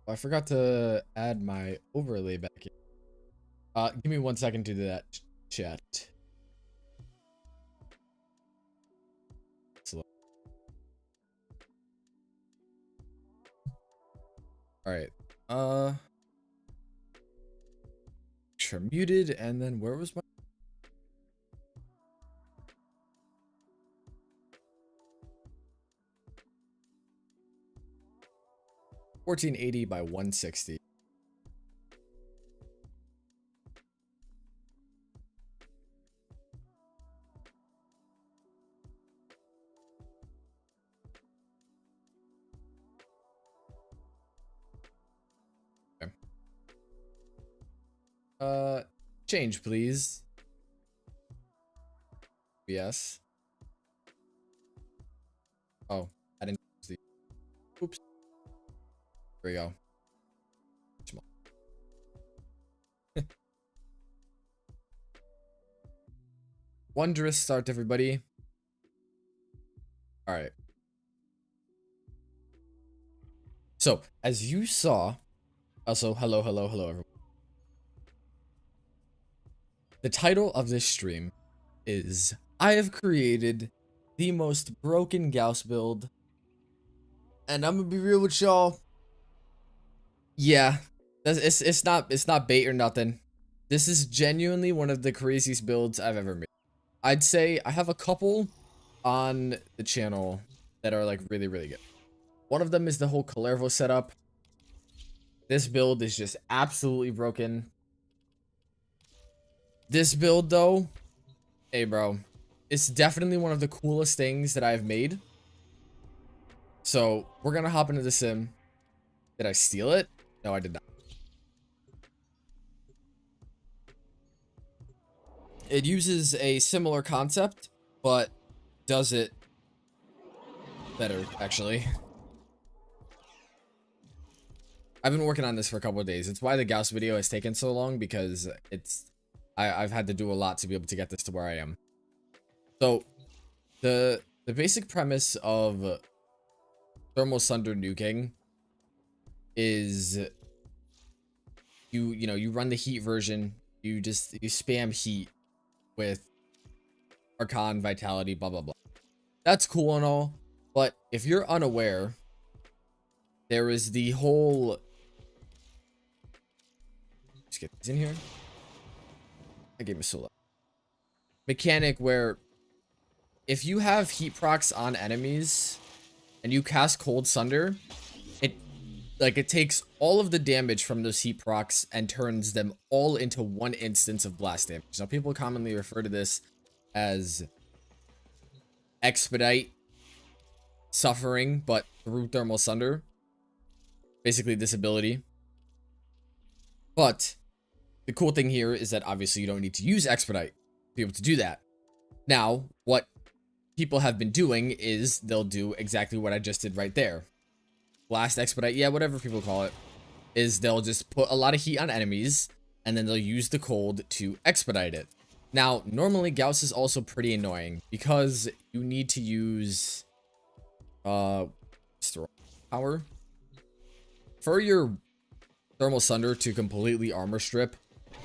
I forgot to add my overlay back in. Give me 1 second to do that, chat. Slow. All right. Sure, muted, and then where was my? 1480 by 160. Okay. Change, please. Yes. Oh, I didn't use the. Oops. There we go. Small. Wondrous start, everybody. All right. So, as you saw, also, hello, everyone. The title of this stream is I have created the most broken Gauss build. And I'm gonna be real with y'all. Yeah, it's not bait or nothing. This is genuinely one of the craziest builds I've ever made. I'd say I have a couple on the channel that are like really good. One of them is the whole Calervo setup. This build is just absolutely broken. This build though, hey bro, it's definitely one of the coolest things that I've made. So we're gonna hop into the sim. Did I steal it? No, I did not. It uses a similar concept, but does it better, actually. I've been working on this for a couple of days. It's why the Gauss video has taken so long, because I've had to do a lot to be able to get this to where I am. So the basic premise of thermal Sunder nuking is you run the heat version, you spam heat with Archon, Vitality, blah blah blah. That's cool and all, but if you're unaware, there is the whole, let's get these in here. I gave me so low mechanic where if you have heat procs on enemies and you cast Cold Sunder, it takes all of the damage from those heat procs and turns them all into one instance of blast damage. Now, people commonly refer to this as expedite suffering, but through thermal Sunder. Basically, this ability. But the cool thing here is that obviously you don't need to use expedite to be able to do that. Now, what people have been doing is they'll do exactly what I just did right there. Blast expedite, yeah, whatever people call it, is they'll just put a lot of heat on enemies and then they'll use the cold to expedite it. Now, normally Gauss is also pretty annoying because you need to use power for your thermal Sunder to completely armor strip.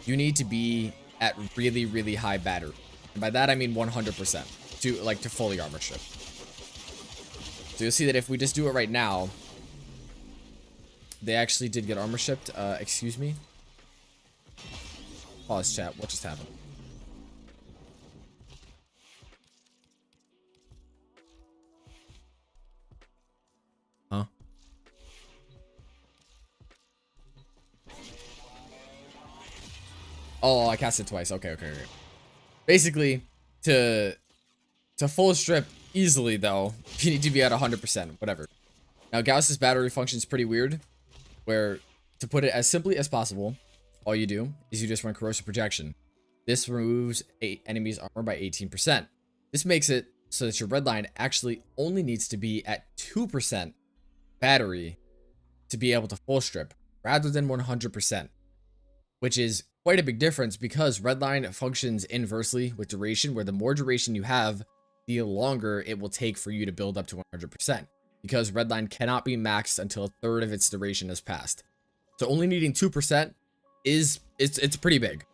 You need to be at really high battery, and by that I mean 100% to fully armor strip. So you'll see that if we just do it right now, they actually did get armor shipped. Excuse me. Pause chat. What just happened? Huh? Oh, I cast it twice. Okay. Basically, to full strip easily though, you need to be at 100%. Whatever. Now, Gauss's battery functions pretty weird, where, to put it as simply as possible, all you do is you just run corrosive projection. This removes enemy's armor by 18%. This makes it so that your red line actually only needs to be at 2% battery to be able to full strip, rather than 100%, which is quite a big difference because redline functions inversely with duration, where the more duration you have, the longer it will take for you to build up to 100%. because redline cannot be maxed until a third of its duration has passed. So only needing 2% is it's pretty big.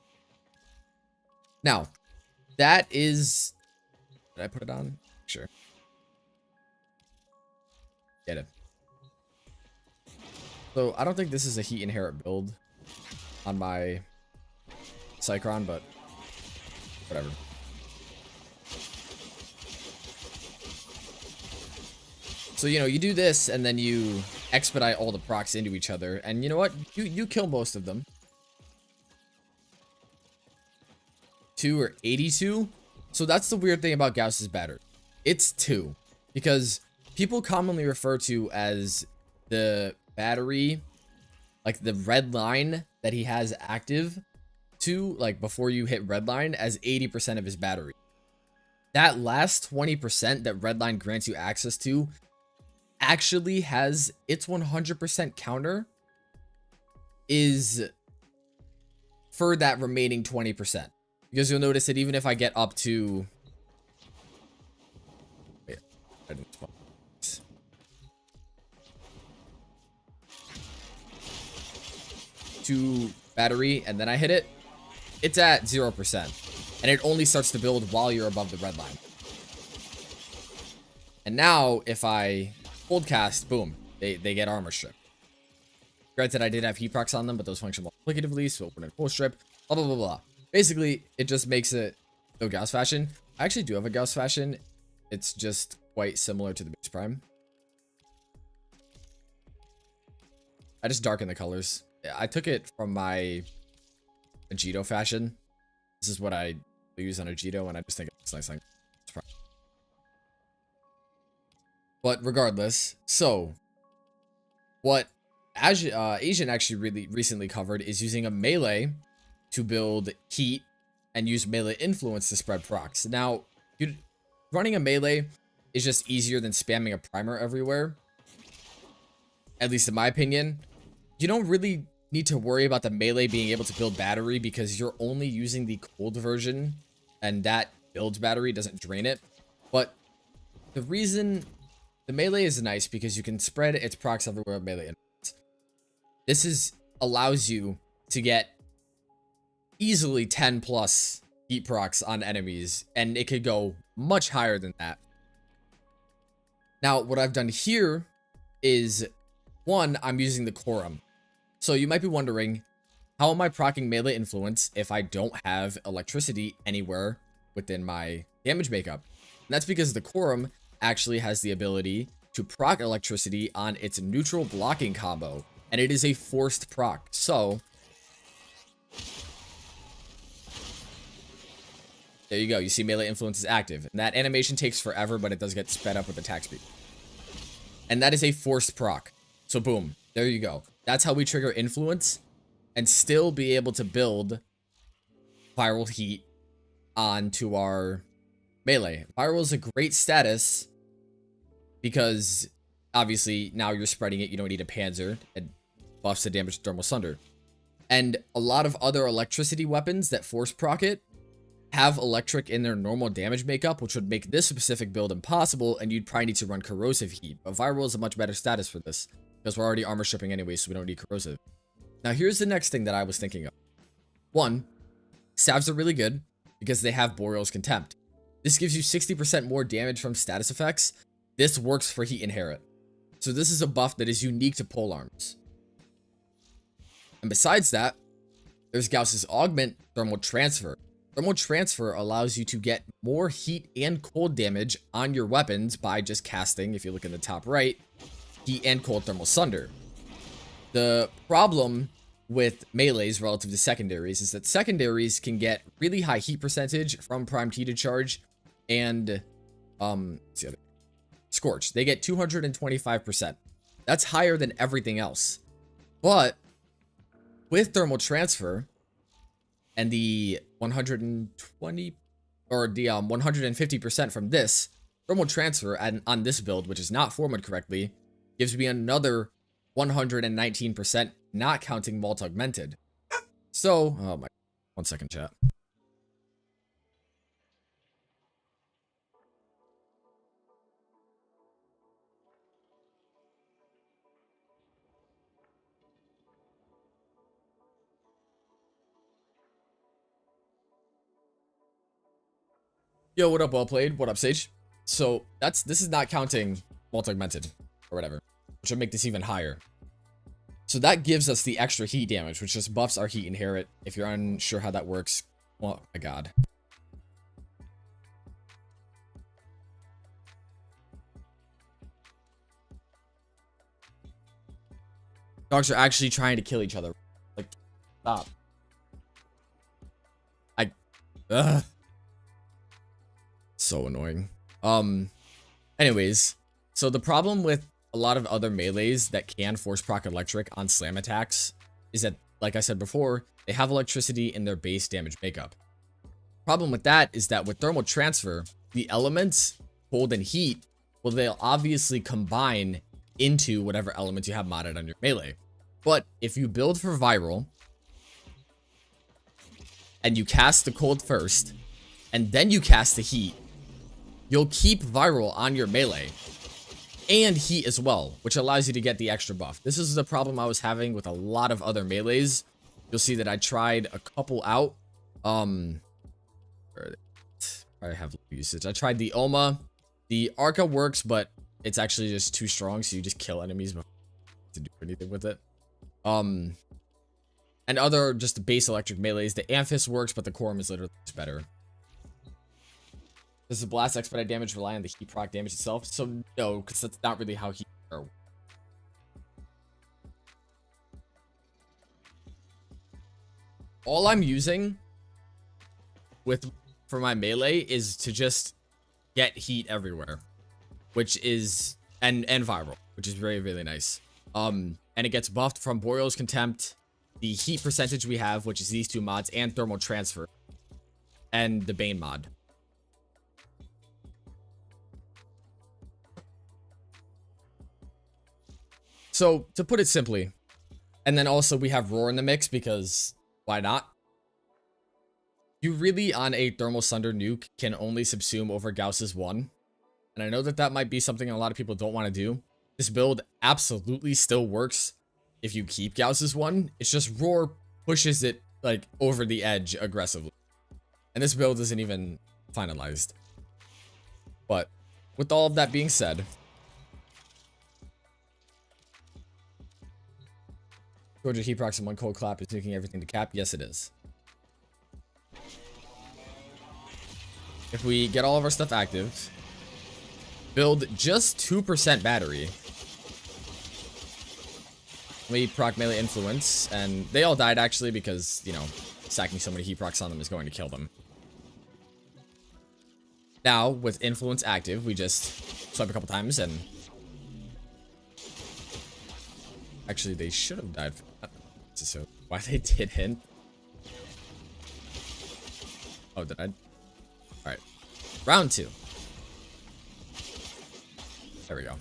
Now, that is, did I put it on? Sure. Get it. So I don't think this is a heat inherit build on my Cycron, but whatever. So, you know, you do this and then you expedite all the procs into each other, and you know what? You kill most of them. 2 or 82. So that's the weird thing about Gauss's battery. It's 2 because people commonly refer to as the battery, like the red line that he has active to, like before you hit red line, as 80% of his battery. That last 20% that red line grants you access to actually has its 100% counter is for that remaining 20%. Because you'll notice that even if I get up to, wait, I didn't spawn. To battery and then I hit it, it's at 0%, and it only starts to build while you're above the red line. And now if I cold cast, boom, they get armor strip. Granted, I did have heat procs on them, but those function multiplicatively, so open and full strip, blah blah blah blah. Basically, it just makes it no Gauss fashion. I actually do have a Gauss fashion. It's just quite similar to the base prime. I just darken the colors. I took it from my Agito fashion. This is what I use on Agito, and I just think it looks nice. Like, but regardless, so what Asian actually really recently covered is using a melee to build heat and use melee influence to spread procs. Now, running a melee is just easier than spamming a primer everywhere. At least in my opinion. You don't really need to worry about the melee being able to build battery because you're only using the cold version, and that builds battery, doesn't drain it. But the reason the melee is nice because you can spread its procs everywhere with melee influence. This allows you to get easily 10 plus heat procs on enemies, and it could go much higher than that. Now, what I've done here is, one, I'm using the Quorum. So you might be wondering, how am I proccing melee influence if I don't have electricity anywhere within my damage makeup? And that's because the Quorum actually has the ability to proc electricity on its neutral blocking combo, and it is a forced proc. So there you go. You see melee influence is active. And that animation takes forever, but it does get sped up with attack speed. And that is a forced proc. So boom, there you go. That's how we trigger influence and still be able to build viral heat onto our melee. Viral is a great status because obviously now you're spreading it. You don't need a panzer. It buffs the damage to thermal sunder. And a lot of other electricity weapons that force proc it have electric in their normal damage makeup, which would make this specific build impossible, and you'd probably need to run corrosive heat. But viral is a much better status for this because we're already armor stripping anyway, so we don't need corrosive. Now here's the next thing that I was thinking of. One, stabs are really good because they have Boreal's Contempt. This gives you 60% more damage from status effects. This works for heat inherit. So this is a buff that is unique to polearms. And besides that, there's Gauss's Augment Thermal Transfer. Thermal Transfer allows you to get more heat and cold damage on your weapons by just casting, if you look in the top right, heat and cold thermal sunder. The problem with melees relative to secondaries is that secondaries can get really high heat percentage from primed heated charge and scorch. They get 225%. That's higher than everything else. But with thermal transfer and the 120 or the 150% from this thermal transfer and on this build, which is not formatted correctly, gives me another 119%, not counting malt augmented. So, oh my, 1 second, chat. Yo, what up, well played? What up, Sage? So this is not counting multi-augmented or whatever, which will make this even higher. So that gives us the extra heat damage, which just buffs our heat inherit. If you're unsure how that works, oh my god. Dogs are actually trying to kill each other. Like, stop. Ugh. So annoying. Anyways, so the problem with a lot of other melees that can force proc electric on slam attacks is that, like I said before, they have electricity in their base damage makeup. Problem with that is that with thermal transfer, the elements, cold and heat, well, they'll obviously combine into whatever elements you have modded on your melee. But if you build for viral, and you cast the cold first, and then you cast the heat, you'll keep viral on your melee. And heat as well, which allows you to get the extra buff. This is the problem I was having with a lot of other melees. You'll see that I tried a couple out. I have usage. I tried the Oma. The Arca works, but it's actually just too strong, so you just kill enemies before to do anything with it. And other just base electric melees. The Amphis works, but the Quorum is literally just better. Does the blast expedite damage rely on the heat proc damage itself? So no, because that's not really how heat works. All I'm using for my melee is to just get heat everywhere, which is and viral, which is very, really nice. And it gets buffed from Boreal's Contempt, the heat percentage we have, which is these two mods, and thermal transfer, and the Bane mod. So, to put it simply, and then also we have Roar in the mix because why not? You really, on a Thermal Sunder nuke, can only subsume over Gauss's 1. And I know that that might be something a lot of people don't want to do. This build absolutely still works if you keep Gauss's 1. It's just Roar pushes it, like, over the edge aggressively. And this build isn't even finalized. But, with all of that being said, 200 heat procs and 1 cold clap is nuking everything to cap. Yes, it is. If we get all of our stuff active, build just 2% battery, we proc melee influence, and they all died actually because, you know, stacking so many heat procs on them is going to kill them. Now, with influence active, we just swipe a couple times and... Actually, they should have died for that. So, why they didn't? Oh, did I? Alright. Round 2. There we go.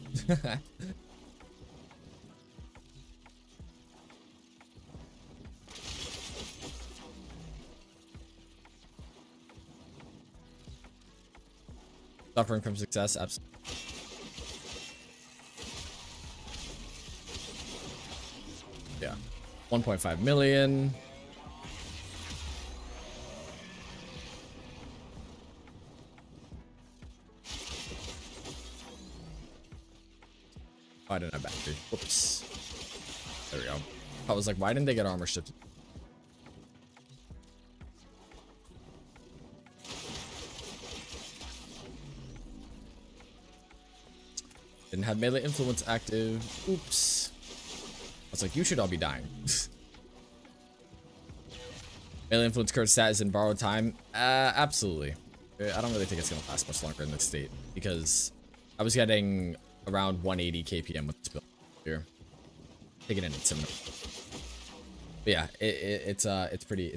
Suffering from success, absolutely. Yeah. 1.5 million. Oh, I didn't have battery. Whoops. There we go. I was like, why didn't they get armor shipped? Didn't have melee influence active. Oops. I was like, you should all be dying. Melee influence current stat is in borrowed time. Absolutely. I don't really think it's gonna last much longer in this state because I was getting around 180 kpm with this build here. Taking it in similar. But yeah, it's pretty.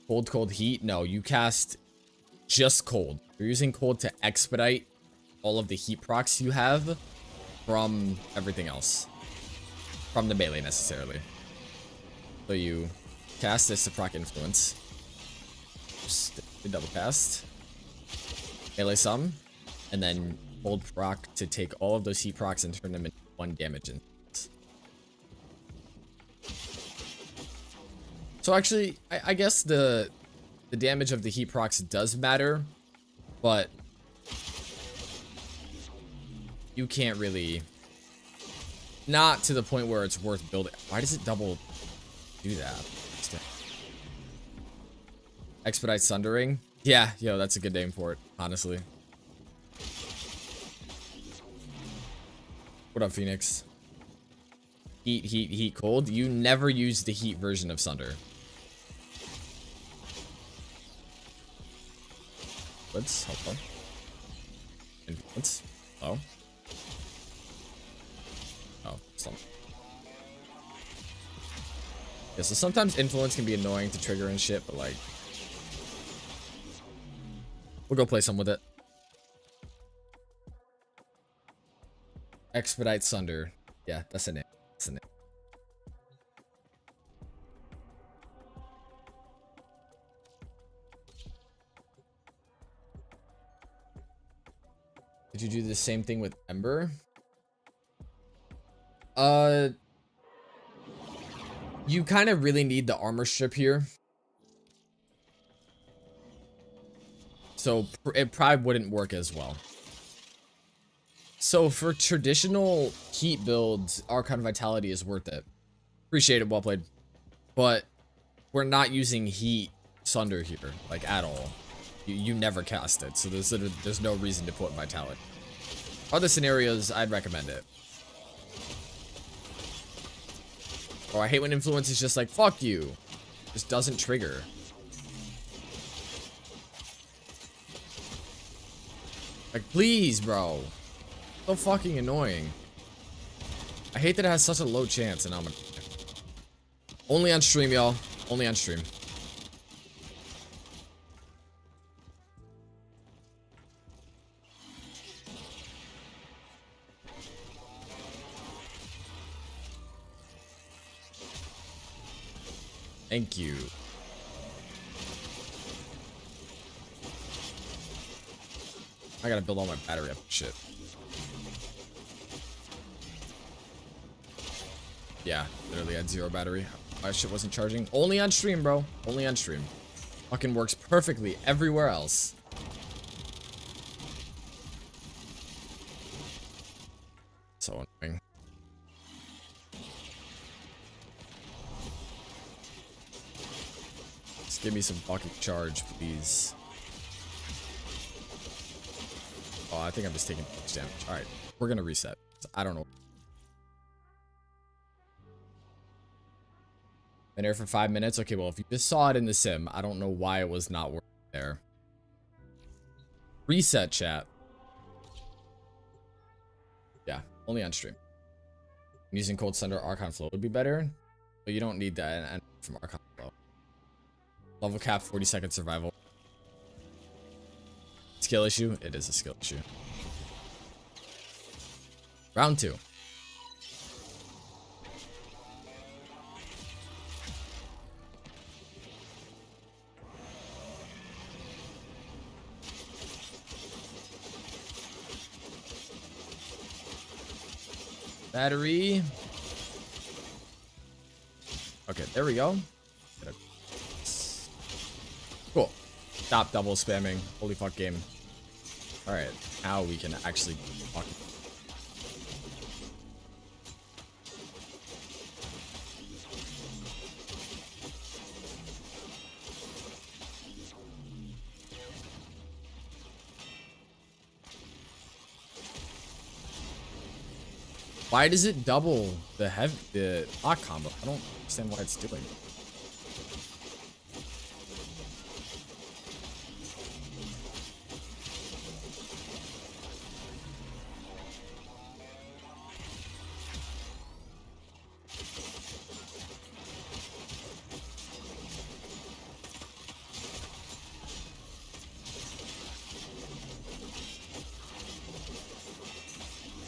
Cold heat. No, you cast just cold. You're using cold to expedite all of the heat procs you have from everything else. From the melee necessarily. So you cast this to proc influence. Just double cast. Melee sum. And then hold proc to take all of those heat procs and turn them into 1 damage. So actually, I guess the the damage of the heat procs does matter, but you can't really, not to the point where it's worth building. Why does it double do that? Expedite Sundering. Yeah, yo, that's a good name for it, honestly. What up, Phoenix? Heat, heat, heat, cold. You never use the heat version of Sunder. Let's hold on. Influence. Oh. Oh, some. Yeah, so sometimes influence can be annoying to trigger and shit, but like, we'll go play some with it. Expedite Sunder. Yeah, that's a name. That's a name. Did you do the same thing with Ember? You kind of really need the armor strip here. So it probably wouldn't work as well. So for traditional heat builds, Archon Vitality is worth it. Appreciate it, well played. But we're not using heat Sunder here, like at all. You never cast it, so there's no reason to put Vitality. Other scenarios, I'd recommend it. Oh, I hate when influence is just like, fuck you. Just doesn't trigger. Like, please, bro. So fucking annoying. I hate that it has such a low chance, and I'm gonna... Only on stream, y'all. Only on stream. Thank you. I gotta build all my battery up. Shit. Yeah, literally had 0 battery. My shit wasn't charging. Only on stream, bro. Only on stream. Fucking works perfectly everywhere else. So annoying. Just give me some fucking charge, please. Oh, I think I'm just taking too much damage. Alright, we're gonna reset. I don't know. Been here for 5 minutes? Okay, well, if you just saw it in the sim, I don't know why it was not working there. Reset, chat. Yeah, only on stream. Using Cold Sunder Archon Flow would be better, but you don't need that from Archon Flow. Level cap, 40-second survival. Skill issue? It is a skill issue. Round 2. Battery. Okay, there we go. Cool. Stop double spamming. Holy fuck game. Alright, now we can actually fuck. Why does it double the lock combo? I don't understand what it's doing.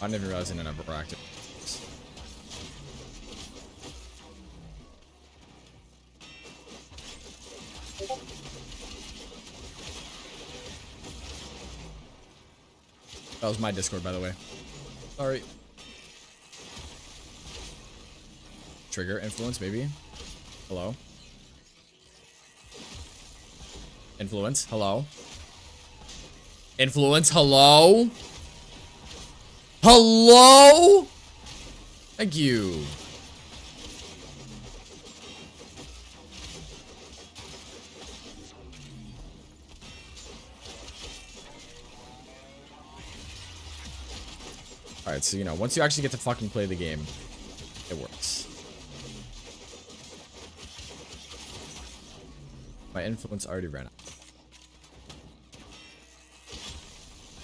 I didn't even realize I didn't have proactive. That was my Discord, by the way. Sorry. Trigger influence, maybe. Hello. Influence, hello. Influence, hello. Hello? Thank you. Alright, so, you know, once you actually get to fucking play the game, it works. My influence already ran out.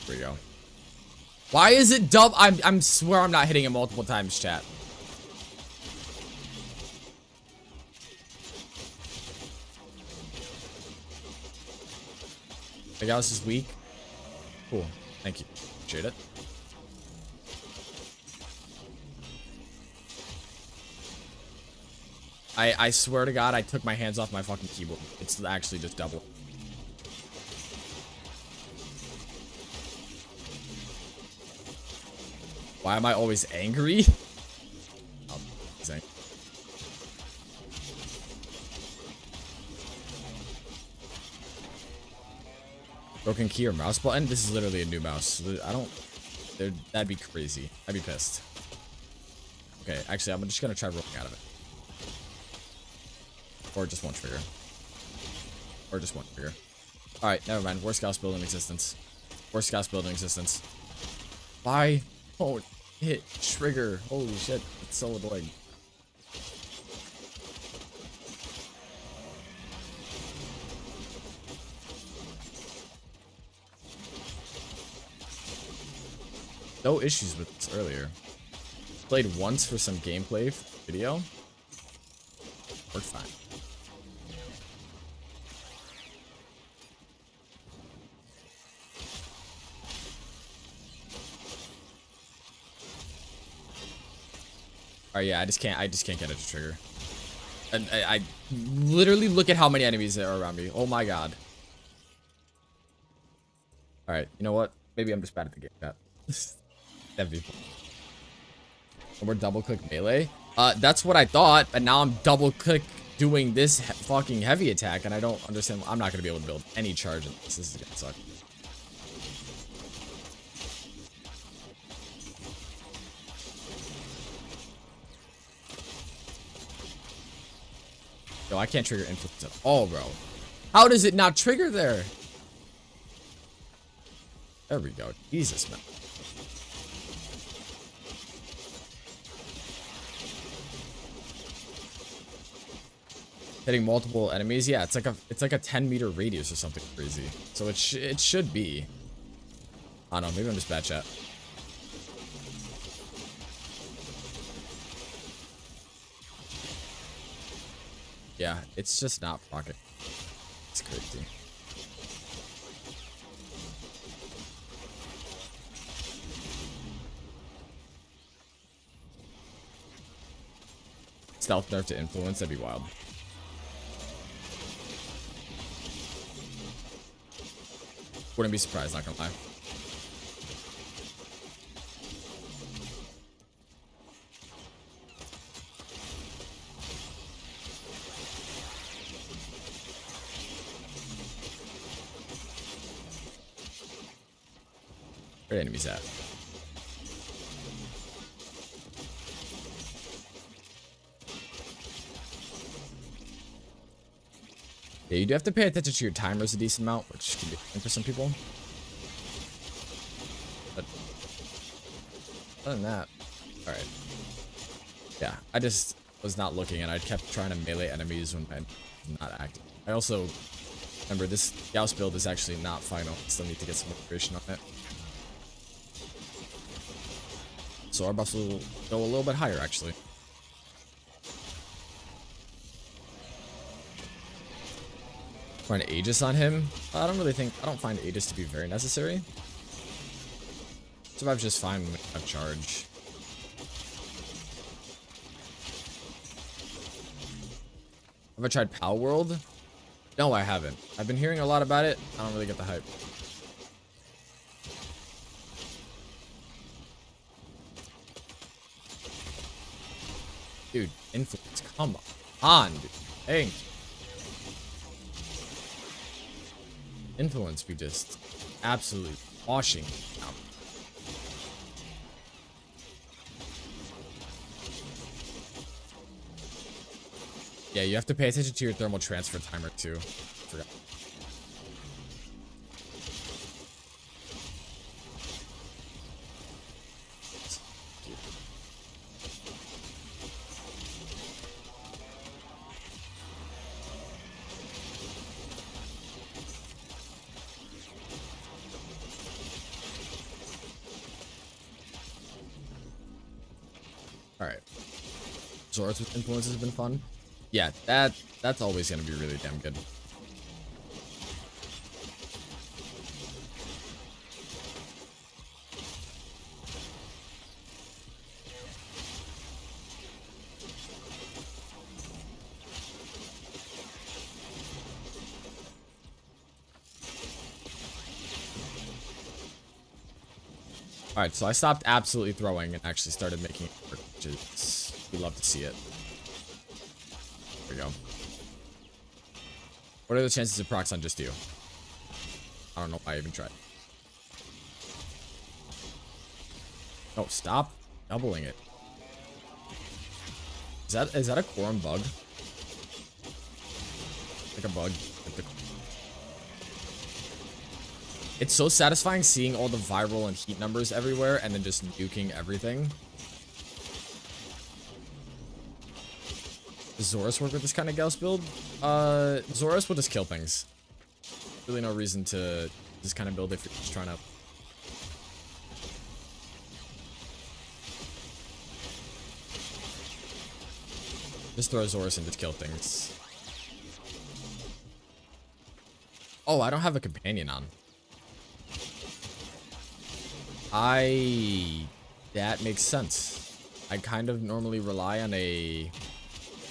There we go. Why is it double? I'm swear I'm not hitting it multiple times, chat. The Gauss is weak. Cool. Thank you. Appreciate it. I swear to God, I took my hands off my fucking keyboard. It's actually just double. Why am I always angry? Oh, amazing. Broken key or mouse button? This is literally a new mouse. I don't... That'd be crazy. I'd be pissed. Okay, actually, I'm just gonna try rolling out of it. Or just one trigger. Or just one trigger. Alright, never mind. Worst Gauss build in existence. Worst Gauss build in existence. Why? Oh, hit trigger. Holy shit. It's so annoying. No issues with this earlier. Played once for some gameplay video. Worked fine. Oh yeah, I just can't get it to trigger. And I literally look at how many enemies there are around me. Oh my god. Alright, you know what? Maybe I'm just bad at the game, chat. That'd be fun. And we're double click melee. That's what I thought, but now I'm double click doing this fucking heavy attack, and I don't understand. I'm not gonna be able to build any charge in this. This is gonna suck. Yo, I can't trigger influence at all, bro. How does it not trigger there? There we go. Jesus, man. Hitting multiple enemies, yeah, it's like a 10-meter radius or something crazy. So it should be. I don't know, maybe I'm just bad, chat. Yeah, it's just not pocket. It's crazy. Stealth nerf to influence, that'd be wild. Wouldn't be surprised, not gonna lie. Where are enemies at? Yeah, you do have to pay attention to your timers a decent amount, which can be fun for some people. But other than that, alright. Yeah, I just was not looking, and I kept trying to melee enemies when I'm not active. I also remember this Gauss build is actually not final. I still need to get some information on it. So our buffs will go a little bit higher, actually. Find Aegis on him. I don't find Aegis to be very necessary. Survives just fine when I have charge. Have I tried Pal World? No, I haven't. I've been hearing a lot about it. I don't really get the hype. Dude, influence, come on, dude. Thank you. influence be just absolutely washing out. Yeah, you have to pay attention to your thermal transfer timer too. Forgot. Alright. Swords with influence has been fun. Yeah, that's always gonna be really damn good. Alright, so I stopped absolutely throwing and actually started making it work, which is, we love to see it. There we go. What are the chances it procs on just you? I don't know if I even tried. Oh, stop doubling it. Is that a quorum bug? Like a bug. It's so satisfying seeing all the viral and heat numbers everywhere and then just nuking everything. Does Zoras work with this kind of Gauss build? Zoras will just kill things. Really no reason to this kind of build if you're just trying to... Just throw Zoras and just kill things. Oh, I don't have a companion on. That makes sense. I kind of normally rely on a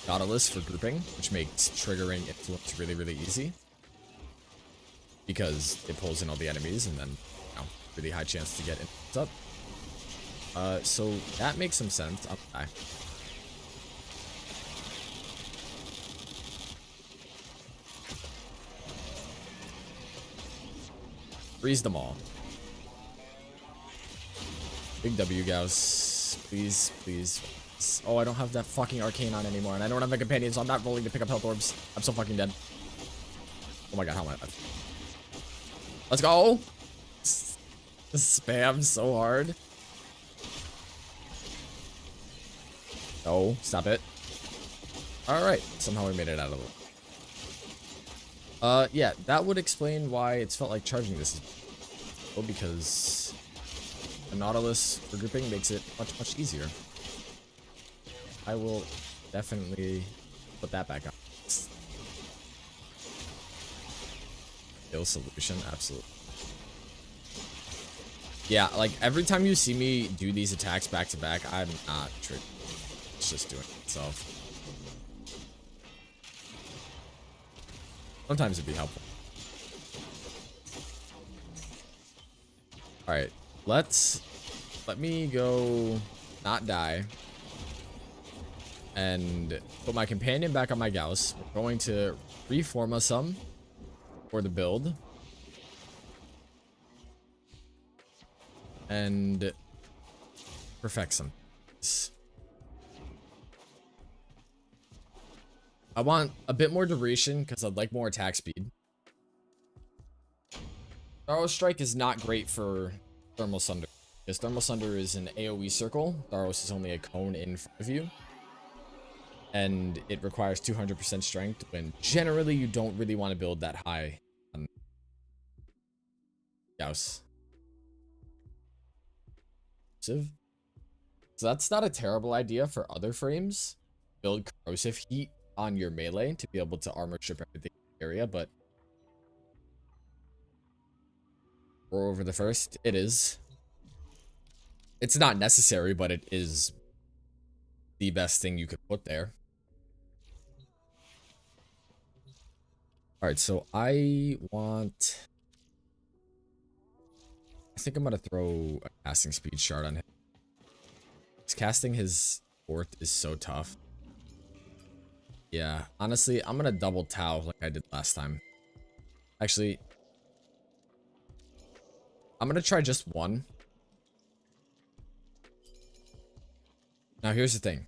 Nautilus for grouping, which makes triggering influence really, really easy. Because it pulls in all the enemies and then, you know, really high chance to get influence up. So that makes some sense. I'll die. Freeze them all. Big W, Gauss. Please, please. Oh, I don't have that fucking arcane on anymore, and I don't have a companion, so I'm not rolling to pick up health orbs. I'm so fucking dead. Oh my god, how am I alive? Let's go! Spam so hard. No, stop it. Alright, somehow we made it out of it. Yeah, that would explain why it's felt like charging this. Well, because the Nautilus for grouping makes it much, much easier. I will definitely put that back on. Kill solution, absolutely. Yeah, like every time you see me do these attacks back to back, I'm not triggered. It's just doing it itself. Sometimes it'd be helpful. Alright, let me go not die. And put my companion back on my Gauss. We're going to reforma some for the build. And perfect some. I want a bit more duration because I'd like more attack speed. Tharros Strike is not great for Thermal Sunder. Because Thermal Sunder is an AoE circle. Tharros is only a cone in front of you. And it requires 200% strength when generally you don't really want to build that high on Gauss. So that's not a terrible idea for other frames. Build corrosive heat on your melee to be able to armor strip everything in the area, but we're over the first. It is. It's not necessary, but it is the best thing you could put there. Alright, so I think I'm gonna throw a casting speed shard on him. Casting his fourth is so tough. Yeah, honestly, I'm gonna double Tau like I did last time. Actually, I'm gonna try just one. Now here's the thing.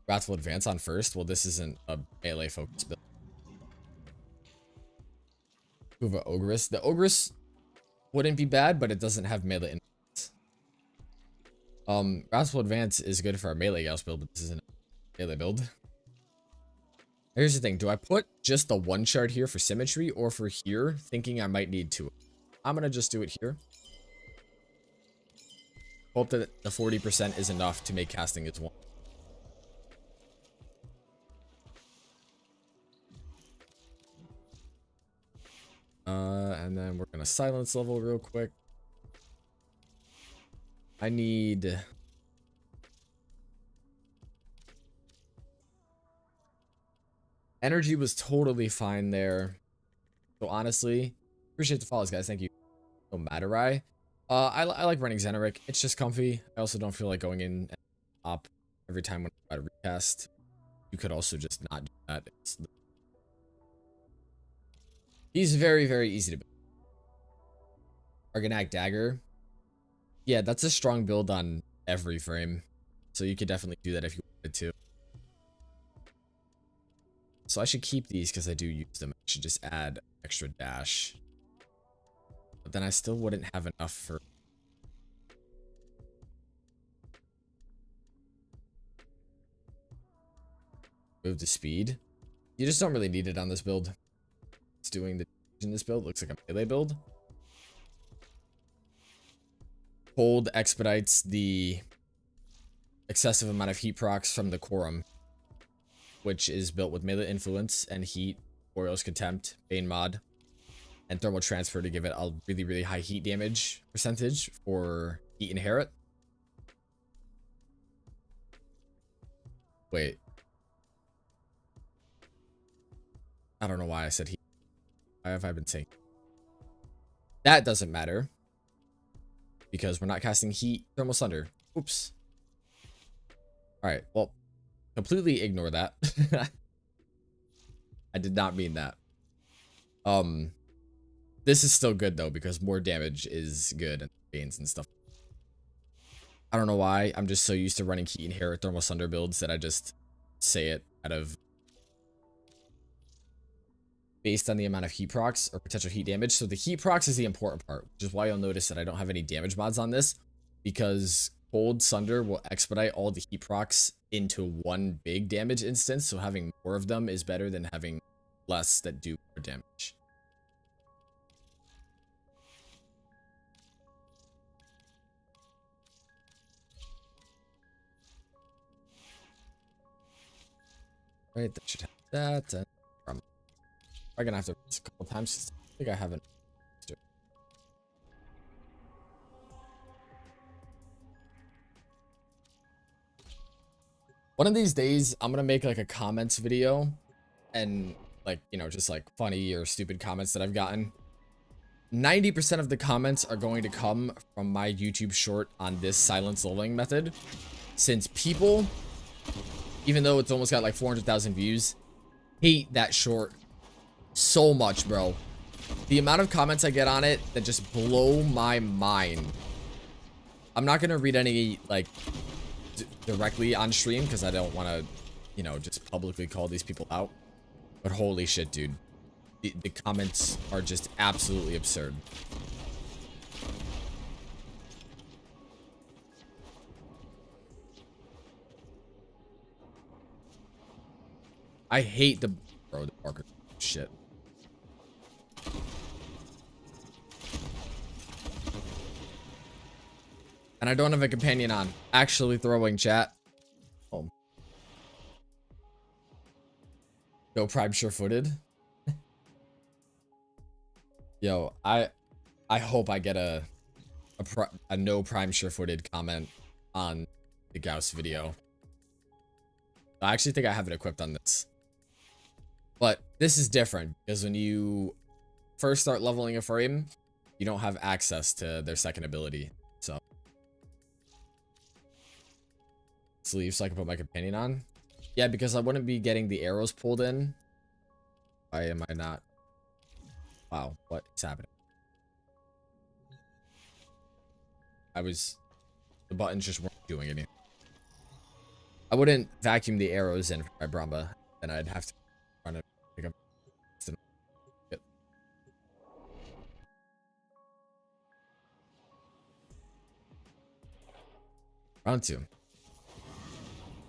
Wrathful Advance on first. Well, this isn't a melee focus build. We have an Ogress. The Ogress wouldn't be bad, but it doesn't have melee influence. Wrathful Advance is good for our melee Gauss build, but this isn't a melee build. Here's the thing. Do I put just the one shard here for symmetry or for here, thinking I might need two? I'm going to just do it here. Hope that the 40% is enough to make casting as one. And then we're going to silence level real quick. I need... Energy was totally fine there. So honestly, appreciate the follows, guys. Thank you. No matter I like running Xeneric. It's just comfy. I also don't feel like going in and up every time when I try to recast. You could also just not do that. He's very, very easy to build. Argonac Dagger. Yeah, that's a strong build on every frame. So you could definitely do that if you wanted to. So I should keep these because I do use them. I should just add extra dash. But then I still wouldn't have enough for... Move the speed. You just don't really need it on this build. It's doing the in this build. Looks like a melee build. Cold expedites the excessive amount of heat procs from the Quorum, which is built with melee influence and heat, Boreal's Contempt, Bane mod, and thermal transfer to give it a really, really high heat damage percentage for heat inherit. Wait. I don't know why I said heat. Why have I been saying? That doesn't matter. Because we're not casting heat, thermal Sunder. Oops. Alright, well, completely ignore that. I did not mean that. This is still good though, because more damage is good and Banes and stuff. I don't know why. I'm just so used to running heat inherit thermal Sunder builds that I just say it out of based on the amount of heat procs or potential heat damage. So the heat procs is the important part, which is why you'll notice that I don't have any damage mods on this, because Cold Sunder will expedite all the heat procs into one big damage instance. So having more of them is better than having less that do more damage. Right, that should have that. And I'm gonna have to rinse a couple times. I think I haven't. One of these days, I'm gonna make like a comments video, and like, you know, just like funny or stupid comments that I've gotten. 90% of the comments are going to come from my YouTube short on this silence leveling method, since people, even though it's almost got like 400,000 views, hate that short so much, bro. The amount of comments I get on it that just blow my mind. I'm not gonna read any like directly on stream because I don't want to, you know, just publicly call these people out. But holy shit, dude, the comments are just absolutely absurd. I hate the Parker shit. And I don't have a companion on. Actually throwing chat. Oh. Go Prime sure-footed. Yo, I hope I get a no Prime sure-footed comment on the Gauss video. I actually think I have it equipped on this. But this is different because when you first start leveling a frame, you don't have access to their second ability. So sleeve so I can put my companion on. Yeah, because I wouldn't be getting the arrows pulled in. Why am I not? Wow, what is happening? The buttons just weren't doing anything. I wouldn't vacuum the arrows in for my Brahma, then I'd have to run it. Pick up. Round 2.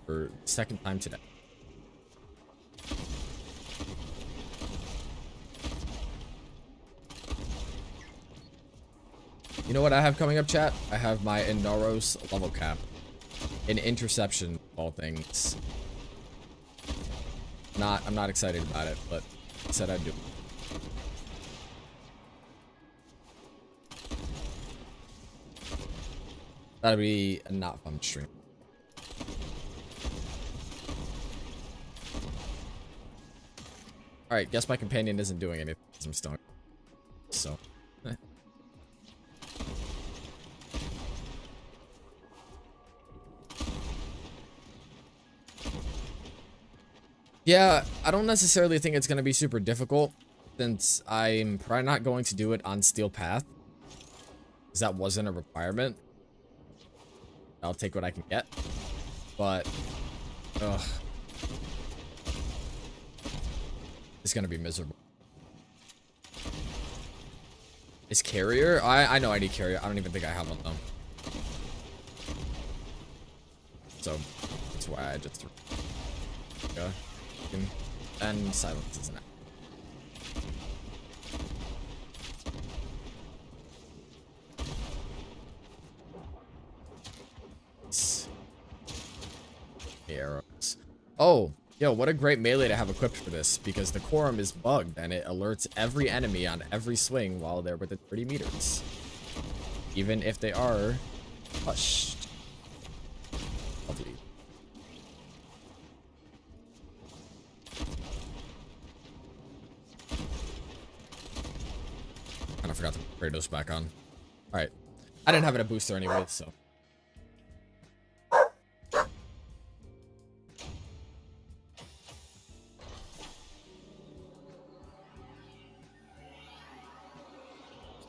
For second time today. You know what I have coming up, chat? I have my Inaros level cap. An interception, of all things. I'm not excited about it, but I said I'd do it. That'd be a not fun stream. Alright, guess my companion isn't doing anything because I'm stoned. So. Yeah, I don't necessarily think it's going to be super difficult, since I'm probably not going to do it on Steel Path, because that wasn't a requirement. I'll take what I can get, but, ugh. It's going to be miserable. Is carrier? I know I need carrier. I don't even think I have one, though. So, that's why I just threw it. And silence isn't it. Arrows. Oh, yo, what a great melee to have equipped for this, because the quorum is bugged and it alerts every enemy on every swing while they're within 30 meters. Even if they are hushed. Lovely. I forgot to put Kratos back on. Alright. I didn't have it a booster anyway, so.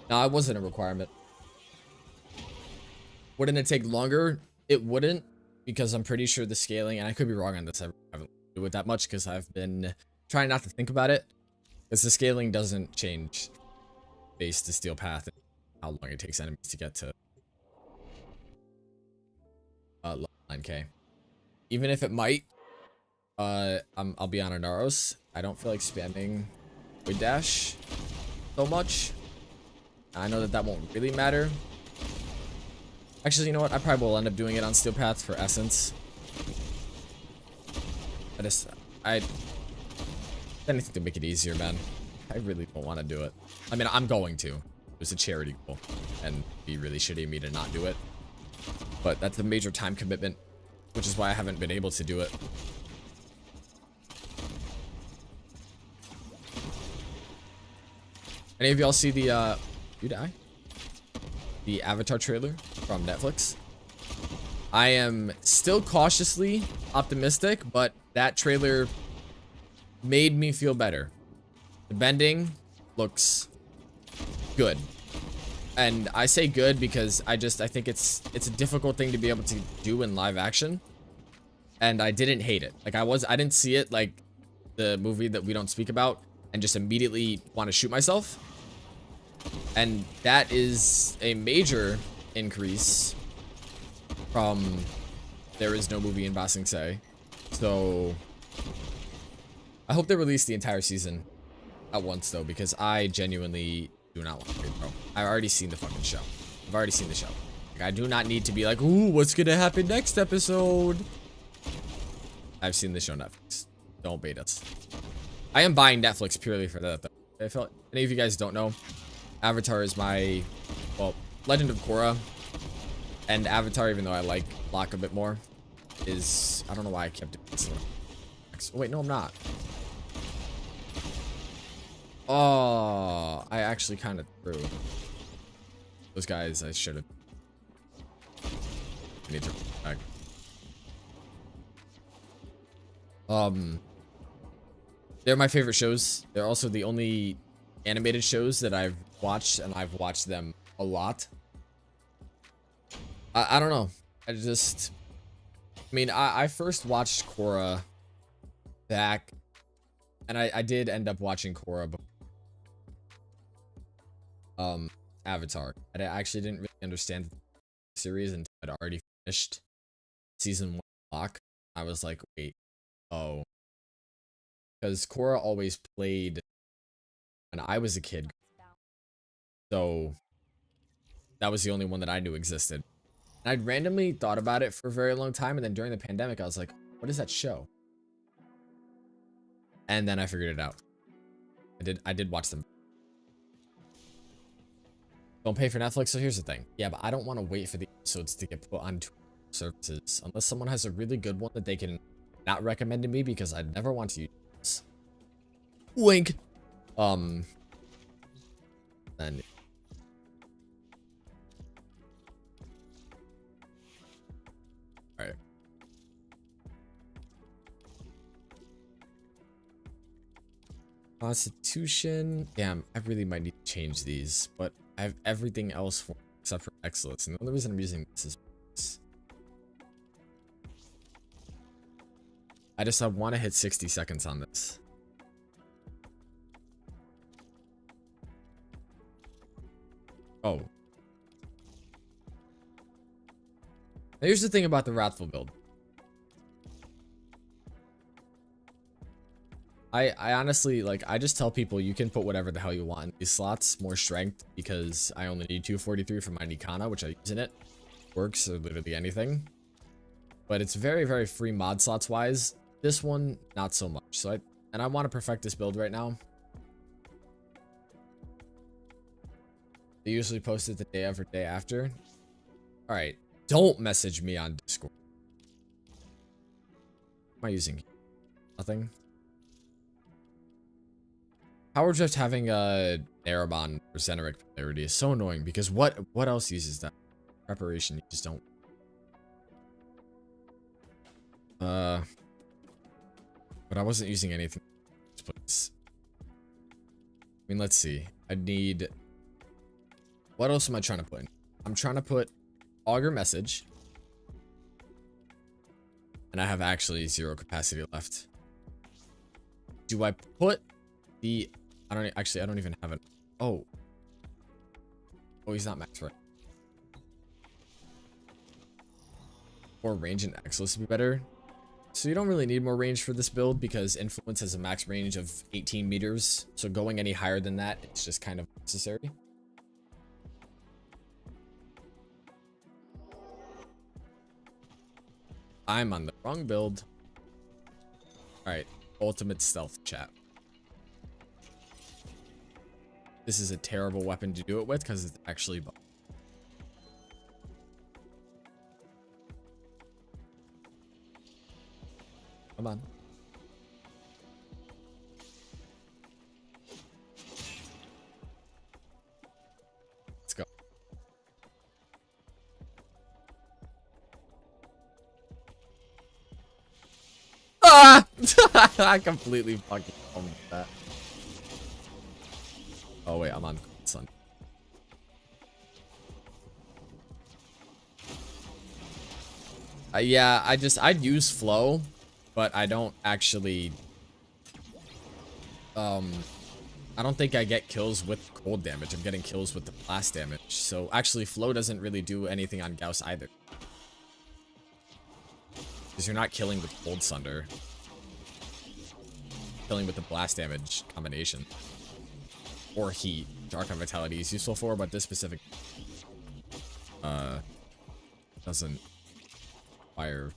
No, it wasn't a requirement. Wouldn't it take longer? It wouldn't, because I'm pretty sure the scaling, and I could be wrong on this, I haven't do it that much because I've been trying not to think about it, because the scaling doesn't change based to Steel Path and how long it takes enemies to get to level 9k. Even if it might, I'll be on Inaros. I don't feel like spamming Void Dash so much. I know that won't really matter. Actually, you know what? I probably will end up doing it on Steel Path for Essence. Anything to make it easier, man. I really don't want to do it. I mean, I'm going to. It was a charity goal, and it'd be really shitty of me to not do it. But that's a major time commitment, which is why I haven't been able to do it. Any of y'all see the, the Avatar trailer from Netflix? I am still cautiously optimistic, but that trailer made me feel better. The bending looks good. And I say good because I think it's a difficult thing to be able to do in live action. And I didn't hate it. Like I didn't see it like the movie that we don't speak about and just immediately want to shoot myself. And that is a major increase from there is no movie in Ba Sing Se. So I hope they release the entire season at once though, because I genuinely do not want to read, bro. I've already seen the fucking show. I've already seen the show. Like, I do not need to be like, ooh, what's gonna happen next episode? I've seen the show Netflix. Don't bait us. I am buying Netflix purely for that though. If any of you guys don't know, Avatar is my, well, Legend of Korra. And Avatar, even though I like Locke a bit more, is, I don't know why I kept it this. Oh, wait, no, I'm not. Oh, I actually kind of threw. Those guys, I should have. I need to back. They're my favorite shows. They're also the only animated shows that I've watched, and I've watched them a lot. I don't know. I mean, I first watched Korra back, and I did end up watching Korra before Avatar. I actually didn't really understand the series until I'd already finished season 1 block. I was like, wait, oh, because Korra always played when I was a kid, so that was the only one that I knew existed. And I'd randomly thought about it for a very long time, and then during the pandemic, I was like, what is that show? And then I figured it out. I did watch them. Don't pay for Netflix, so here's the thing. Yeah, but I don't want to wait for the episodes to get put on services unless someone has a really good one that they can not recommend to me, because I never want to use this. Wink. And alright. Constitution. Damn, I really might need to change these, but I have everything else for except for excellence, and the only reason I'm using this is I want to hit 60 seconds on this. Oh. Now here's the thing about the Wrathful build. I honestly, like, I just tell people you can put whatever the hell you want in these slots. More strength, because I only need 243 for my Nikana, which I use in it. Works or literally anything. But it's very, very free mod slots wise. This one, not so much. So I want to perfect this build right now. They usually post it the day of or day after. Alright, don't message me on Discord. What am I using? Nothing. Power Drift having a Erebon or Xeneric polarity is so annoying, because what else uses that? Preparation, you just don't. But I wasn't using anything. I mean, let's see. I need. What else am I trying to put in? I'm trying to put Augur Message. And I have actually 0 capacity left. Do I put the... I don't even have it. Oh. Oh, he's not max, right? More range and excellence would be better. So you don't really need more range for this build, because Influence has a max range of 18 meters. So going any higher than that, it's just kind of necessary. I'm on the wrong build. Alright, ultimate stealth chat. This is a terrible weapon to do it with, because it's actually bugged. Come on. Let's go. Ah! I completely fucking owned that. Oh wait, I'm on Sunder. Yeah, I'd use flow, but I don't actually. I don't think I get kills with cold damage. I'm getting kills with the blast damage. So actually, flow doesn't really do anything on Gauss either, because you're not killing with cold Sunder. Killing with the blast damage combination. Or heat, which Archon Vitality is useful for, but this specific doesn't fire.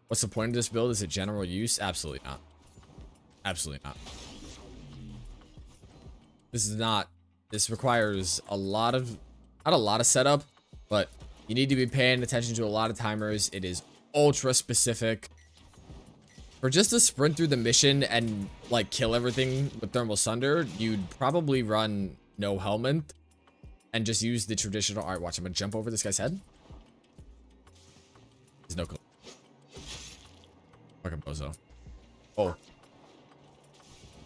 What's the point of this build? Is it general use? Absolutely not. Absolutely not. This requires a lot of, not a lot of setup, but you need to be paying attention to a lot of timers. It is ultra specific. For just to sprint through the mission and, like, kill everything with Thermal Sunder, you'd probably run no helmet and just use the traditional... Alright, watch, I'm gonna jump over this guy's head. There's no clue. Fucking bozo. Oh.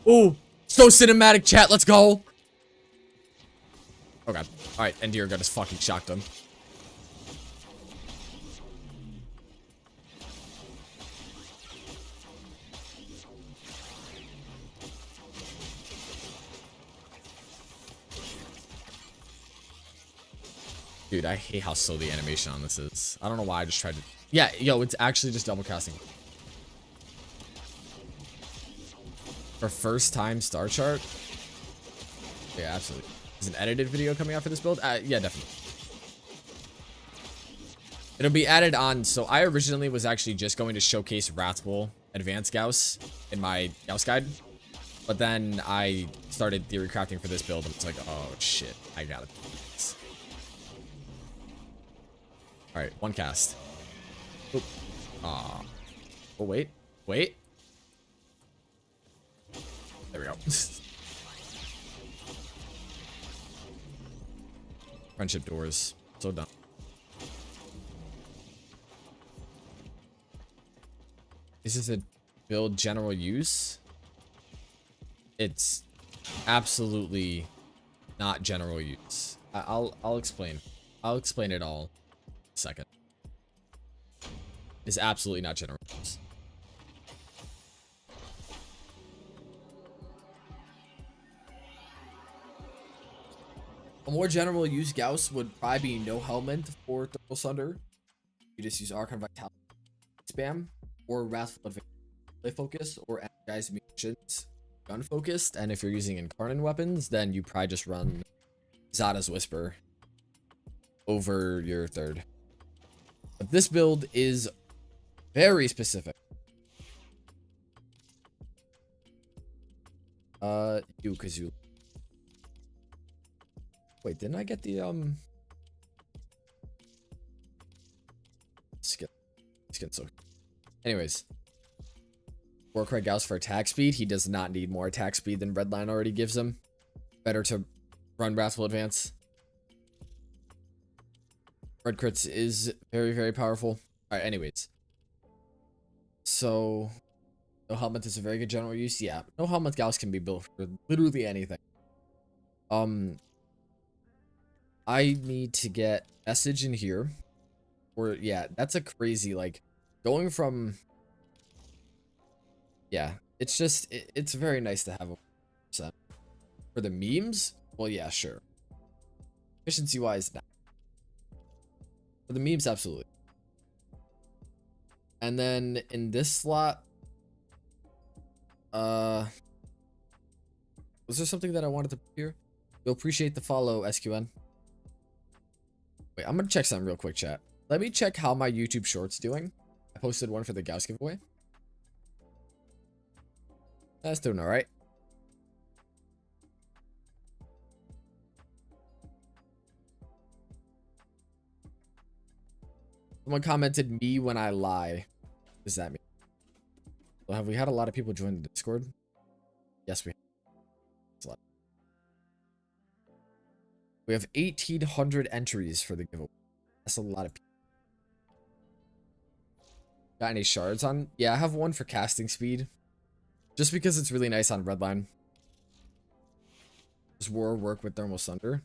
Oh! So cinematic, chat, let's go! Oh god. Alright, Endear got his fucking shotgun. Dude, I hate how slow the animation on this is. I don't know why I just tried to... Yeah, yo, it's actually just double casting. For first time star chart? Yeah, absolutely. Is an edited video coming out for this build? Yeah, definitely. It'll be added on. So I originally was actually just going to showcase Wrathful Advanced Gauss in my Gauss guide. But then I started theory crafting for this build and it's like, oh shit, I gotta do this. Alright, one cast. Oop. Oh, wait. Wait. There we go. Friendship doors. So dumb. Is this a build general use? It's absolutely not general use. I'll explain. I'll explain it all in a second. It's absolutely not general use. A more general use Gauss would probably be no helmet for Sunder. You just use Archon Vitality spam or Wrathful Advanced play focus or energized munitions gun focused. And if you're using incarnate weapons, then you probably just run Zada's Whisper over your third. But this build is very specific. Because you wait, didn't I get the skip so anyways, Warcry Gauss for attack speed. He does not need more attack speed than Redline already gives him. Better to run Wrathful Advance. Red crits is very, very powerful. Alright, anyways. So no helmet is a very good general use. Yeah, no helmet Gauss can be built for literally anything. I need to get message in here. Or yeah, that's a crazy like going from yeah, it's just it's very nice to have a percent. For the memes, well yeah, sure. Efficiency wise, nah. For the memes, absolutely. And then in this slot, was there something that I wanted to put here? You'll appreciate the follow, SQN. Wait, I'm gonna check something real quick, chat. Let me check how my YouTube shorts doing. I posted one for the Gauss giveaway. That's doing all right. Someone commented me when I lie. What does that mean? Well, have we had a lot of people join the Discord? Yes, we have. That's a lot. We have 1,800 entries for the giveaway. That's a lot of people. Got any shards on? Yeah, I have one for casting speed. Just because it's really nice on Redline. Does War work with Thermal Sunder?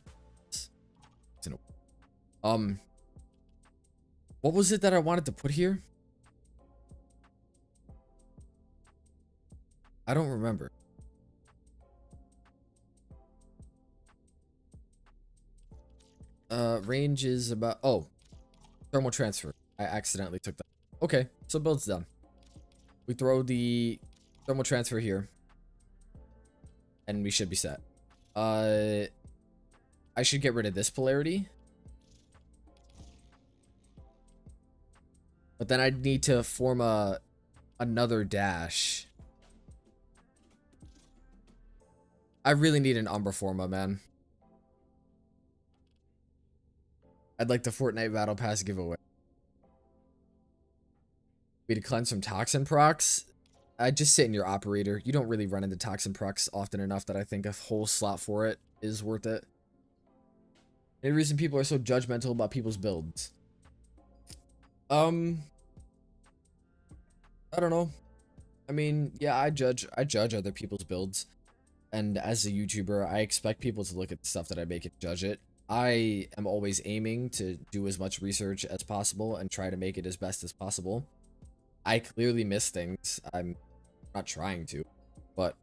What was it that I wanted to put here? I don't remember. Range is about... Oh. Thermal transfer. I accidentally took that. Okay, so build's done. We throw the thermal transfer here. And we should be set. I should get rid of this polarity. But then I'd need to form another dash. I really need an Umbra Forma, man. I'd like the Fortnite Battle Pass giveaway. We to cleanse from toxin procs. I just sit in your operator. You don't really run into toxin procs often enough that I think a whole slot for it is worth it. Any reason people are so judgmental about people's builds? I don't know. I mean, yeah, I judge other people's builds. And as a YouTuber, I expect people to look at the stuff that I make and judge it. I am always aiming to do as much research as possible and try to make it as best as possible. I clearly miss things. I'm not trying to, but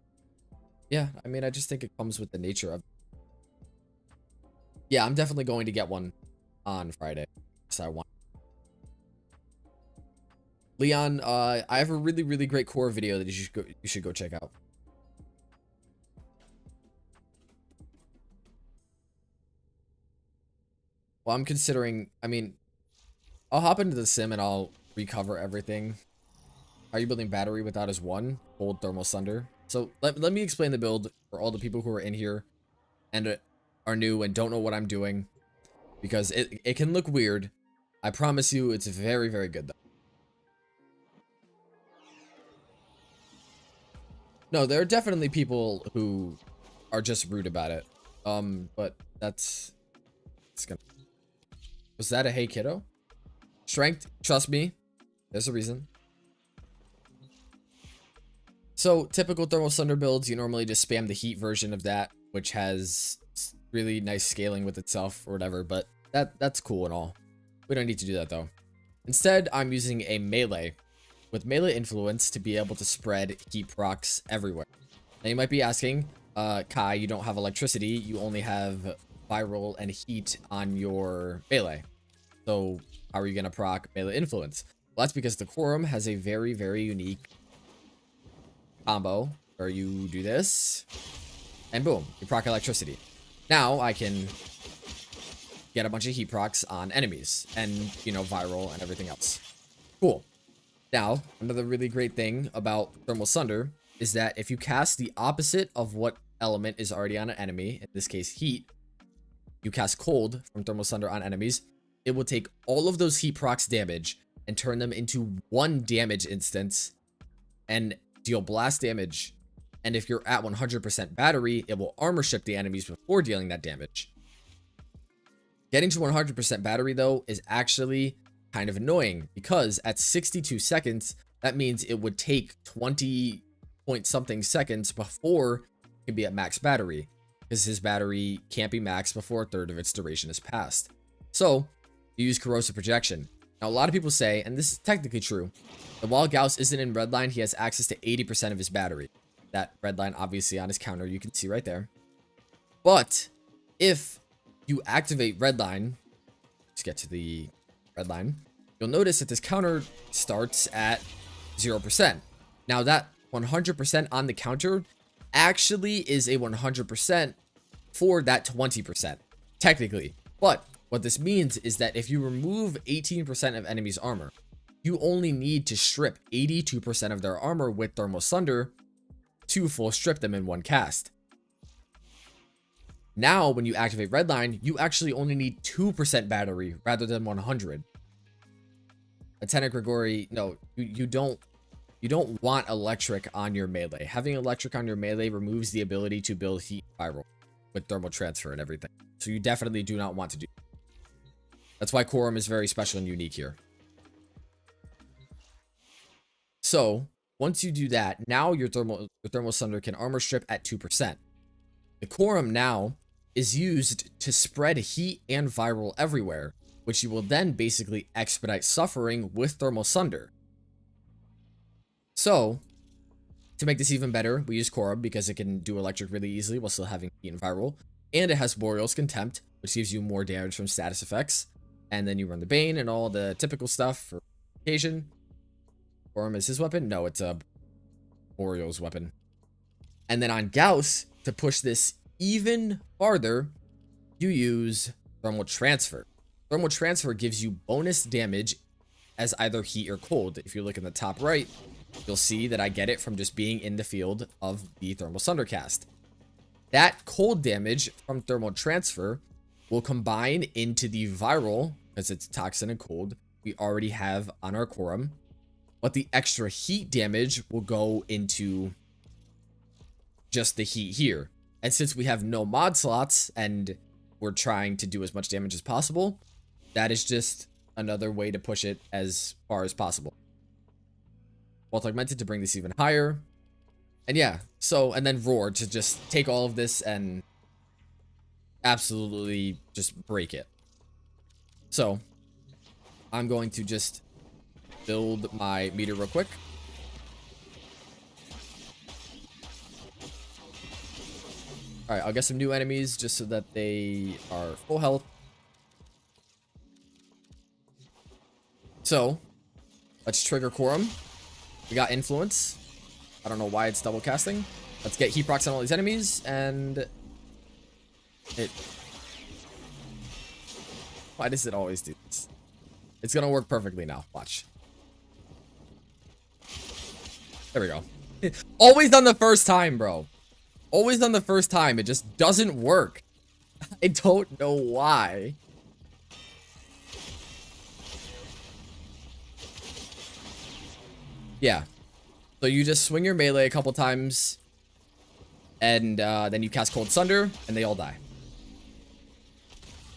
yeah, I mean, I just think it comes with the nature of. Yeah, I'm definitely going to get one on Friday. So I want. Leon, I have a really, really great core video that you should go check out. Well, I'm considering, I mean, I'll hop into the sim and I'll recover everything. Are you building battery without as one? Old thermal Sunder. So let me explain the build for all the people who are in here and are new and don't know what I'm doing, because it can look weird. I promise you it's very, very good though. No, there are definitely people who are just rude about it. But it's gonna. Was that a hey kiddo? Strength, trust me, there's a reason. So typical thermal Sunder builds, you normally just spam the heat version of that, which has really nice scaling with itself or whatever, but that's cool and all. We don't need to do that though. Instead, I'm using a melee with melee influence to be able to spread heat procs everywhere. Now you might be asking, Kai, you don't have electricity, you only have viral and heat on your melee. So how are you gonna proc melee influence? Well, that's because the quorum has a very, very unique combo where you do this and boom, you proc electricity. Now I can get a bunch of heat procs on enemies and, you know, viral and everything else. Cool. Now, another really great thing about thermal Sunder is that if you cast the opposite of what element is already on an enemy, in this case heat, you cast cold from thermal Sunder on enemies, it will take all of those heat procs damage and turn them into one damage instance and deal blast damage. And if you're at 100% battery, it will armor ship the enemies before dealing that damage. Getting to 100% battery though is actually kind of annoying, because at 62 seconds, that means it would take 20 point something seconds before it can be at max battery, because his battery can't be maxed before a third of its duration is passed. So you use corrosive projection. Now a lot of people say, and this is technically true, that while Gauss isn't in redline, he has access to 80% of his battery. That redline obviously on his counter, you can see right there. But if you activate redline, let's get to the redline, you'll notice that this counter starts at 0%. Now that 100% on the counter actually is a 100% for that 20%, technically. But what this means is that if you remove 18% of enemies' armor, you only need to strip 82% of their armor with thermal Sunder to full strip them in one cast. Now, when you activate redline, you actually only need 2% battery rather than 100. Lieutenant Grigori, no, you don't want electric on your melee. Having electric on your melee removes the ability to build heat viral with thermal transfer and everything. So you definitely do not want to do that. That's why quorum is very special and unique here. So once you do that, now your thermal Sunder can armor strip at 2%. The quorum now is used to spread heat and viral everywhere, which you will then basically expedite suffering with thermal Sunder. So to make this even better, we use quorum because it can do electric really easily while still having heat and viral, and it has Boreal's Contempt, which gives you more damage from status effects. And then you run the Bane and all the typical stuff for occasion. Quorum is his weapon? No, it's a Boreal's weapon. And then on Gauss, to push this even farther, you use thermal transfer. Thermal transfer gives you bonus damage as either heat or cold. If you look in the top right, you'll see that I get it from just being in the field of the thermal Sunder cast. That cold damage from thermal transfer will combine into the viral, because it's toxin and cold, we already have on our quorum. But the extra heat damage will go into just the heat here. And since we have no mod slots and we're trying to do as much damage as possible, that is just another way to push it as far as possible. Both augmented to bring this even higher. And yeah, so, and then roar to just take all of this and absolutely just break it. So I'm going to just build my meter real quick. All right, I'll get some new enemies just so that they are full health. So let's trigger Quorum. We got Influence. I don't know why it's double casting. Let's get heat procs on all these enemies, and it... Why does it always do this? It's gonna work perfectly now. Watch. There we go. Always done the first time, bro. Always done the first time. It just doesn't work. I don't know why. Yeah. So you just swing your melee a couple times, and then you cast Cold Sunder, and they all die.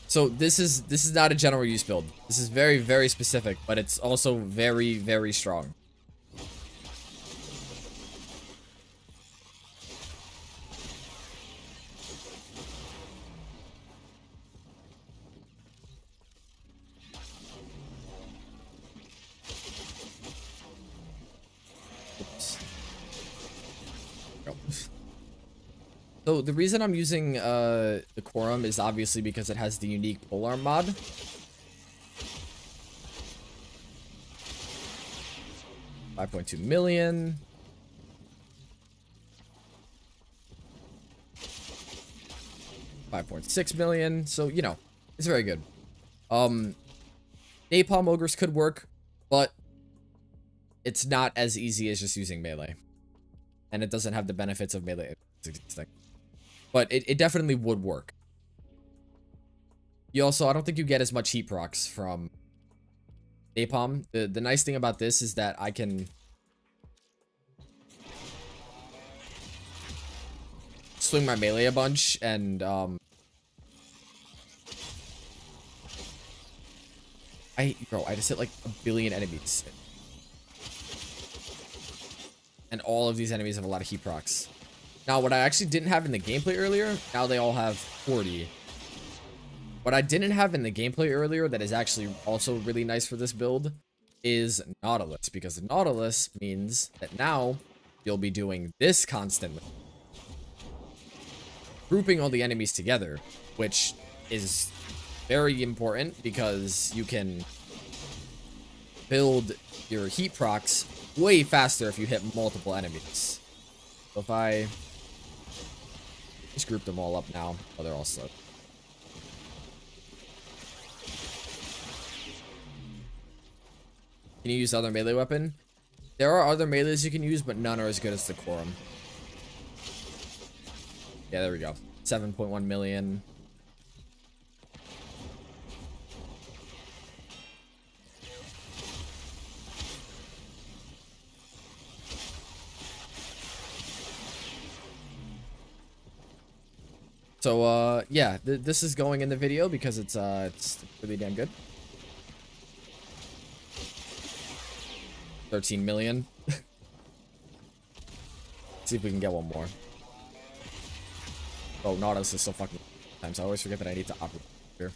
So this is not a general use build. This is very, very specific, but it's also very, very strong. Oops. So the reason I'm using the Quorum is obviously because it has the unique polearm mod. $5.2 million. $5.6 million. So, you know, it's very good. Napalm Ogres could work, but it's not as easy as just using melee. And it doesn't have the benefits of melee existing. But it definitely would work. You also, I don't think you get as much heat procs from Napalm. The nice thing about this is that I can swing my melee a bunch, and I just hit like a billion enemies. And all of these enemies have a lot of heat procs. Now, what I actually didn't have in the gameplay earlier, now they all have 40. What I didn't have in the gameplay earlier that is actually also really nice for this build is Nautilus, because Nautilus means that now you'll be doing this constantly. Grouping all the enemies together, which is very important because you can build your heat procs way faster if you hit multiple enemies. So if I just group them all up now, oh, they're all slow. Can you use other melee weapon? There are other melees you can use, but none are as good as the Quorum. Yeah, there we go. 7.1 million. So, yeah, this is going in the video because it's really damn good. 13 million. See if we can get one more. Oh, Nautilus is so fucking times. I always forget that I need to operate here.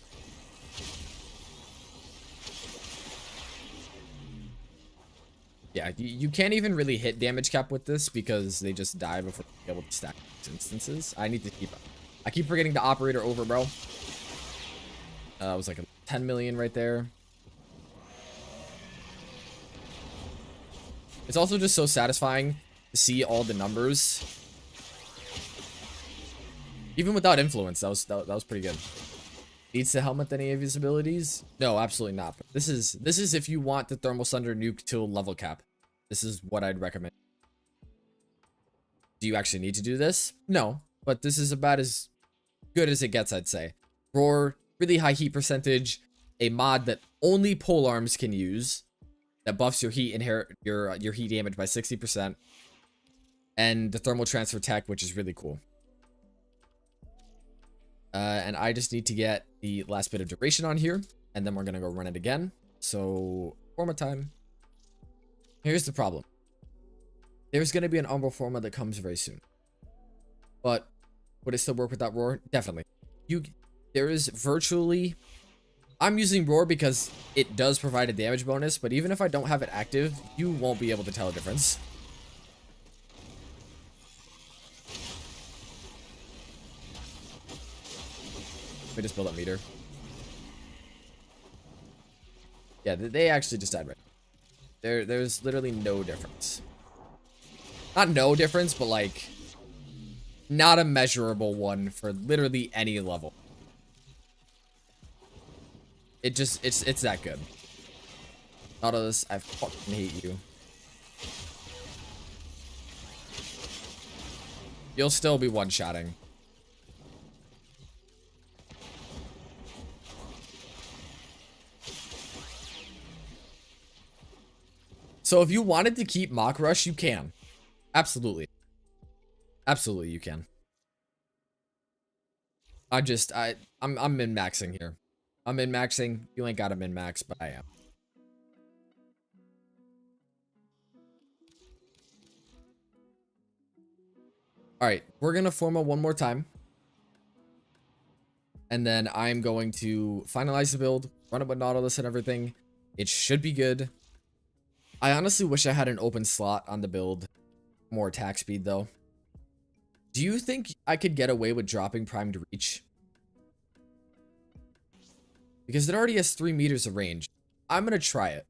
Yeah, you can't even really hit damage cap with this because they just die before you're able to stack these instances. I need to keep up. I keep forgetting the operator over, bro. It was like a 10 million right there. It's also just so satisfying to see all the numbers. Even without influence, that was pretty good. Needs to helmet any of his abilities? No, absolutely not. But this is if you want the Thermal Sunder nuke to level cap. This is what I'd recommend. Do you actually need to do this? No, but this is about as good as it gets, I'd say. Roar, really high heat percentage, a mod that only polearms can use, that buffs your heat your heat damage by 60%, and the thermal transfer tech, which is really cool. And I just need to get the last bit of duration on here, and then we're gonna go run it again. So, forma time. Here's the problem. There's gonna be an Umbral forma that comes very soon. But would it still work without Roar? Definitely. There is virtually... I'm using Roar because it does provide a damage bonus, but even if I don't have it active, you won't be able to tell a difference. Let me just build up meter. Yeah, they actually just died right. There's literally no difference. Not no difference, but like not a measurable one for literally any level. It's that good. Nautilus, I fucking hate you. You'll still be one-shotting. So if you wanted to keep Mach Rush, you can. Absolutely. Absolutely, you can. I'm min-maxing here. I'm min-maxing. You ain't got a min-max, but I am. Alright, we're gonna forma one more time. And then I'm going to finalize the build, run it with Nautilus and everything. It should be good. I honestly wish I had an open slot on the build. More attack speed, though. Do you think I could get away with dropping primed reach? Because it already has 3 meters of range. I'm going to try it.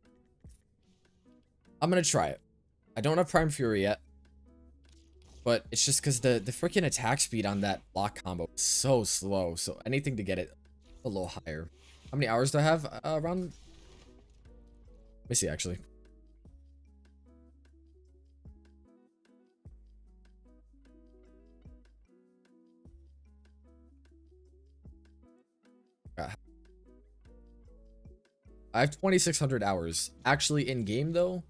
I'm going to try it. I don't have prime fury yet. But it's just because the freaking attack speed on that block combo is so slow. So anything to get it a little higher. How many hours do I have? Around... Let me see, actually. I have 2,600 hours. Actually, in-game, though,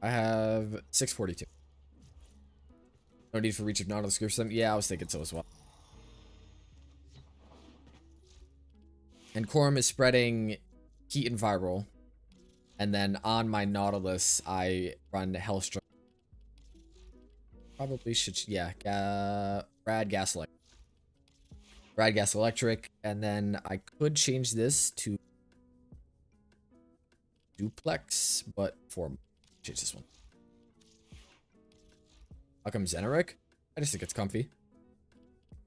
I have 642. No need for reach of Nautilus or something. Yeah, I was thinking so as well. And Quorum is spreading heat and viral. And then on my Nautilus, I run Hellstroke. Probably should, yeah, Rad Gas Electric. Rad Gas Electric. And then I could change this to Duplex, but for change this one. How come Xeneric? I just think it's comfy.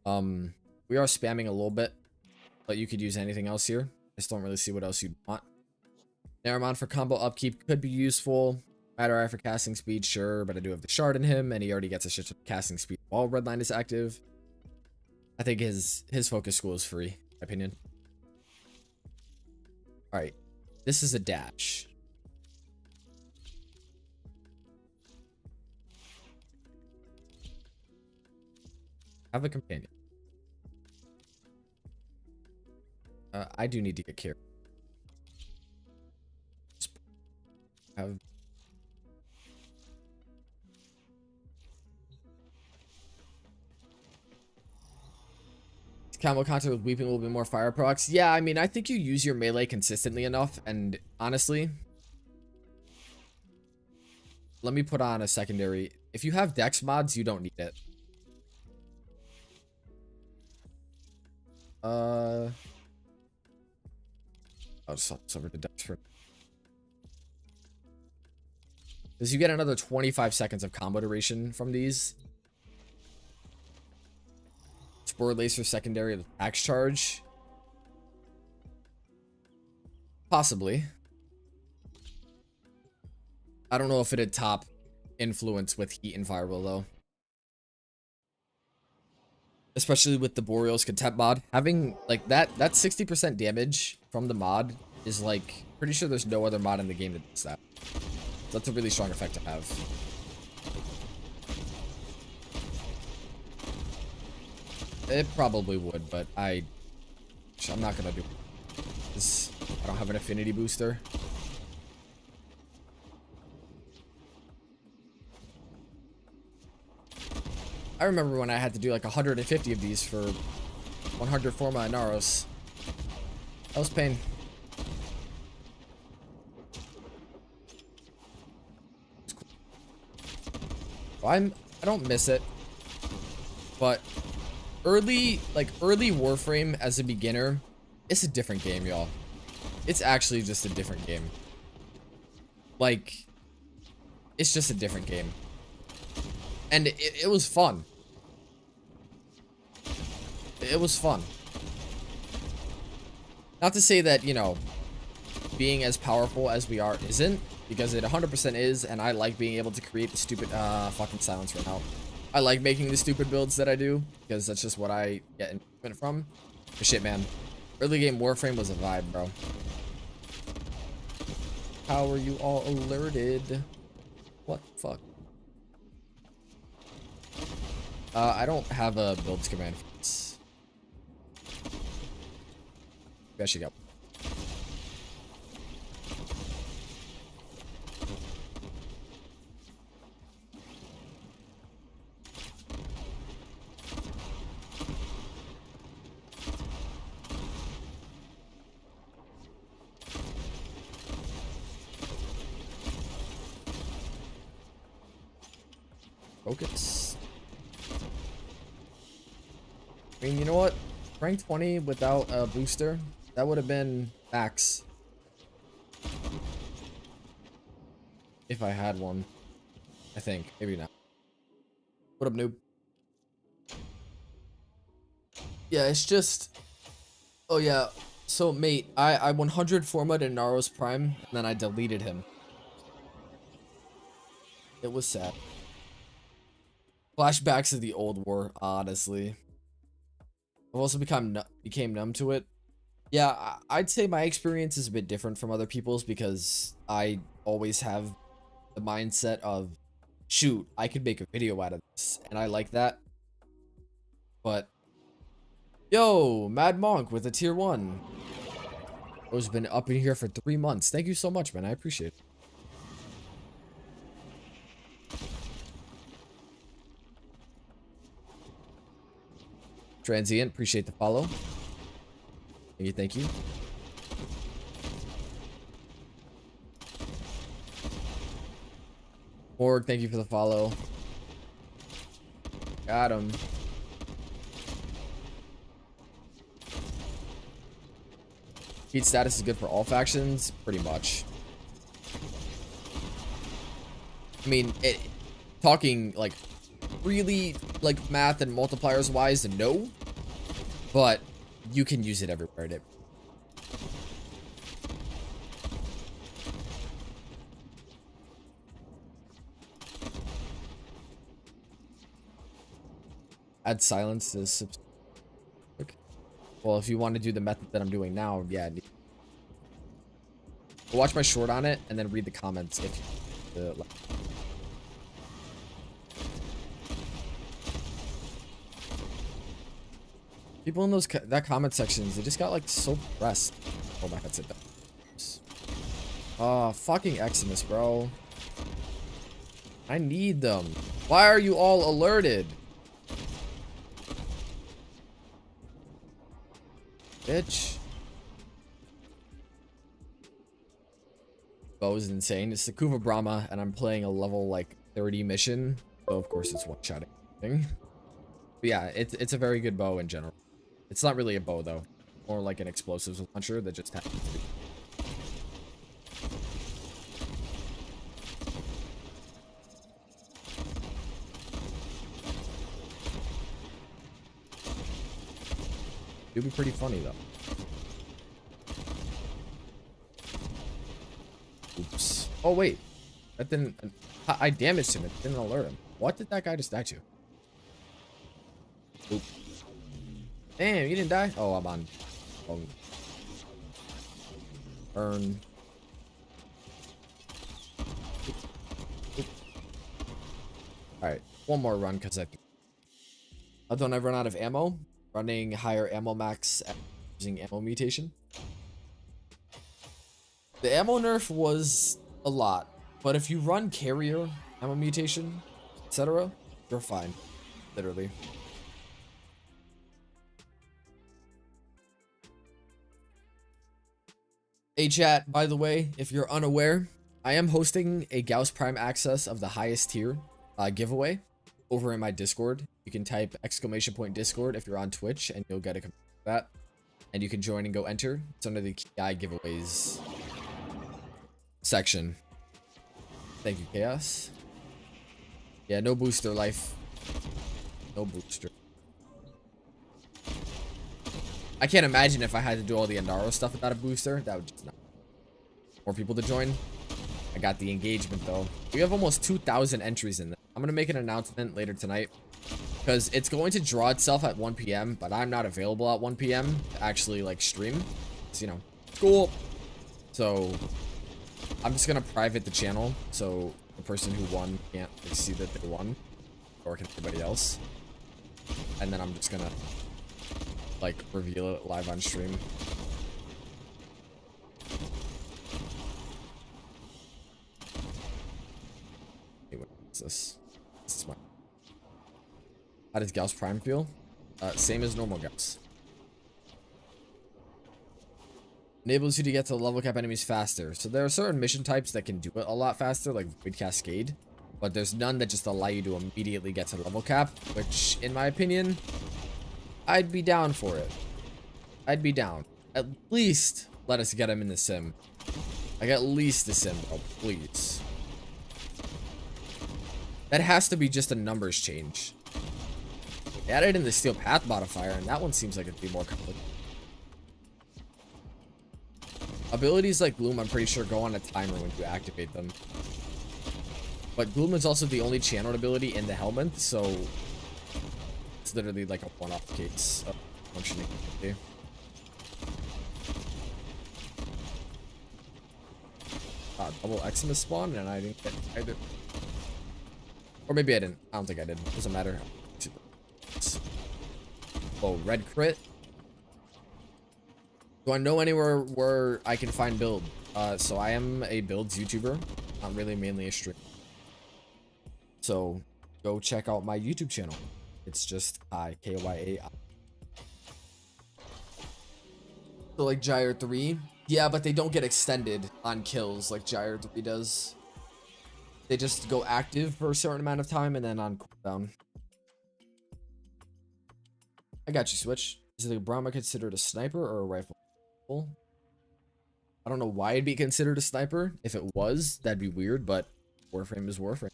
We are spamming a little bit, but you could use anything else here. I just don't really see what else you'd want. Naramon for combo upkeep could be useful. Matter Eye for casting speed, sure, but I do have the shard in him, and he already gets a shit ton of casting speed while Redline is active. I think his focus school is free, in my opinion. Alright. This is a dash. Have a companion. I do need to get care. Have combo content with weeping will be more fire procs. Yeah, I mean, I think you use your melee consistently enough, and honestly, let me put on a secondary. If you have dex mods, you don't need it. I'll just swap this over to dex for. Because you get another 25 seconds of combo duration from these. Spore Lacer secondary with axe charge. Possibly. I don't know if it'd top influence with heat and viral though. Especially with the Boreal's Contempt mod. Having like that 60% damage from the mod is like pretty sure there's no other mod in the game that does that. So that's a really strong effect to have. It probably would, but I'm not gonna do it. This, I don't have an affinity booster. I remember when I had to do like 150 of these for 100 Forma and Naros. That was pain. I don't miss it, but early Warframe as a beginner, it's a different game, y'all. It's actually just a different game. Like, it's just a different game. And it was fun. It was fun. Not to say that, you know, being as powerful as we are isn't, because it 100% is, and I like being able to create the stupid, fucking silence right now. I like making the stupid builds that I do, because that's just what I get enjoyment from. But shit, man. Early game Warframe was a vibe, bro. How are you all alerted? What the fuck? I don't have a builds command for this. Maybe I should go. Focus. I mean, you know what? Rank 20 without a booster, that would have been max. If I had one. I think. Maybe not. What up, noob? Yeah, it's just... Oh, yeah. So, mate, I 100 forma'd in Naros Prime, and then I deleted him. It was sad. Flashbacks of the old war, honestly. I've also became numb to it. Yeah, I'd say my experience is a bit different from other people's because I always have the mindset of, shoot, I could make a video out of this, and I like that. But, yo, Mad Monk with a tier 1. Who's been up in here for 3 months. Thank you so much, man. I appreciate it. Transient, appreciate the follow. Thank you, thank you. Morg, thank you for the follow. Got him. Heat status is good for all factions, pretty much. I mean, talking like really like math and multipliers wise, no, but you can use it everywhere. Add silence to well, if you want to do the method that I'm doing now, yeah. Watch my short on it and then read the comments if you people in that comment sections, they just got like so pressed. Oh my god, sit down. Oh, fucking Eximus, bro. I need them. Why are you all alerted? Bitch. Bow is insane. It's the Kuva Brahma, and I'm playing a level like 30 mission. So of course it's one-shotting thing. But yeah, it's a very good bow in general. It's not really a bow though. More like an explosives launcher that just happens to be. It'd be pretty funny though. Oops. Oh wait. That didn't... I damaged him. It didn't alert him. What did that guy just die to? Oop. Damn, you didn't die? Oh, I'm on. Oh. Burn. Alright. One more run because I don't ever run out of ammo. Running higher ammo max using ammo mutation. The ammo nerf was a lot, but if you run carrier, ammo mutation, etc., you're fine. Literally. Hey chat, by the way, if you're unaware, I am hosting a Gauss Prime access of the highest tier giveaway over in my Discord. You can type !Discord if you're on Twitch and you'll get a that. And you can join and go enter. It's under the kyaii giveaways section. Thank you, Chaos. Yeah, no booster life. No booster. I can't imagine if I had to do all the Endaro stuff without a booster. That would just not. More people to join. I got the engagement though. We have almost 2,000 entries in there. I'm gonna make an announcement later tonight because it's going to draw itself at 1 p.m. but I'm not available at 1 p.m. to actually like stream. It's, you know, school. So I'm just gonna private the channel so the person who won can't like, see that they won, or can everybody else. And then I'm just gonna like reveal it live on stream. Hey, what is this? This is my. How does Gauss Prime feel? Same as normal Gauss. Enables you to get to the level cap enemies faster. So there are certain mission types that can do it a lot faster, like Void Cascade. But there's none that just allow you to immediately get to level cap, which, in my opinion, I'd be down for it. I'd be down. At least let us get him in the sim. Like, at least the sim, bro, please. That has to be just a numbers change. They added in the Steel Path modifier, and that one seems like it'd be more complicated. Abilities like Gloom, I'm pretty sure, go on a timer when you activate them. But Gloom is also the only channeled ability in the helmet, so it's literally like a one-off case of functioning ability. Double Eczema spawn, and I didn't get either. Or maybe I didn't. I don't think I did. Doesn't matter. Oh, red crit. Do I know anywhere where I can find build? So I am a builds YouTuber. I'm really mainly a streamer. So go check out my YouTube channel. It's just kyaii. So like Gyre 3. Yeah, but they don't get extended on kills like Gyre 3 does. They just go active for a certain amount of time and then on cooldown. I got you, Switch. Is the Brahma considered a sniper or a rifle? I don't know why it'd be considered a sniper. If it was, that'd be weird, but Warframe is Warframe.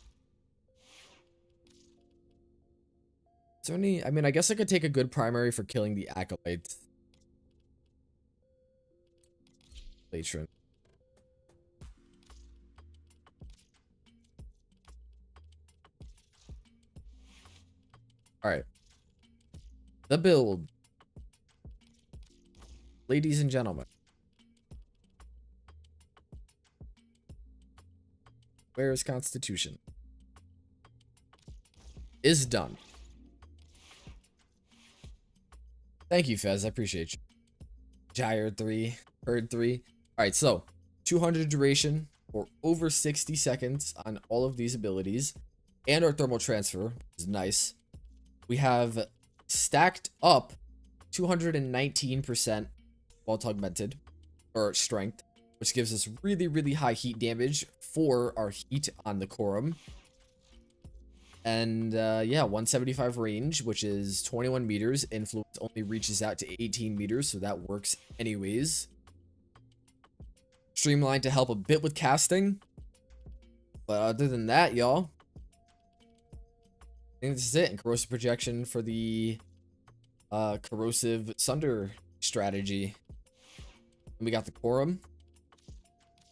Is there any... I mean, I guess I could take a good primary for killing the Acolyte. Patron. Alright. The build. Ladies and gentlemen. Where is Constitution? Is done. Thank you, Fez. I appreciate you. Gyre 3. Herd 3. Alright, so 200 duration for over 60 seconds on all of these abilities. And our thermal transfer is nice. We have stacked up 219% while augmented, or strength, which gives us really, really high heat damage for our heat on the Quorum. And yeah, 175 range, which is 21 meters. Influence only reaches out to 18 meters, so that works anyways. Streamlined to help a bit with casting. But other than that, y'all, I think this is it. And corrosive projection for the corrosive Sunder strategy. And we got the Quorum.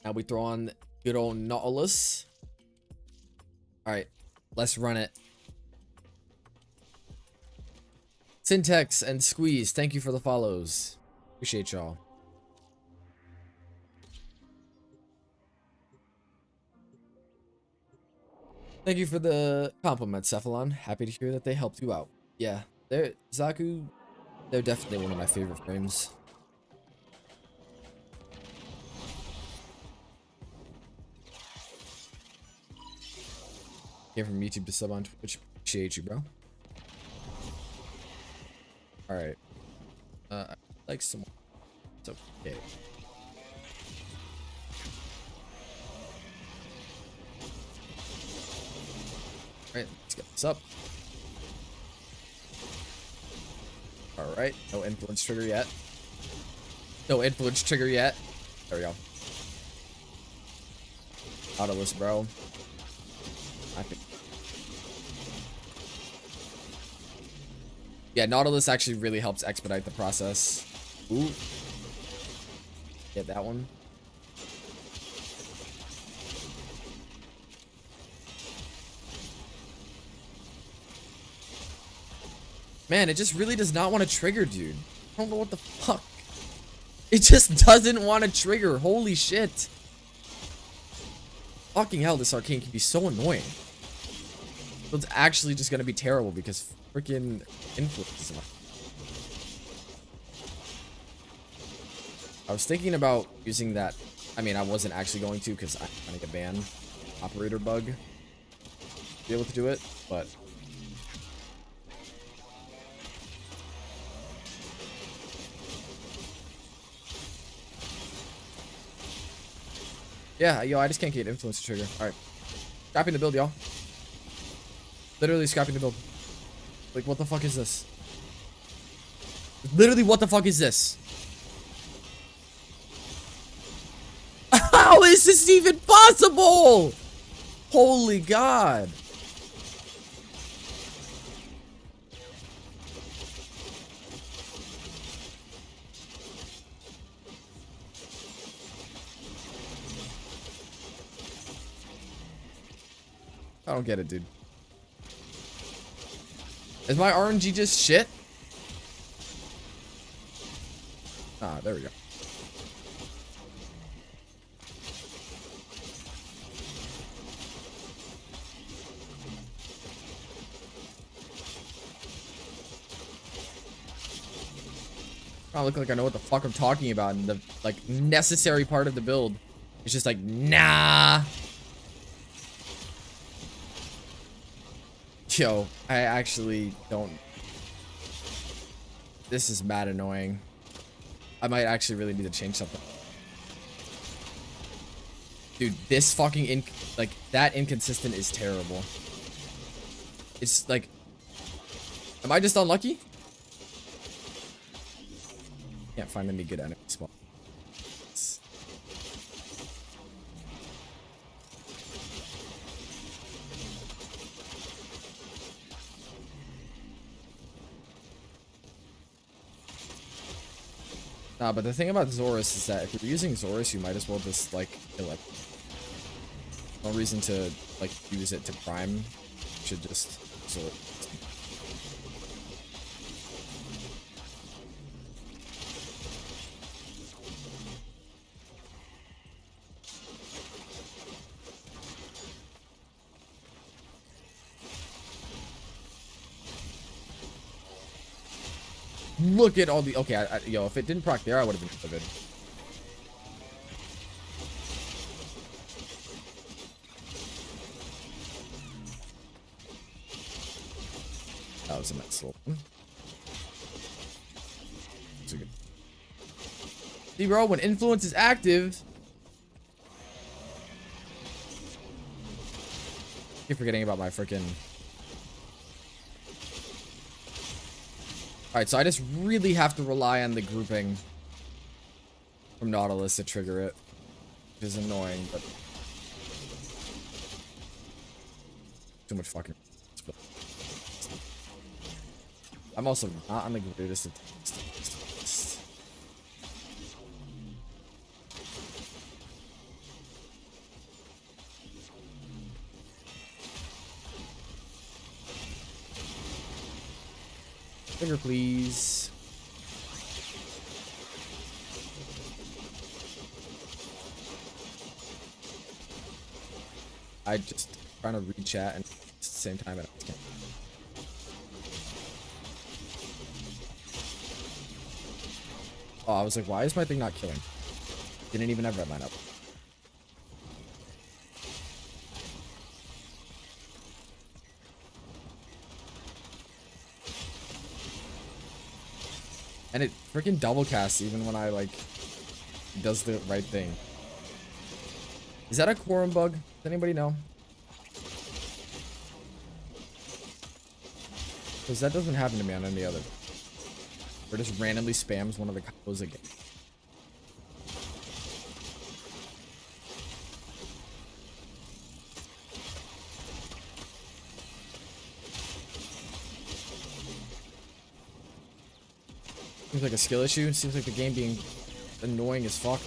Now we throw on good old Nautilus. Alright, let's run it. Syntax and Squeeze, thank you for the follows. Appreciate y'all. Thank you for the compliment, Cephalon. Happy to hear that they helped you out. Yeah, Zaku, they're definitely one of my favorite frames. Came from YouTube to sub on Twitch. Appreciate you, bro. Alright. I like some more. It's okay. Alright, let's get this up. Alright, no influence trigger yet. No influence trigger yet. There we go. Nautilus, bro. Yeah, Nautilus actually really helps expedite the process. Ooh. Get that one. Man, it just really does not want to trigger, dude. I don't know what the fuck. It just doesn't want to trigger. Holy shit. Fucking hell, this arcane can be so annoying. So it's actually just gonna be terrible because freaking influence. I was thinking about using that. I mean, I wasn't actually going to because I'm trying to get a ban operator bug to be able to do it, but yeah, yo, I just can't get influence to trigger. All right, scrapping the build, y'all. Literally scrapping the build. Like, what the fuck is this? Literally, what the fuck is this? How is this even possible? Holy God. I don't get it, dude. Is my RNG just shit? Ah, there we go. I look like I know what the fuck I'm talking about, and the like necessary part of the build is just like, nah. Yo, I actually don't. This is mad annoying. I might actually really need to change something. Dude, this fucking like that inconsistent is terrible. It's like, am I just unlucky? Can't find any good enemy spawns. Nah, but the thing about Zorus is that if you're using Zorus, you might as well just like kill it. No reason to like use it to prime. You should just Zorus. Look at all the. Okay, yo, if it didn't proc there, I would have been so good. That was a nice little one. So good. See, bro, when influence is active. I keep forgetting about my freaking. Alright, so I just really have to rely on the grouping from Nautilus to trigger it. Which is annoying, but too much fucking. I'm also not on the greatest of times. Trigger, please. I just trying to read chat and at the same time I can't. Oh, I was like, why is my thing not killing? Didn't even have red line up. And it freaking double casts even when I like does the right thing. Is that a quorum bug? Does anybody know? Because that doesn't happen to me on any other. Or just randomly spams one of the combos again. Seems like a skill issue. Seems like the game being annoying as fuck.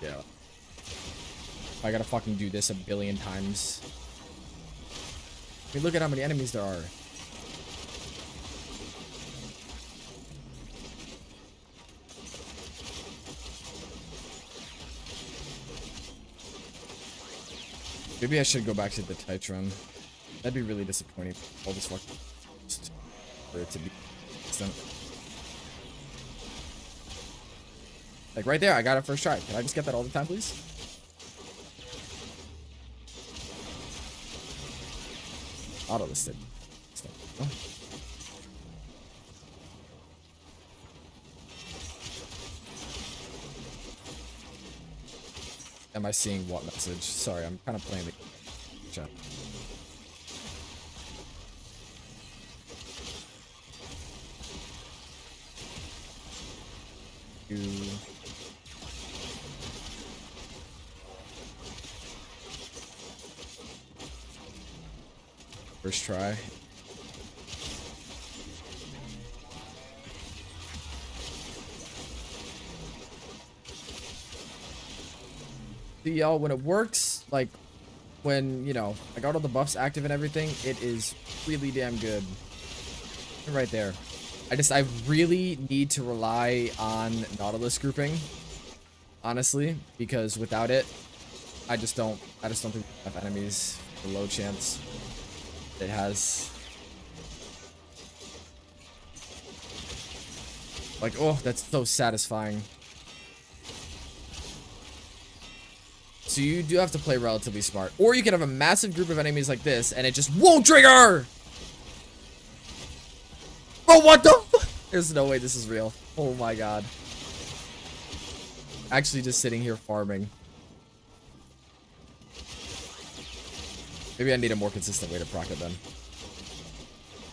Yeah. I gotta fucking do this a billion times. I mean, look at how many enemies there are. Maybe I should go back to the Titron. That'd be really disappointing. All this fuck for it to be instant. Like right there, I got it first try. Can I just get that all the time, please? Auto listed. Am I seeing what message? Sorry, I'm kind of playing the chat. First try. See, y'all, when it works, like, when, you know, I got all the buffs active and everything, it is really damn good. Right there. I really need to rely on Nautilus grouping, honestly, because without it, I just don't think we have enemies. The low chance it has. Like, oh, that's so satisfying. So you do have to play relatively smart. Or you can have a massive group of enemies like this, and it just won't trigger! Bro, what the? There's no way this is real. Oh my god. Actually just sitting here farming. Maybe I need a more consistent way to proc it then.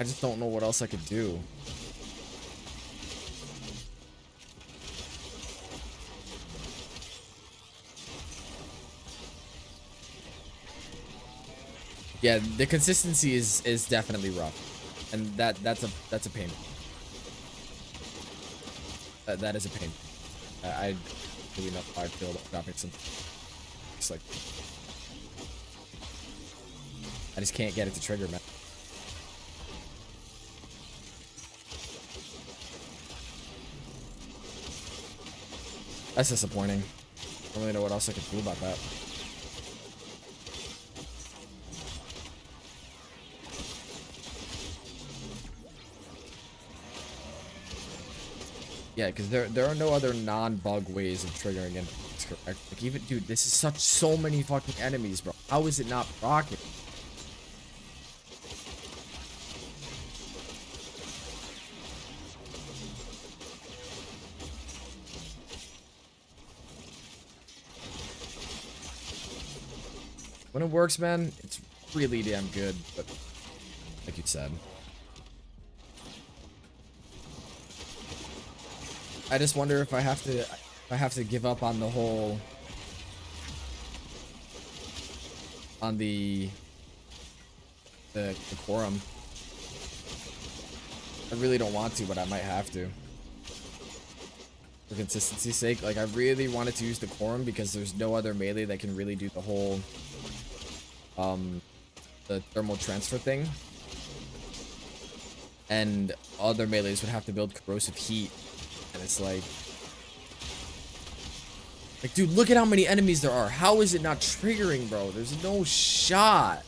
I just don't know what else I could do. Yeah, the consistency is definitely rough, and that's a pain. That is a pain. I really know how I feel about dropping some. It's like I just can't get it to trigger, man. That's disappointing. I don't really know what else I could do about that. Yeah, because there are no other non-bug ways of triggering it. Like, even, dude, this is so many fucking enemies, bro. How is it not proccing? When it works, man, it's really damn good, but like you said. I just wonder if I have to give up on the whole on the quorum. I really don't want to, but I might have to. For consistency's sake, like I really wanted to use the quorum because there's no other melee that can really do the whole the thermal transfer thing. And other melees would have to build corrosive heat. And it's like, dude, look at how many enemies there are. How is it not triggering, bro? There's no shot.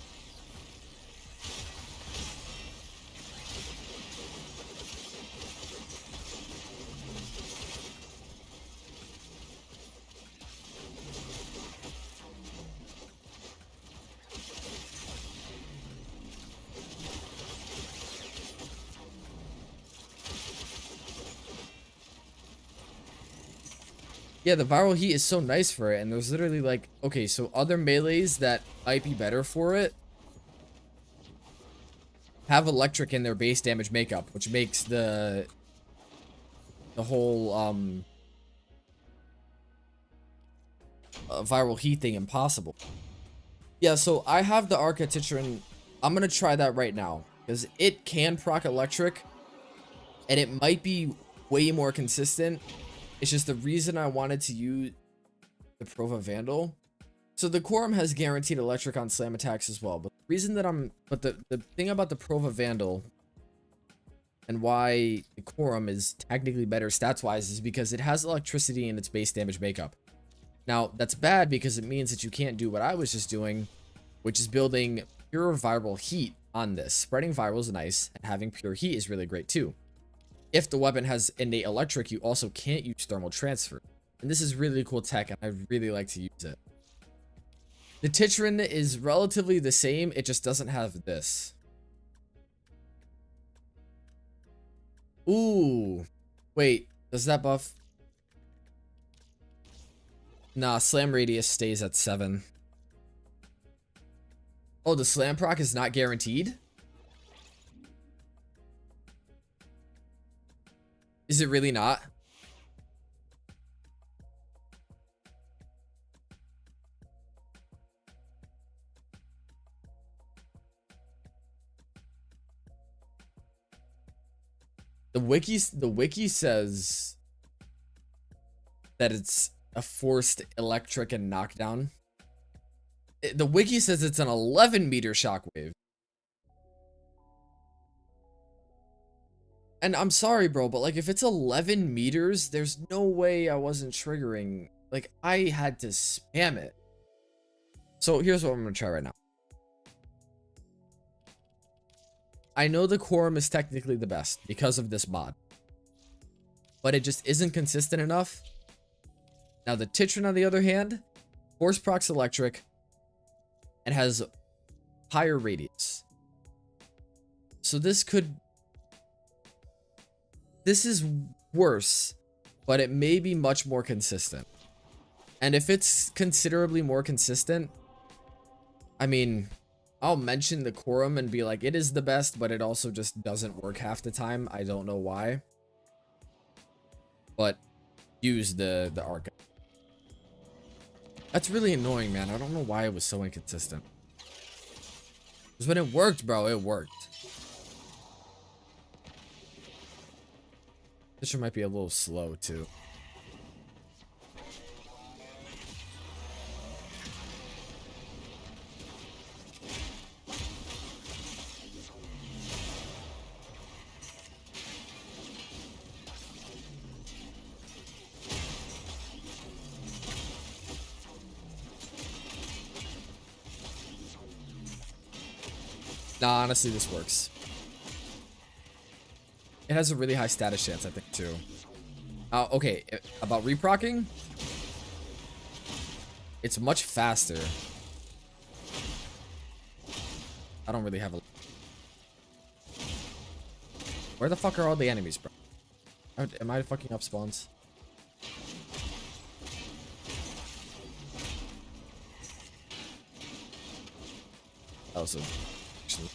Yeah, the viral heat is so nice for it, and there's literally like, okay, so other melees that might be better for it have electric in their base damage makeup, which makes the whole viral heat thing impossible. Yeah, so I have the Architecture. I'm gonna try that right now because it can proc electric, and it might be way more consistent. It's just the reason I wanted to use the Prova Vandal. So the Quorum has guaranteed electric on slam attacks as well, but the reason that the thing about the Prova Vandal and why the Quorum is technically better stats wise is because it has electricity in its base damage makeup. Now that's bad because it means that you can't do what I was just doing, which is building pure viral heat on this. Spreading viral is nice, and having pure heat is really great too. If the weapon has innate electric, you also can't use thermal transfer. And this is really cool tech, and I really like to use it. The Titran is relatively the same, it just doesn't have this. Ooh. Wait, does that buff? Nah, slam radius stays at 7. Oh, the slam proc is not guaranteed? Is it really not? The wiki says that it's a forced electric and knockdown. The wiki says it's an 11-meter shockwave. And I'm sorry, bro, but like if it's 11 meters, there's no way I wasn't triggering. Like I had to spam it. So here's what I'm gonna try right now. I know the Quorum is technically the best because of this mod, but it just isn't consistent enough. Now the Titran, on the other hand, force procs electric and has higher radius. So this is worse, but it may be much more consistent. And if it's considerably more consistent, I mean, I'll mention the Quorum and be like, it is the best, but it also just doesn't work half the time. I don't know why. But use the Arc. That's really annoying, man. I don't know why it was so inconsistent. Because when it worked, bro, it worked. This one might be a little slow, too. Nah, honestly, this works. It has a really high status chance, I think, too. Okay, about reprocking. It's much faster. I don't really have a... Where the fuck are all the enemies, bro? Am I fucking up spawns? Oh, so... Actually...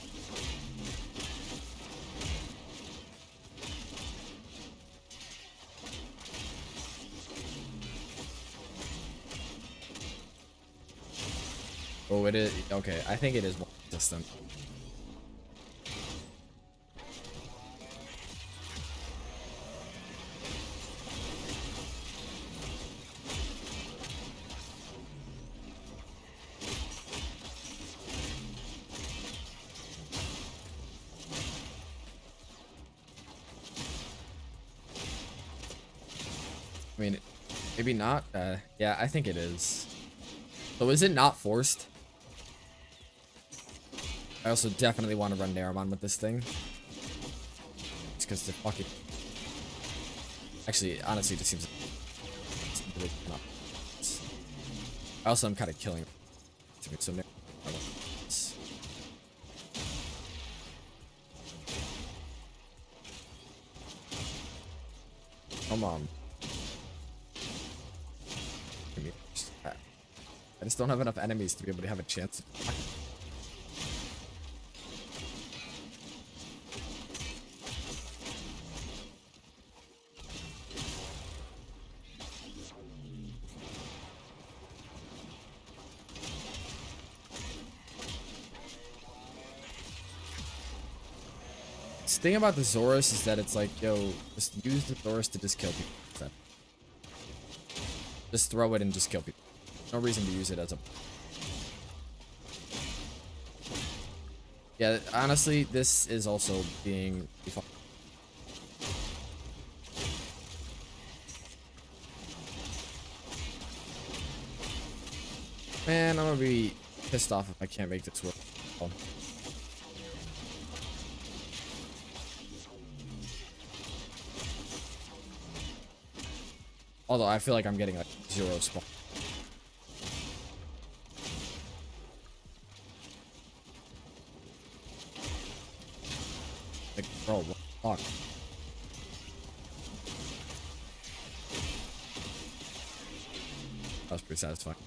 Oh, it is. Okay, I think it is more consistent. I mean, maybe not. Yeah, I think it is. So is it not forced? I also definitely want to run Naramon with this thing. It's because they're fucking... Actually, honestly, this seems... Not... I also am kind of killing... So come on. I just don't have enough enemies to be able to have a chance. The thing about the Zorus is that it's like, yo, just use the Zorus to just kill people. Just throw it and just kill people. No reason to use it as a... Yeah, honestly, this is also being... Man, I'm gonna be pissed off if I can't make this work. Oh. Although I feel like I'm getting like 0 spawn. Like, bro, what the fuck? That was pretty satisfying.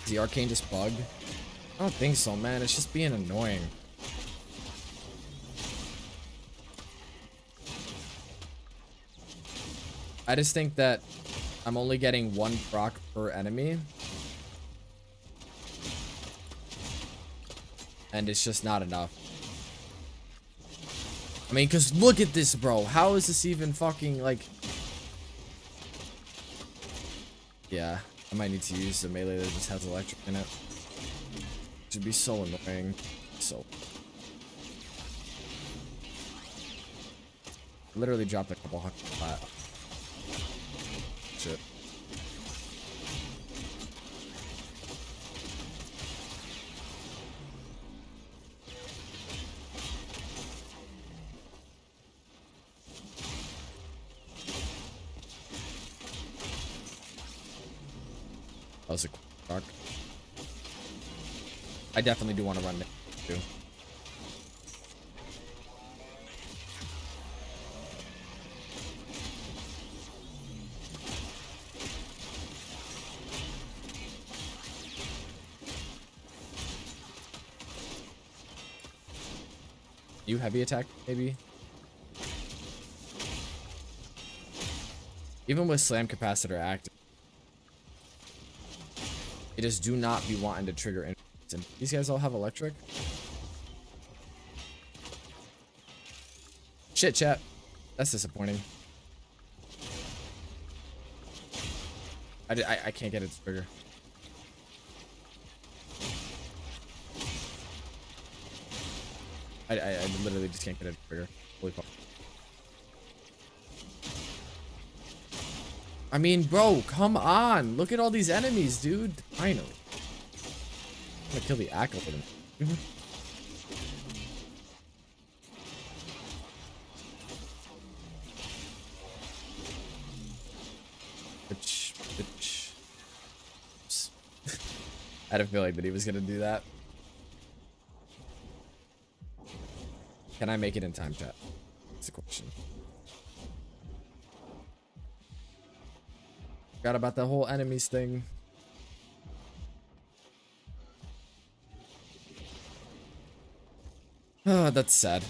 Is the arcane just bugged? I don't think so, man. It's just being annoying. I just think that I'm only getting 1 proc per enemy. And it's just not enough. I mean, because look at this, bro. How is this even fucking, like... Yeah, I might need to use the melee that just has electric in it. Which would be so annoying. So... Literally dropped a couple hundred flat. Shit. That was a quick talk. I definitely do want to run it too. You heavy attack, maybe? Even with slam capacitor active, you just do not be wanting to trigger in. And these guys all have electric. Shit, chat. That's disappointing. I can't get it to trigger. I literally just can't get it to trigger. Holy fuck. I mean, bro, come on. Look at all these enemies, dude. Finally. I'm gonna kill the acolyte. Bitch. Oops. I had a feeling that he was gonna do that. Can I make it in time, chat? That's the question. Forgot about the whole enemies thing. Oh, that's sad.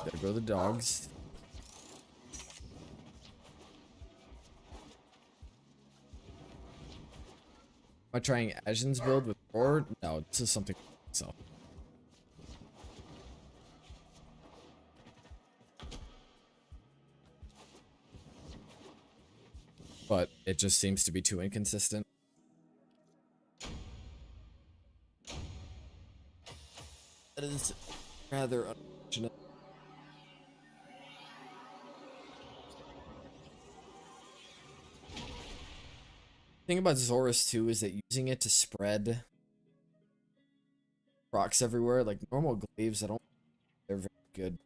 There go the dogs. Am I trying Asian's build with Roar? No, this is something so. But it just seems to be too inconsistent. That is rather unfortunate. The thing about Zorus too is that using it to spread procs everywhere, like normal glaives, they're very good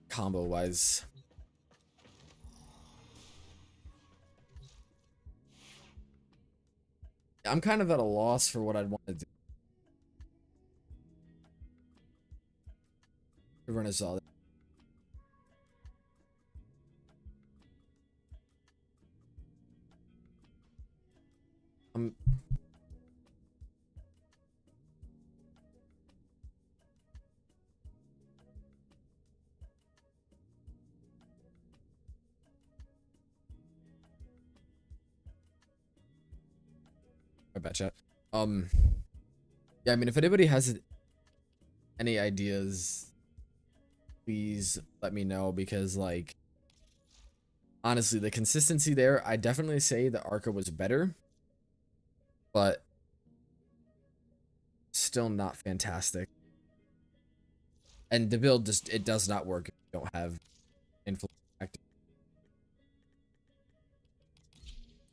combo wise. I'm kind of at a loss for what I'd want to do. Everyone is all. I'm. I betcha. Yeah, I mean, if anybody has any ideas, please let me know, because like honestly, the consistency there, I definitely say the Arca was better, but still not fantastic. And the build just, it does not work if you don't have influence active.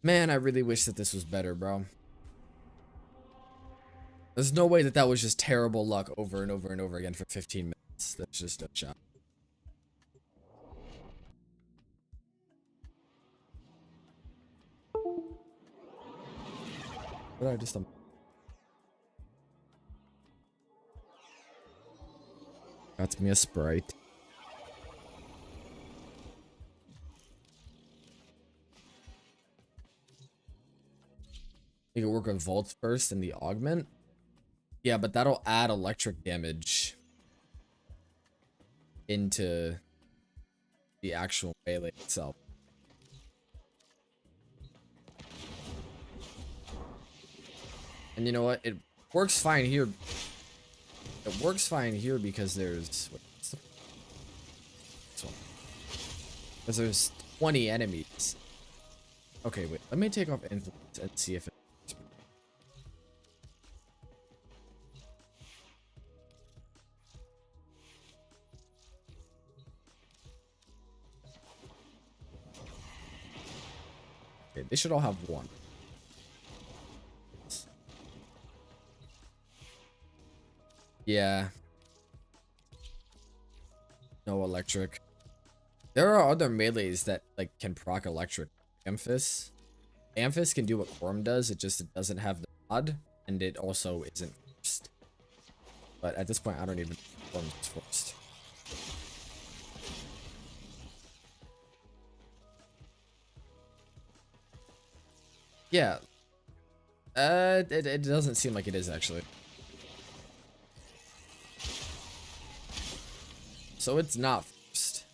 Man, I really wish that this was better, bro. There's no way that that was just terrible luck over and over and over again for 15 minutes. That's just a shot. What did I just... Got me a Sprite. You can work on Vault first and the Augment. Yeah, but that'll add electric damage into the actual melee itself. And you know what? It works fine here. It works fine here because there's... What's this one? Because there's 20 enemies. Okay, wait. Let me take off influence and see if it... Okay, they should all have one. Yeah. No electric. There are other melees that like can proc electric. Amphis. Amphis can do what Quorum does, it doesn't have the mod, and it also isn't forced. But at this point, I don't even know if Quorum is forced. Yeah. It doesn't seem like it is, actually. So it's not forced.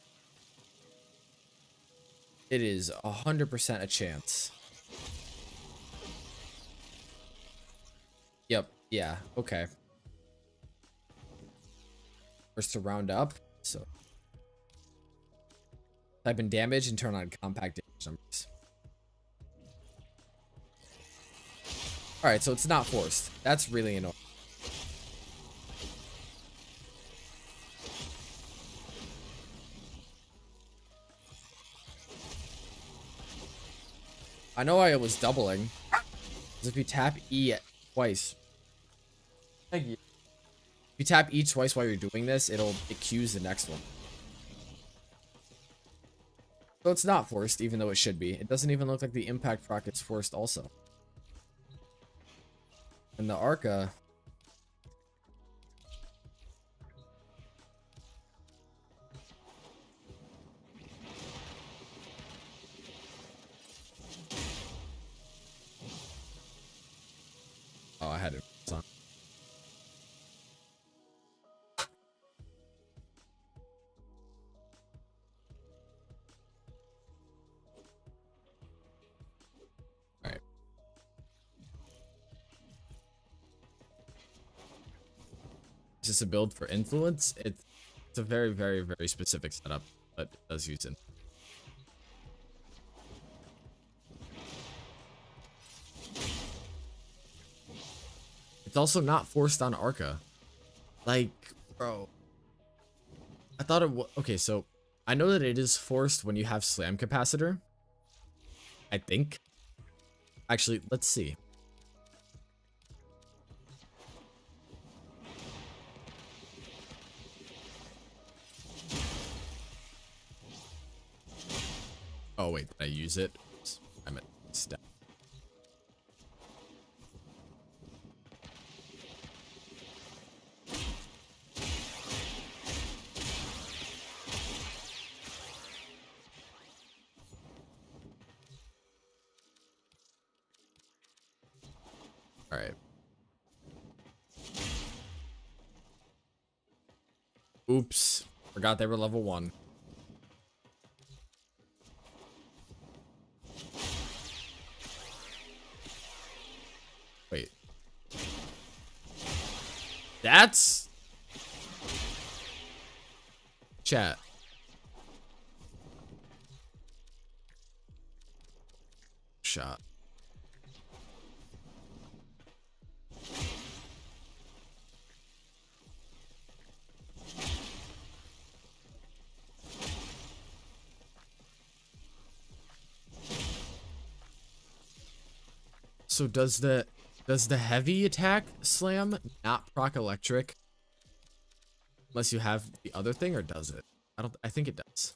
It is 100% a chance. Yep. Yeah. Okay. First to round up. So type in damage and turn on compact damage numbers. Alright, so it's not forced. That's really annoying. I know I was doubling. Because if you tap E twice. Thank you. If you tap E twice while you're doing this, it cues the next one. So it's not forced, even though it should be. It doesn't even look like the impact proc is forced also. And the Arca... Oh, I had it on. Alright. Is this a build for influence? It's a very, very, very specific setup, but it does use it. It's also not forced on Arca. Like, bro. I thought it was... Okay, so I know that it is forced when you have slam capacitor. I think. Actually, let's see. Oh, wait, did I use it? Oops, I meant step. All right. Oops. Forgot they were level 1. Wait. That's... Chat. Shot. So does the heavy attack slam not proc electric unless you have the other thing, or does it? I think it does.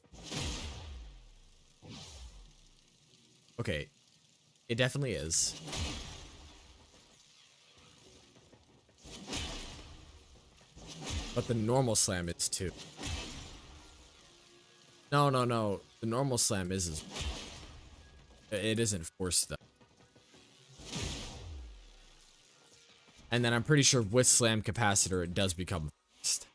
Okay. It definitely is. But the normal slam is too. No. The normal slam is it isn't forced though. And then I'm pretty sure with slam capacitor it does become forced.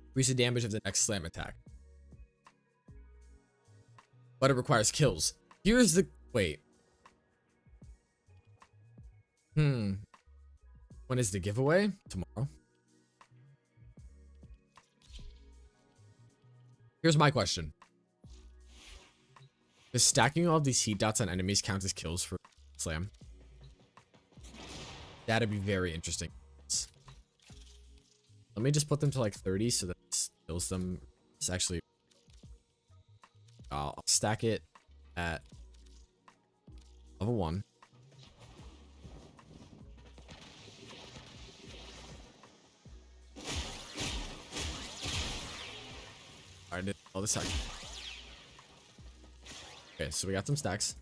Increase the damage of the next slam attack. But it requires kills. Here's the... Wait. When is the giveaway? Tomorrow. Here's my question. Does stacking all of these heat dots on enemies count as kills for slam? That'd be very interesting. Let me just put them to like 30 so that it kills them. It's actually... I'll stack it at level 1. I did all this. Okay, so we got some stacks.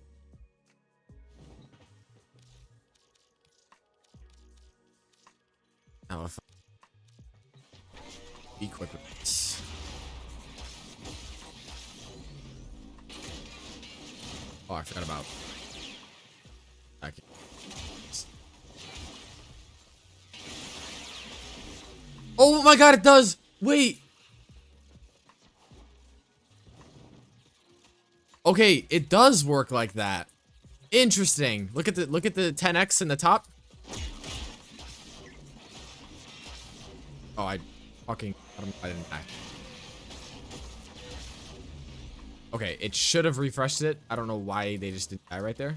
Now if I equip this. Oh, I forgot about stacking. Oh my god, it does! Wait! Okay, it does work like that. Interesting. Look at the 10x in the top. Oh, I didn't die. Okay, it should have refreshed it. I don't know why they just didn't die right there.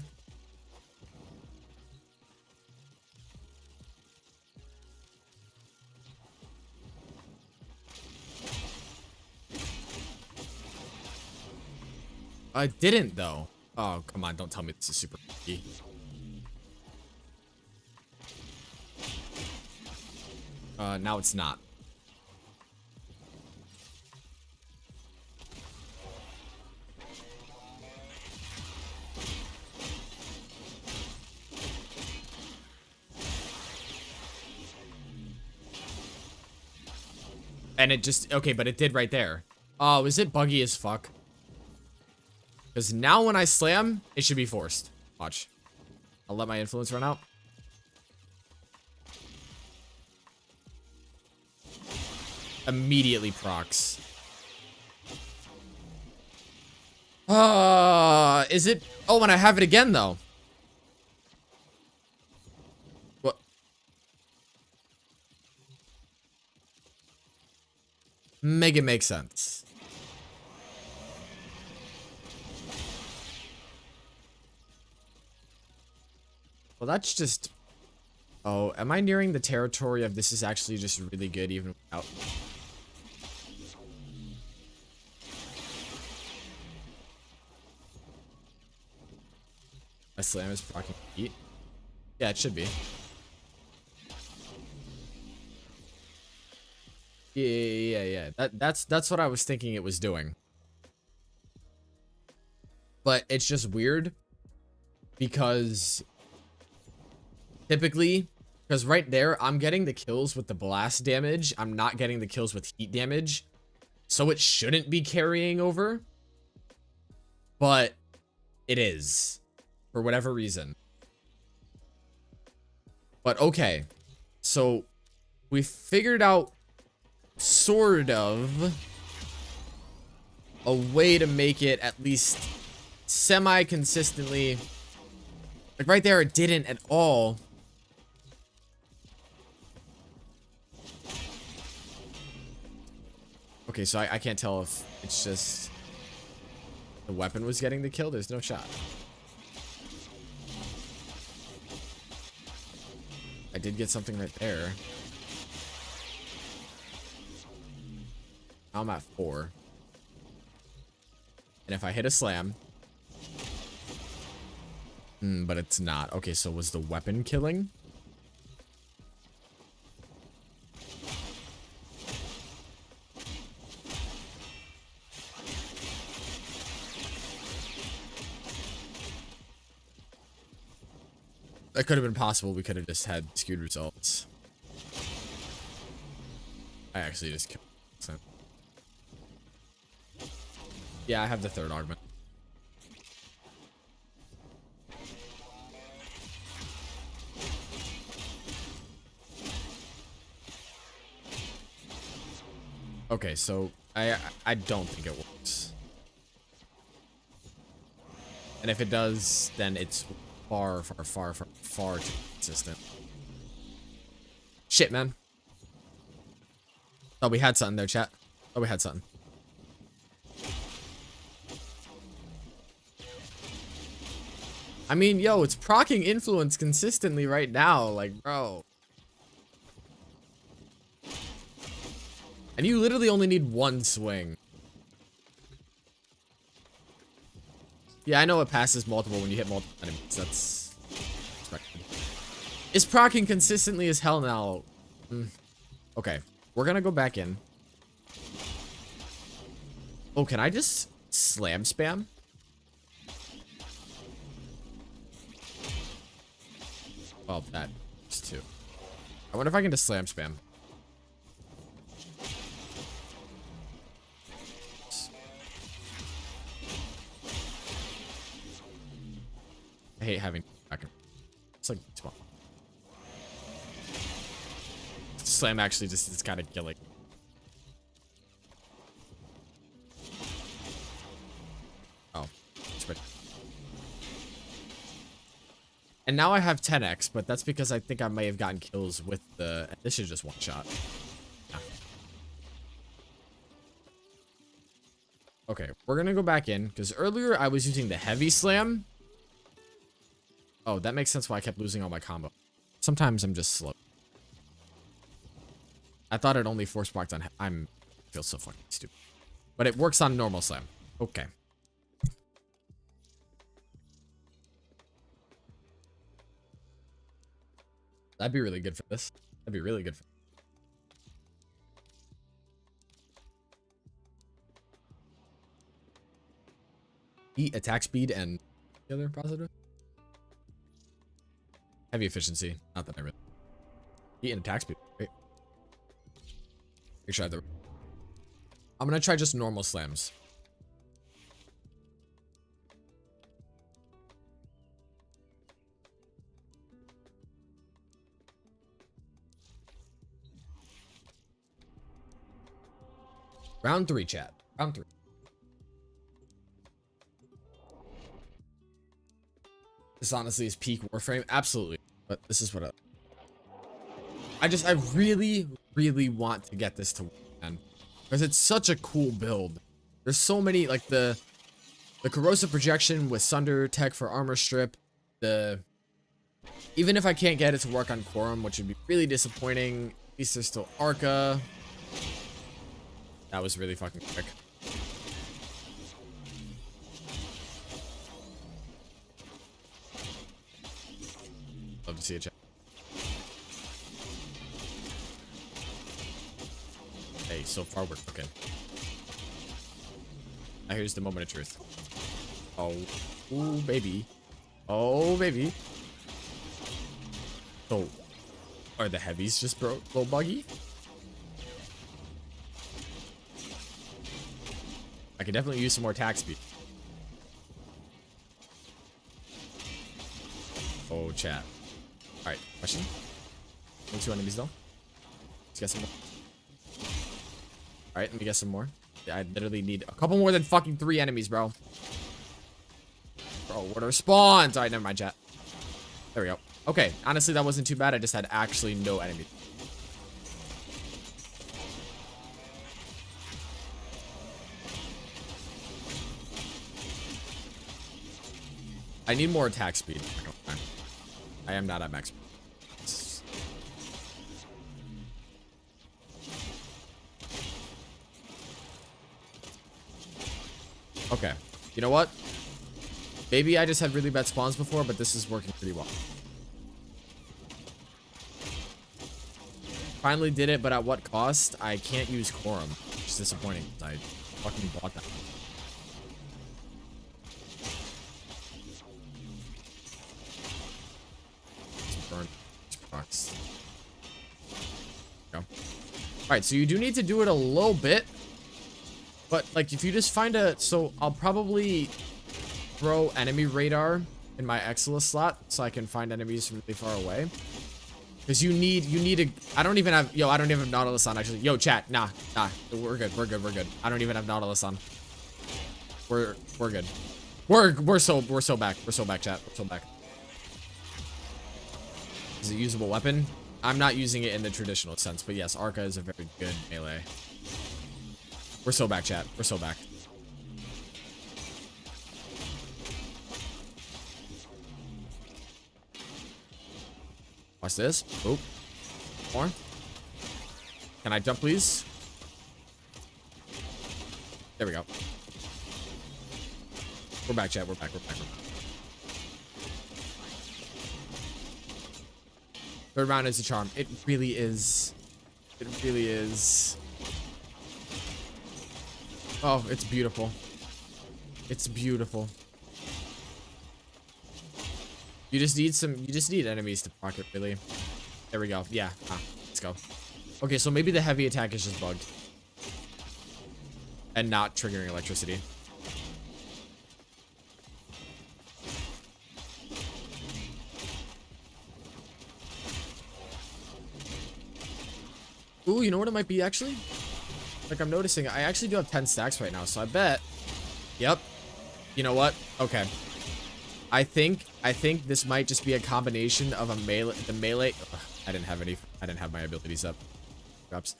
I didn't though. Oh, come on, don't tell me this is super key. Now it's not. And it just, okay, but it did right there. Oh, is it buggy as fuck? Because now when I slam, it should be forced. Watch. I'll let my influence run out. Immediately procs. Is it? Oh, and I have it again, though. What? Make it make sense. Well, that's just... Oh, am I nearing the territory of this is actually just really good even without... My slam is proccing heat? Yeah, it should be. Yeah. That's what I was thinking it was doing. But it's just weird. Because... Typically, because right there, I'm getting the kills with the blast damage. I'm not getting the kills with heat damage. So it shouldn't be carrying over. but it is for whatever reason. But okay, so we figured out sort of a way to make it at least semi-consistently. Like right there, it didn't at all. Okay, so I can't tell if it's just the weapon was getting the kill. There's no shot. I did get something right there. Now I'm at 4. And if I hit a slam... but it's not. Okay, so was the weapon killing? That could have been possible. We could have just had skewed results. I actually just killed him. Yeah, I have the third augment. Okay, so I don't think it works. And if it does, then it's far too consistent. Shit, man. Oh, we had something there, chat. Oh, we had something. I mean, yo, it's proccing influence consistently right now. Like, bro. And you literally only need one swing. Yeah, I know it passes multiple when you hit multiple enemies. That's expected. It's proccing consistently as hell now. Okay, we're gonna go back in. Oh, can I just slam spam? Well, that is 2. I wonder if I can just slam spam. I hate having back. It's like small. Slam actually just is kind of killing. Oh, and now I have 10x, but that's because I think I may have gotten kills with the. This is just one shot. Yeah. Okay, we're gonna go back in because earlier I was using the heavy slam. Oh, that makes sense why I kept losing all my combo. Sometimes I'm just slow. I thought it only force blocked on... I feel so fucking stupid. But it works on normal slam. Okay. That'd be really good for this. That'd be really good for... Eat attack speed and... The other positive? Heavy efficiency. Not that I really... Eat and attack speed. Great. Make sure I have the... I'm gonna try just normal slams. Round 3, chat. Round 3. This honestly is peak Warframe. Absolutely. But this is what I really, really want to get this to work, man. Because it's such a cool build. There's so many, like the corrosive projection with Sunder tech for armor strip. Even if I can't get it to work on Quorum, which would be really disappointing, at least there's still Arca. That was really fucking quick. Love to see it, chat. Hey, so far we're cooking. Now here's the moment of truth. Oh, ooh, baby. Oh, baby. So, are the heavies just low buggy? I could definitely use some more attack speed. Yo, chat. Alright, question. Only 2 enemies though. Let's get some more. Alright, let me get some more. Yeah, I literally need a couple more than fucking 3 enemies, bro. Bro, what are spawns? Alright, never mind, chat. There we go. Okay, honestly, that wasn't too bad. I just had actually no enemies. I need more attack speed. I am not at max. Okay. You know what? Maybe I just had really bad spawns before, but this is working pretty well. Finally did it, but at what cost? I can't use Quorum, which is disappointing. I fucking bought that. Burn procs. Go. Alright, so you do need to do it a little bit. But, like, if you just find a... So, I'll probably throw enemy radar in my Exilus slot so I can find enemies from really far away. Because you need a... I don't even have... Yo, I don't even have Nautilus on, actually. Yo, chat. Nah. We're good. I don't even have Nautilus on. We're good. We're so back. We're so back, chat. We're so back. Is it a usable weapon? I'm not using it in the traditional sense, but yes, Arca is a very good melee. We're so back, chat. We're so back. Watch this. Oop. More. Can I jump, please? There we go. We're back, chat. We're back. Third round is a charm. It really is. It really is. Oh, it's beautiful. It's beautiful. You just need enemies to proc it, really. There we go. Yeah. Let's go. Okay, so maybe the heavy attack is just bugged. And not triggering electricity. Ooh, you know what it might be, actually? Like, I'm noticing, I actually do have 10 stacks right now, so I bet... Yep. You know what? Okay. I think this might just be a combination of a melee... Ugh, I didn't have my abilities up. Perhaps.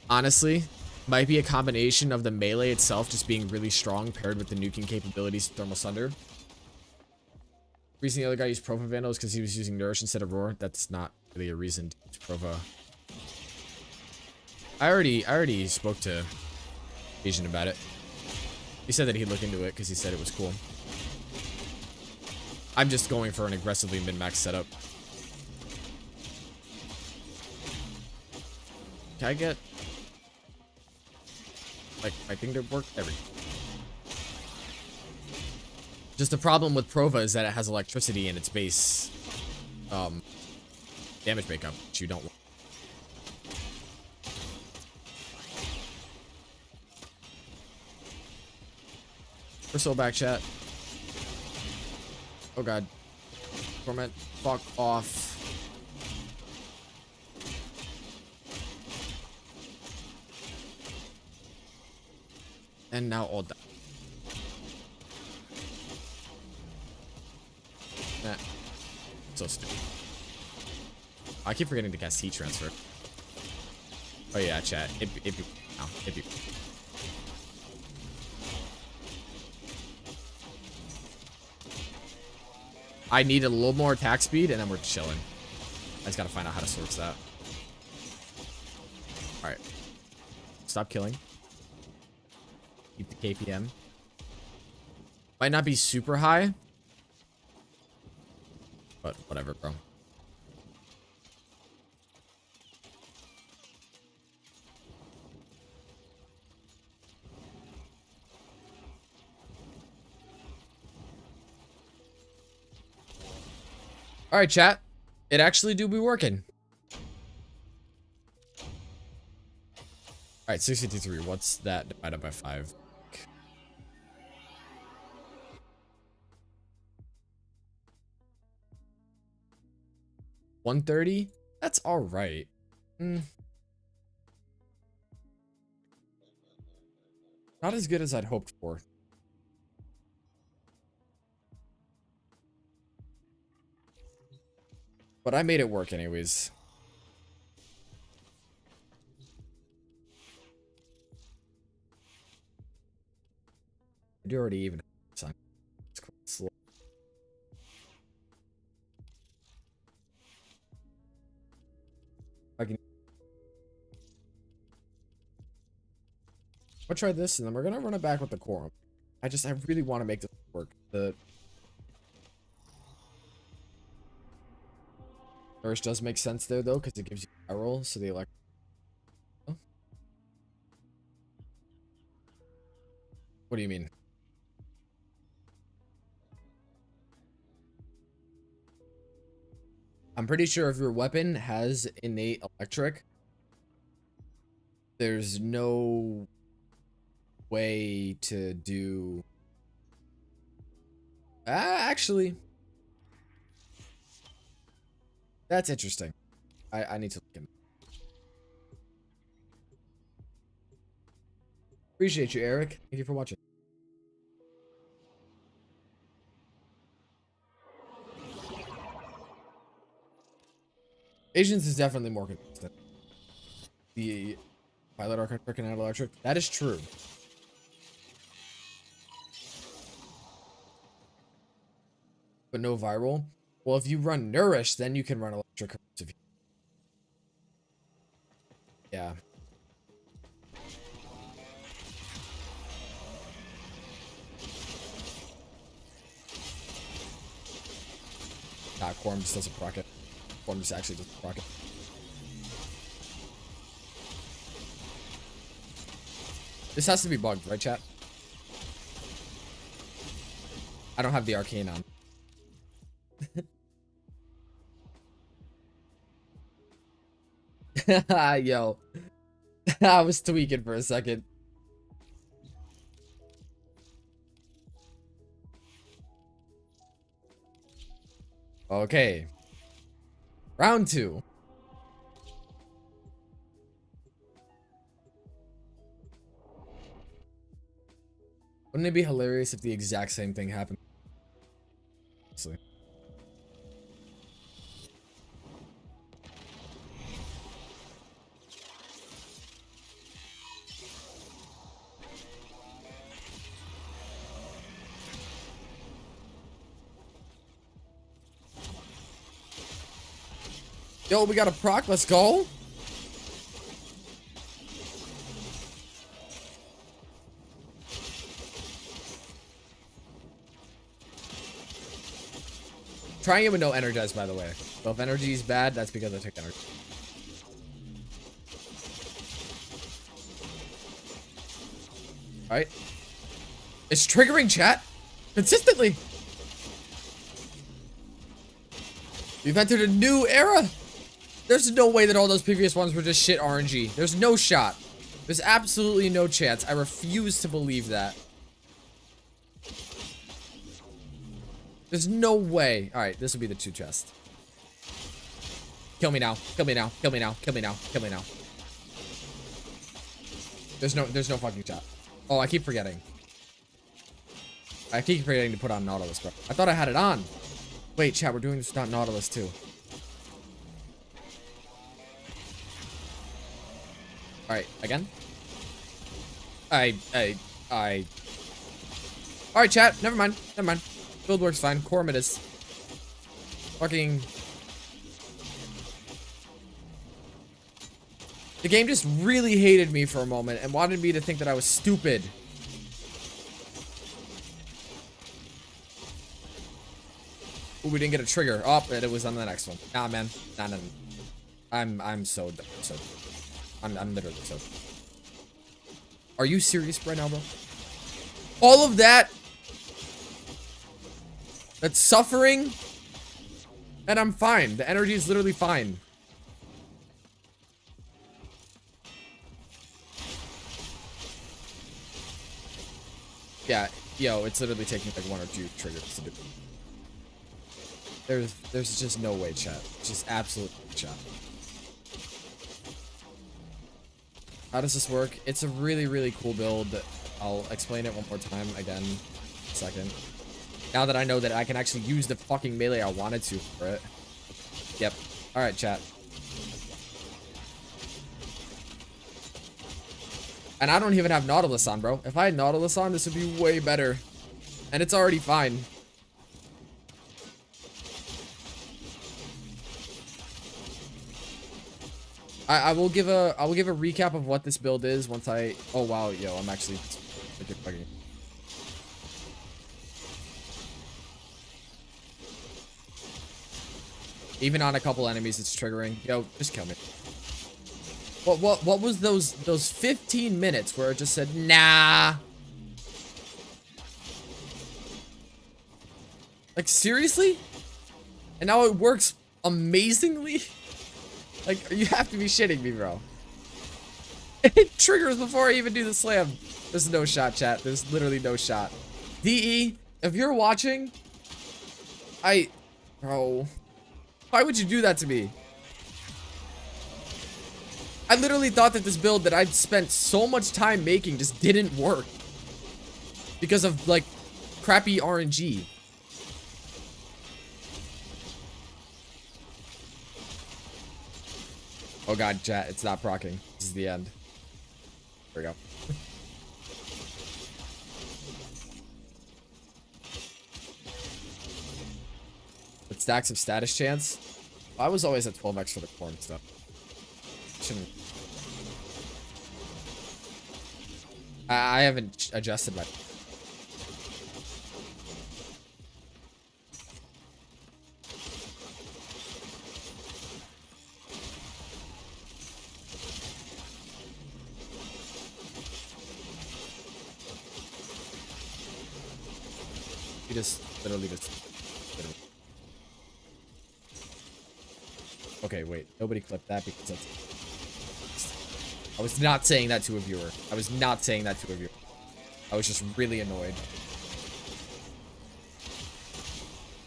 Honestly, might be a combination of the melee itself just being really strong paired with the nuking capabilities of Thermal Sunder. The reason the other guy used Prova Vandal is because he was using Nourish instead of Roar. That's not really a reason to use Prova. I already spoke to Asian about it. He said that he'd look into it because he said it was cool. I'm just going for an aggressively min-max setup. Can I get... like, my thing to work? There we go. Just the problem with Prova is that it has electricity in its base damage makeup, which you don't want. We're so back, chat. Oh god. Torment, fuck off. And now all done. Nah. So stupid. I keep forgetting to cast heat transfer. Oh yeah, chat. It'd be I need a little more attack speed, and then we're chilling. I just gotta find out how to source that. Alright. Stop killing. Keep the KPM. Might not be super high. But whatever, bro. All right, chat. It actually do be working. All right, 653. What's that divided by 5? 130? That's all right. Not as good as I'd hoped for. But I made it work anyways. I do already even have it's quite slow. I'll try this, and then we're gonna run it back with the quorum. I really want to make this work. The Nourish does make sense there, though, because it gives you a roll, so the elect. Oh. What do you mean? I'm pretty sure if your weapon has innate electric, there's no way to do... actually... That's interesting. I need to look in. Appreciate you, Eric. Thank you for watching. Asians is definitely more consistent. The pilot architect and electric. That is true. But no viral. Well, if you run Nourish, then you can run electric. Yeah. Nah, Quorum just doesn't proc it. Quorum just actually doesn't proc it. This has to be bugged, right, chat? I don't have the arcane on. Yo. I was tweaking for a second. Okay. Round 2. Wouldn't it be hilarious if the exact same thing happened? Honestly. Yo, we got a proc. Let's go. Trying it with no energize, by the way. So if energy is bad, that's because I took energy. Alright. It's triggering, chat. Consistently. We've entered a new era. There's no way that all those previous ones were just shit RNG. There's no shot. There's absolutely no chance. I refuse to believe that. There's no way. Alright, this will be the 2 chests. Kill me now. Kill me now. Kill me now. Kill me now. Kill me now. There's no fucking shot. Oh, I keep forgetting. I keep forgetting to put on Nautilus, bro. I thought I had it on. Wait, chat, we're doing this without Nautilus, too. Alright, again? Alright, chat, never mind. Build works fine. Quorum it is. Fucking... The game just really hated me for a moment and wanted me to think that I was stupid. Ooh, we didn't get a trigger. Oh, and it was on the next one. Nah, man. Nah. I'm so dumb. I'm literally so. Are you serious right now, bro? All of that? That's suffering? And I'm fine. The energy is literally fine. Yeah, yo, it's literally taking like 1 or 2 triggers to do. There's just no way, chat. Just absolute chat. How does this work? It's a really, really cool build. I'll explain it one more time again in a second. Now that I know that I can actually use the fucking melee I wanted to for it. Yep. Alright, chat. And I don't even have Nautilus on, bro. If I had Nautilus on, this would be way better. And it's already fine. I will give a recap of what this build is once I... Oh, wow, yo, I'm actually... Even on a couple enemies, it's triggering. Yo, just kill me. What was those 15 minutes where it just said, nah? Like, seriously? And now it works amazingly? Like, you have to be shitting me, bro. It triggers before I even do the slam. There's no shot, chat. There's literally no shot. DE, if you're watching, bro, why would you do that to me? I literally thought that this build that I'd spent so much time making just didn't work. Because of, like, crappy RNG. Oh god, chat, it's not proccing. This is the end. There we go. But stacks of status chance. I was always at 12x for the core and stuff. Shouldn't. I haven't adjusted my... You just literally just... Okay, wait. Nobody clipped that because that's... I was not saying that to a viewer. I was not saying that to a viewer. I was just really annoyed.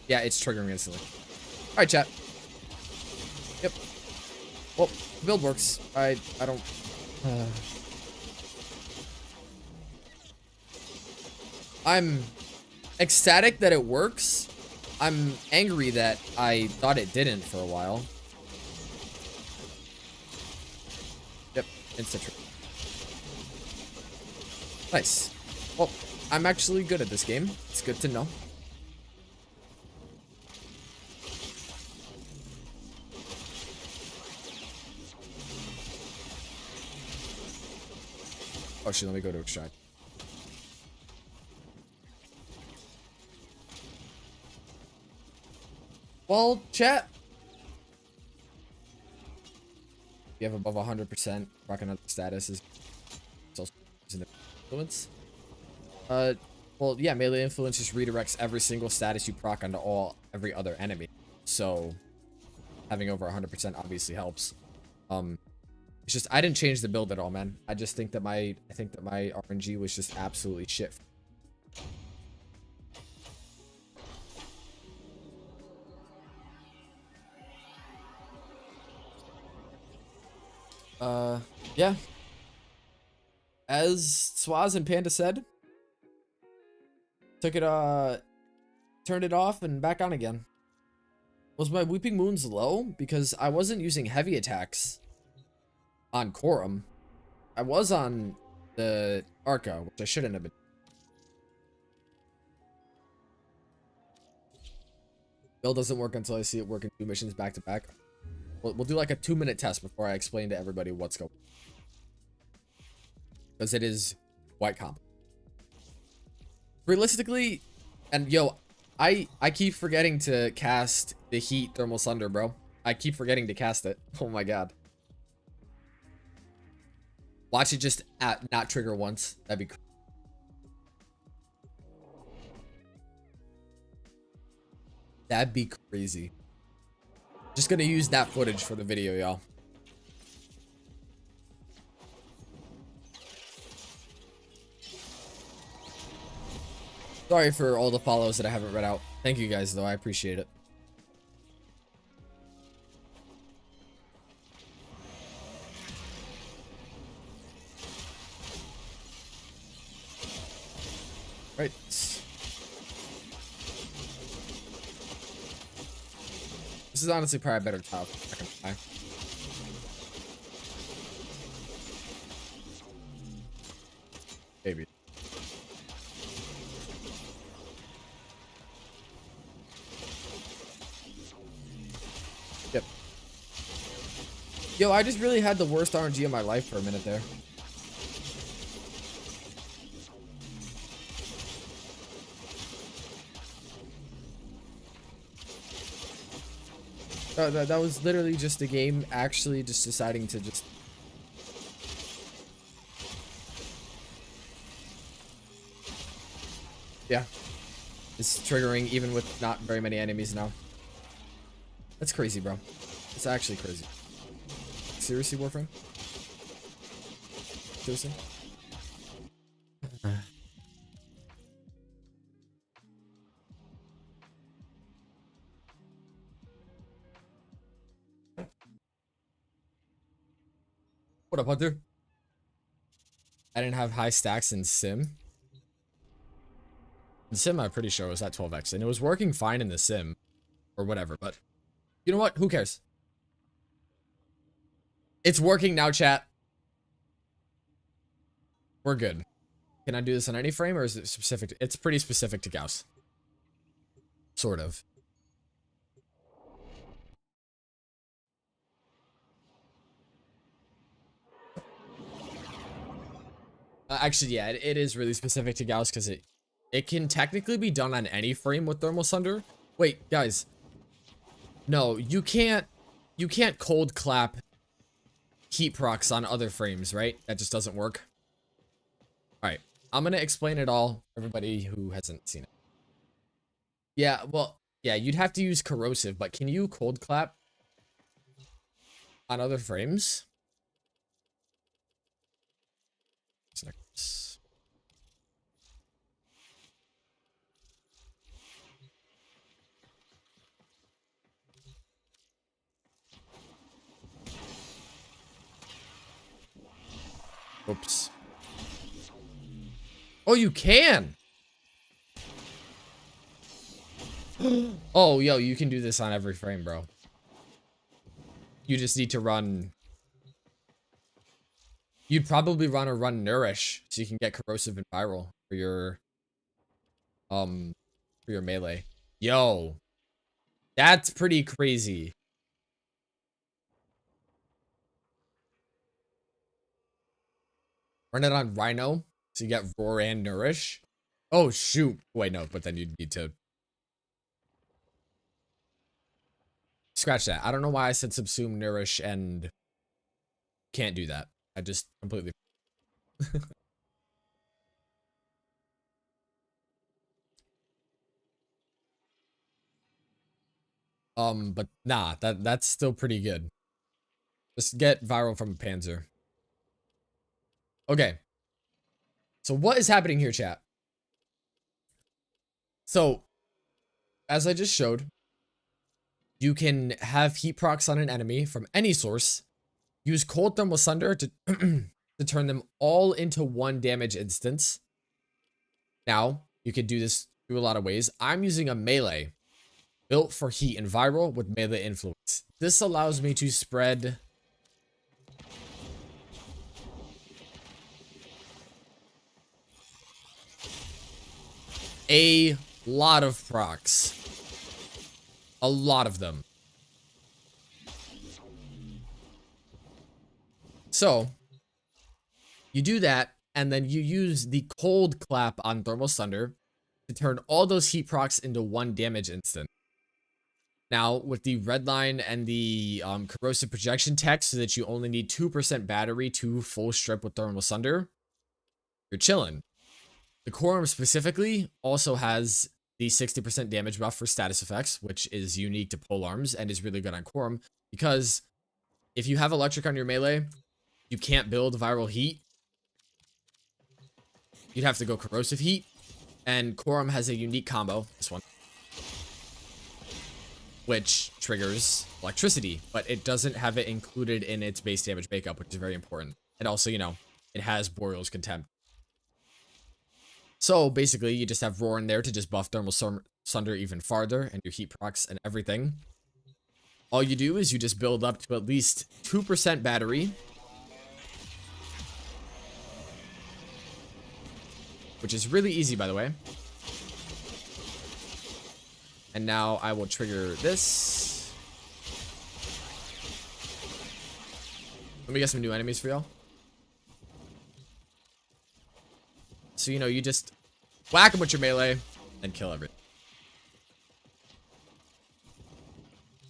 Yeah, it's triggering me instantly. Alright, chat. Yep. Well, the build works. I don't... I'm ecstatic that it works. I'm angry that I thought it didn't for a while. Yep, instant trigger. Nice. Well, I'm actually good at this game. It's good to know. Oh shit, let me go to extract. Well, chat. You have above 100%. Rocking up status is also an influence. Well, yeah, melee influence just redirects every single status you proc onto every other enemy. So having over 100% obviously helps. It's just I didn't change the build at all, man. I just think that my RNG was just absolutely shit. Yeah. As Swaz and Panda said, turned it off and back on again. Was my Weeping Moons low? Because I wasn't using heavy attacks on Quorum. I was on the Arca, which I shouldn't have been. Build doesn't work until I see it work in 2 missions back to back. We'll do like a 2-minute test before I explain to everybody what's going on. Because it is quite complicated. Realistically, and yo, I keep forgetting to cast the Heat Thermal Sunder, bro. I keep forgetting to cast it. Oh my god. Watch it just not trigger once. That'd be crazy. That'd be crazy. Just gonna use that footage for the video, y'all. Sorry for all the follows that I haven't read out. Thank you guys, though. I appreciate it. Right. This is honestly probably a better top. Not gonna lie. Maybe. Yep. Yo, I just really had the worst RNG of my life for a minute there. That was literally just the game actually just deciding to just... Yeah. It's triggering even with not very many enemies now. That's crazy, bro. It's actually crazy. Seriously, Warframe? Seriously? What up, Hunter? I didn't have high stacks in Sim. In Sim, I'm pretty sure it was at 12x, and it was working fine in the Sim, or whatever, but you know what? Who cares? It's working now, chat. We're good. Can I do this on any frame, or is it specific? It's pretty specific to Gauss. Sort of. Actually, yeah, it is really specific to Gauss because it can technically be done on any frame with thermal sunder. Wait, guys. No, you can't cold clap heat procs on other frames, right? That just doesn't work. All right, I'm gonna explain it all for everybody who hasn't seen it. Yeah, well, yeah, you'd have to use corrosive, but can you cold clap on other frames? Oops. Oh, you can. Oh, yo, you can do this on every frame, bro. You just need to run. You'd probably run Nourish so you can get corrosive and viral for your melee. Yo, that's pretty crazy. Run it on Rhino so you get Roar and Nourish. Oh shoot. Wait, no, but then you'd need to scratch that. I don't know why I said subsume, Nourish, and can't do that. I just completely but nah, that's still pretty good. Just get viral from a Panzer. Okay. So what is happening here, chat? So, as I just showed, you can have heat procs on an enemy from any source, use cold thermal sunder to to turn them all into one damage instance. Now, you could do this through a lot of ways. I'm using a melee built for heat and viral with melee influence. This allows me to spread a lot of procs. A lot of them. So, you do that, and then you use the cold clap on thermal sunder to turn all those heat procs into one damage instant. Now, with the red line and the corrosive projection tech, so that you only need 2% battery to full strip with thermal sunder, you're chilling. The core arm specifically also has the 60% damage buff for status effects, which is unique to pole arms and is really good on core arm, because if you have electric on your melee, you can't build viral heat. You'd have to go corrosive heat, and core arm has a unique combo, this one, which triggers electricity, but it doesn't have it included in its base damage makeup, which is very important. And also, you know, it has Boreal's Contempt. So basically, you just have Roar in there to just buff Thermal Sunder even farther, and your heat procs and everything. All you do is you just build up to at least 2% battery, which is really easy, by the way. And now I will trigger this. Let me get some new enemies for y'all. So, you know, you just whack them with your melee and kill everything.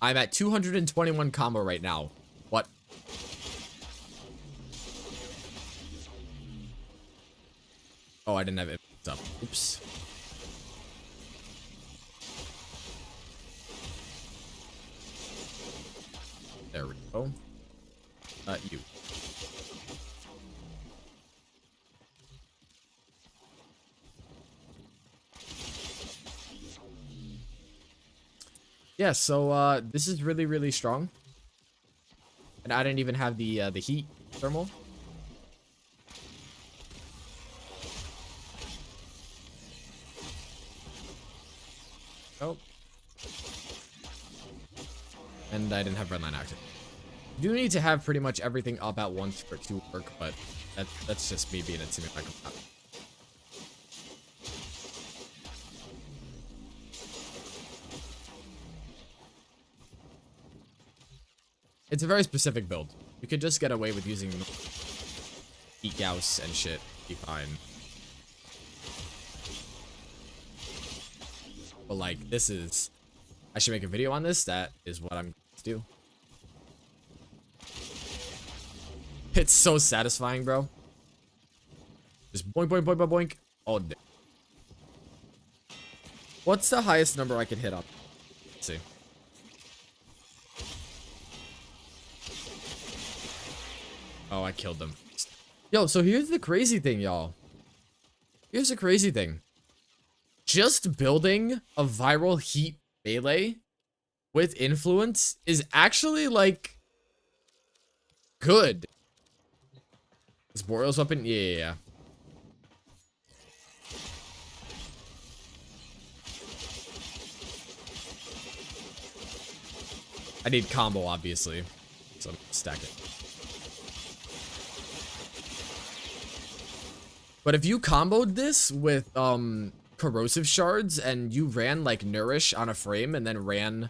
I'm at 221 combo right now. What? Oh, I didn't have it up. Oops. There we go. You. Yeah, so this is really, really strong. And I didn't even have the heat thermal. Oh. And I didn't have redline active. You do need to have pretty much everything up at once for it to work, but that's just me being a team if I can. It's a very specific build. You could just get away with using eat Gauss and shit. Be fine. But like, this is... I should make a video on this. That is what I'm going to do. It's so satisfying, bro. Just boink, boink, boink, boink, boink. All day. What's the highest number I can hit up? Let's see. Oh, I killed them. Yo, so here's the crazy thing, y'all. Here's the crazy thing. Just building a viral heat melee with influence is actually, like, good. Is Boreal's weapon? Yeah. I need combo, obviously. So I'm gonna stack it. But if you comboed this with corrosive shards and you ran like Nourish on a frame and then ran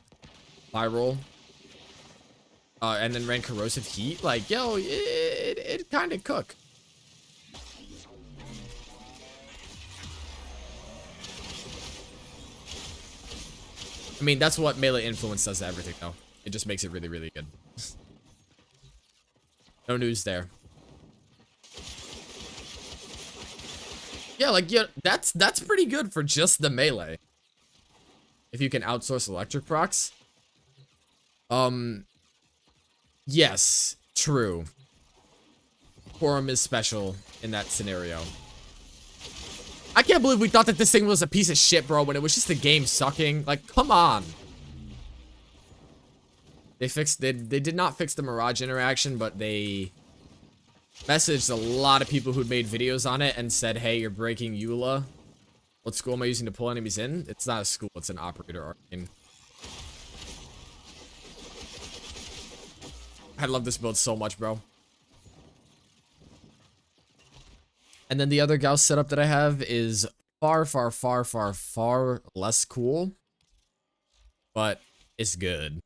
viral and then ran corrosive heat, like, yo, it kind of cook. I mean, that's what melee influence does to everything, though. It just makes it really, really good. No news there. Yeah, like, yeah, that's pretty good for just the melee. If you can outsource electric procs. Yes, true. Quorum is special in that scenario. I can't believe we thought that this thing was a piece of shit, bro, when it was just the game sucking. Like, come on. They did not fix the Mirage interaction, but they messaged a lot of people who'd made videos on it and said, hey, you're breaking EULA. What school am I using to pull enemies in? It's not a school, it's an operator arcane. I love this build so much, bro. And then the other Gauss setup that I have is far, far, far, far, far less cool. But it's good.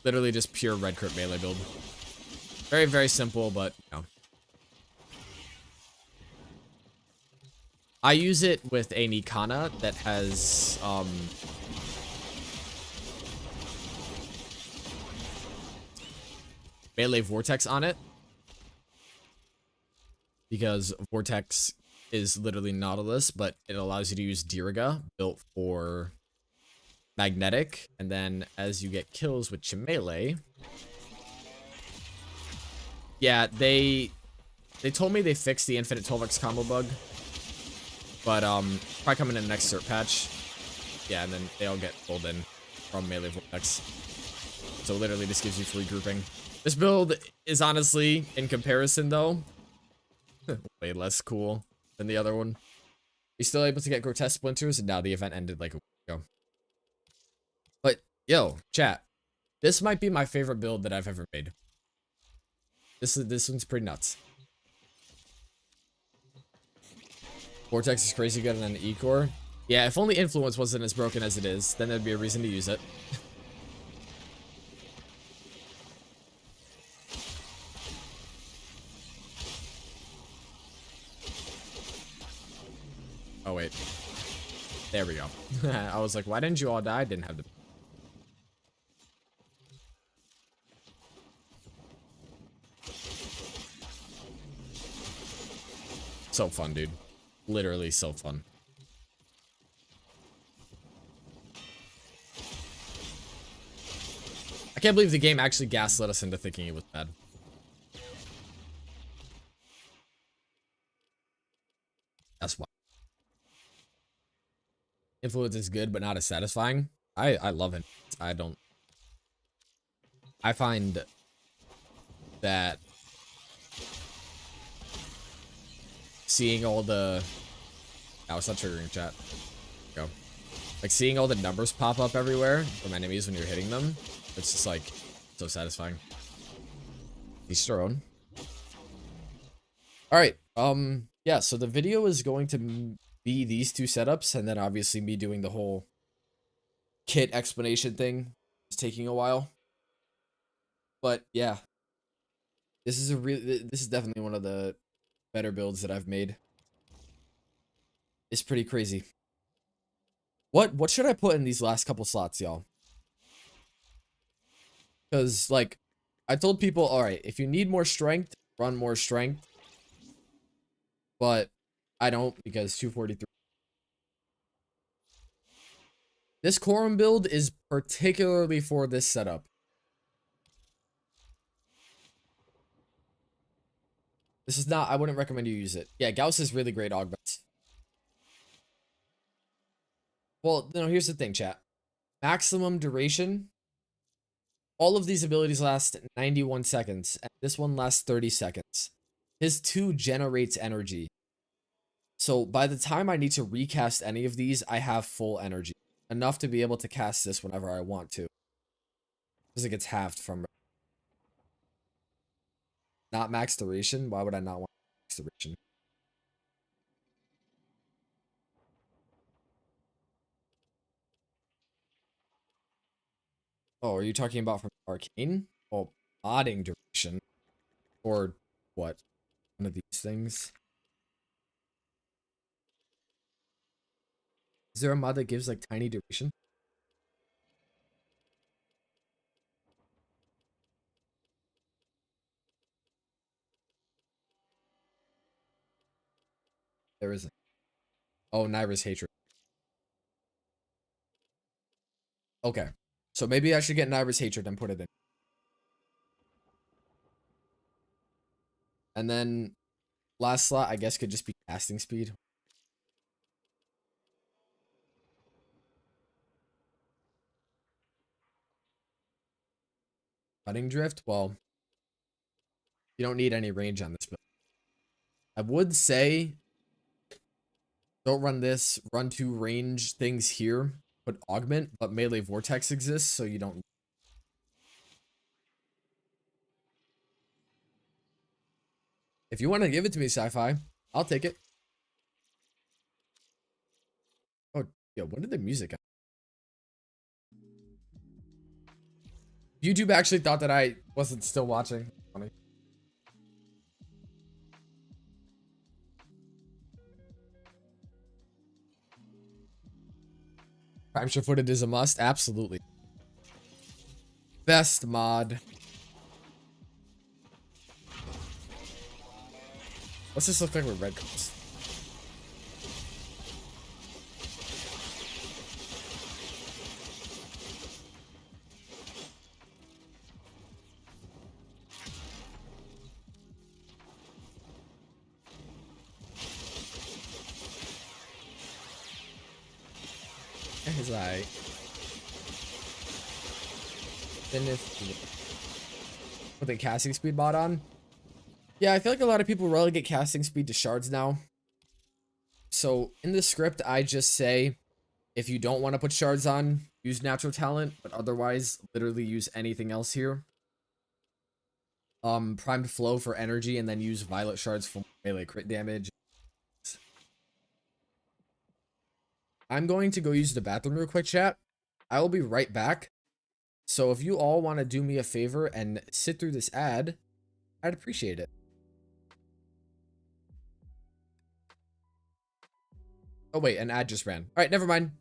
Literally just pure red crit melee build. Very, very simple, but, you know. I use it with a Nikana that has, melee Vortex on it. Because Vortex is literally Nautilus, but it allows you to use Diriga, built for magnetic. And then as you get kills with your melee... Yeah, they They told me they fixed the infinite 12x combo bug, but probably coming in the next cert patch. Yeah, and then they all get pulled in from melee vortex. So literally, this gives you free grouping. This build is honestly, in comparison though, way less cool than the other one. You're still able to get grotesque splinters, and now the event ended like a week ago. But yo, chat, this might be my favorite build that I've ever made. This one's pretty nuts. Vortex is crazy good on an E-core. Yeah, if only Influence wasn't as broken as it is, then there'd be a reason to use it. Oh, wait. There we go. I was like, why didn't you all die? I didn't have the... So fun, dude. Literally so fun. I can't believe the game actually gaslit us into thinking it was bad. That's why. Influence is good, but not as satisfying. I love it. I find that seeing all the... Oh, it's not triggering chat. Go. Like seeing all the numbers pop up everywhere from enemies when you're hitting them. It's just like so satisfying. He's thrown. Alright, yeah, so the video is going to be these two setups, and then obviously me doing the whole kit explanation thing. It's taking a while. But yeah. This is definitely one of the better builds that I've made. It's pretty crazy. What should I put in these last couple slots, y'all? Because, like, I told people, alright, if you need more strength, run more strength. But I don't, because 243. This quorum build is particularly for this setup. This is not, I wouldn't recommend you use it. Yeah, Gauss is really great augments. Well, no, here's the thing, chat. Maximum duration. All of these abilities last 91 seconds, and this one lasts 30 seconds. His 2 generates energy. So by the time I need to recast any of these, I have full energy. Enough to be able to cast this whenever I want to. Because it gets halved from... Not max duration? Why would I not want max duration? Oh, are you talking about from Arcane? Oh, modding duration. Or what? One of these things? Is there a mod that gives like tiny duration? There isn't. Oh, Naira's Hatred. Okay. So maybe I should get Naira's Hatred and put it in. And then last slot, I guess, could just be casting speed. Cutting drift? Well, you don't need any range on this build. I would say don't run this, run 2 range things here, but augment, but melee vortex exists, so you don't. If you want to give it to me, sci-fi, I'll take it. Oh, yeah, when did the music end? YouTube actually thought that I wasn't still watching. Funny. Prime sure footed is a must. Absolutely. Best mod. What's this look like with red coats? It's alright. Put the casting speed mod on. Yeah, I feel like a lot of people relegate casting speed to shards now. So in the script, I just say, if you don't want to put shards on, use natural talent, but otherwise, literally use anything else here. Primed flow for energy, and then use violet shards for melee crit damage. I'm going to go use the bathroom real quick, chat. I will be right back. So if you all want to do me a favor and sit through this ad, I'd appreciate it. Oh wait, an ad just ran. All right, never mind.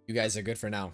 You guys are good for now.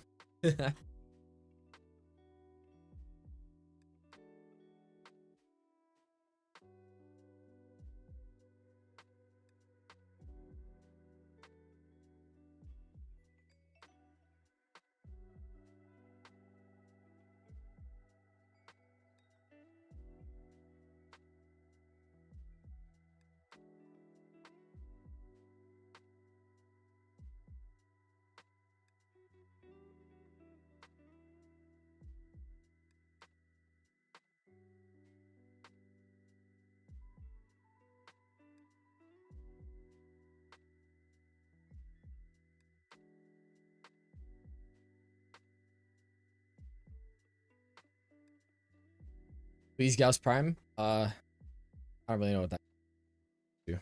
Please Gauss Prime. I don't really know what that do.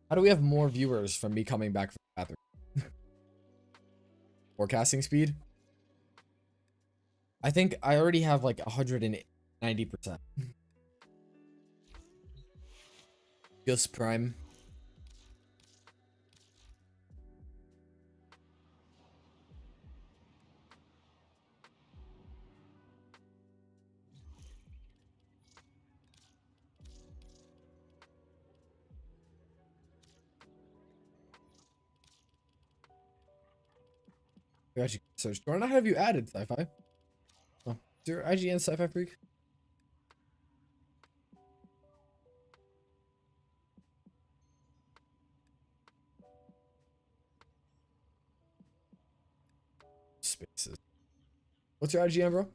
How do we have more viewers from me coming back from the bathroom? Forecasting speed? I think I already have like 190%. Gauss Prime. Actually, search. Do I not have you added, Sci-Fi? Oh, is your IGN Sci-Fi Freak? Spaces. What's your IGN, bro?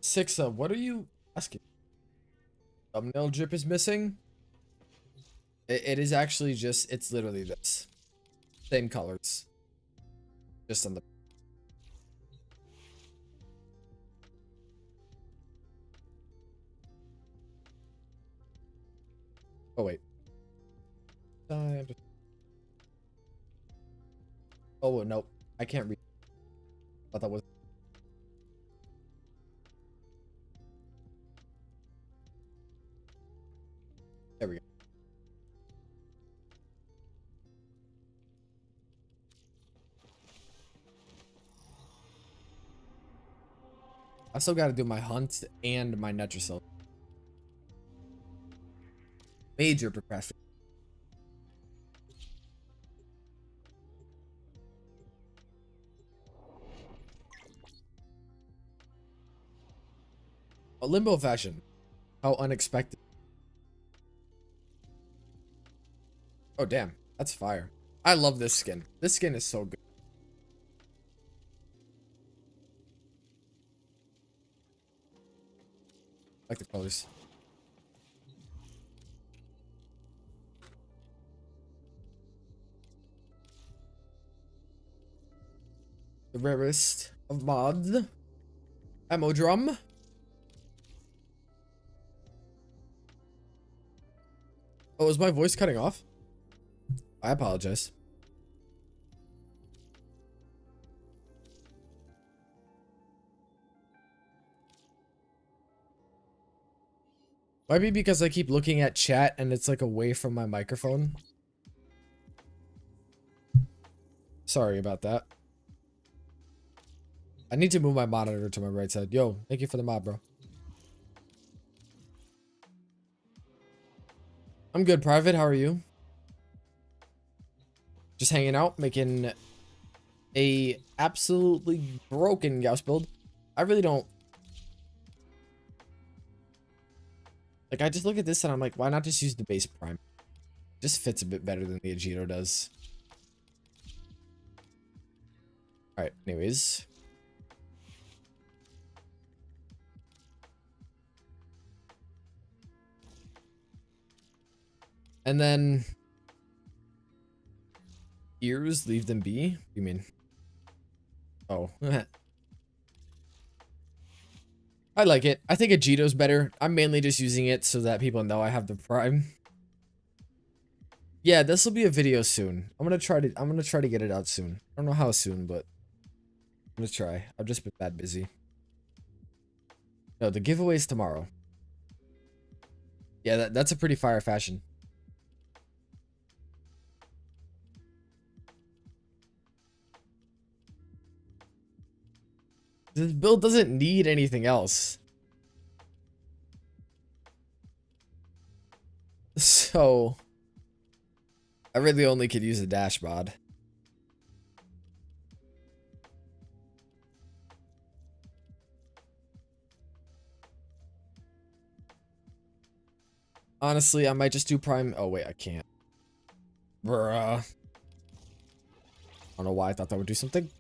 Six. What are you asking? Thumbnail drip is missing. It is actually just. It's literally this. Same colors. Just on the. Oh wait. Oh no, I can't read. I thought that was. There we go. I still got to do my hunt and my Netracil. Major procrastination. A limbo fashion. How unexpected. Oh damn, that's fire. I love this skin. This skin is so good. I like the colors. The rarest of mods. Ammo drum. Oh, is my voice cutting off? I apologize. Might be because I keep looking at chat and it's like away from my microphone. Sorry about that. I need to move my monitor to my right side. Yo, thank you for the mod, bro. I'm good, Private. How are you? Just hanging out, making a absolutely broken Gauss build. I really don't... Like, I just look at this and I'm like, why not just use the base prime? It just fits a bit better than the Agito does. Alright, anyways. And then... Ears, leave them be? What do you mean? Oh. I like it. I think Agito's better. I'm mainly just using it so that people know I have the prime. Yeah, this will be a video soon. I'm gonna try to get it out soon. I don't know how soon, but I'm gonna try. I've just been that busy. No, the giveaway's tomorrow. Yeah, that's a pretty fire fashion. This build doesn't need anything else. So, I really only could use a dash mod. Honestly, I might just do prime. Oh, wait, I can't. Bruh. I don't know why I thought that would do something.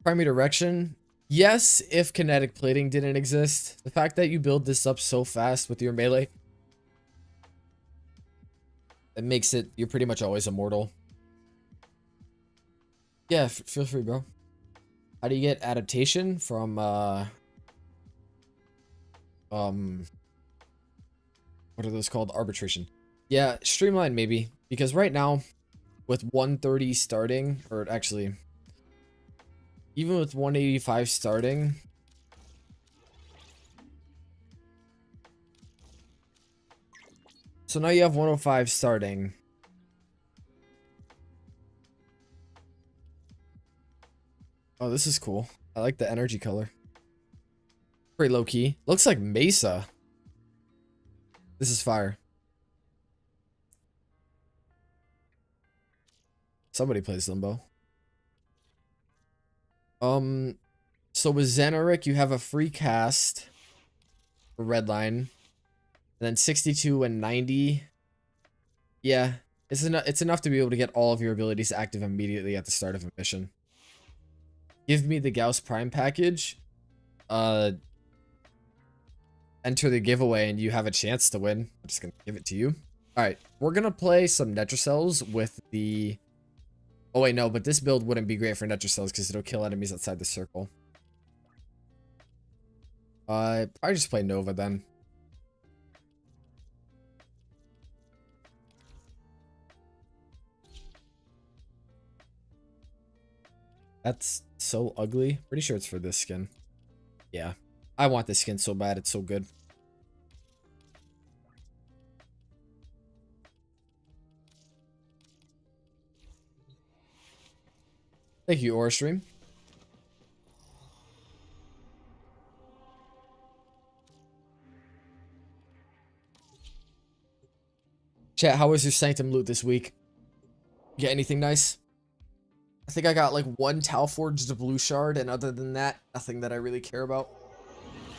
Primary direction. Yes, if kinetic plating didn't exist. The fact that you build this up so fast with your melee, it makes it, you're pretty much always immortal. Yeah, feel free, bro. How do you get adaptation from, what are those called? Arbitration. Yeah, streamline maybe. Because right now, with 130 starting, or actually, even with 185 starting, so now you have 105 starting. Oh, this is cool. I like the energy color. Pretty low key. Looks like Mesa. This is fire. Somebody plays Limbo. So with Xenoric, you have a free cast for Redline. And then 62 and 90. Yeah, it's enough to be able to get all of your abilities active immediately at the start of a mission. Give me the Gauss Prime package. Enter the giveaway and you have a chance to win. I'm just gonna give it to you. Alright, we're gonna play some Netrocells with the... Oh wait, no, but this build wouldn't be great for Netrocells because it'll kill enemies outside the circle. Probably just play Nova then. That's so ugly. Pretty sure it's for this skin. Yeah. I want this skin so bad. It's so good. Thank you, Aura Stream. Chat, how was your Sanctum loot this week? Get anything nice? I think I got like one Tau Forged blue shard, and other than that, nothing that I really care about.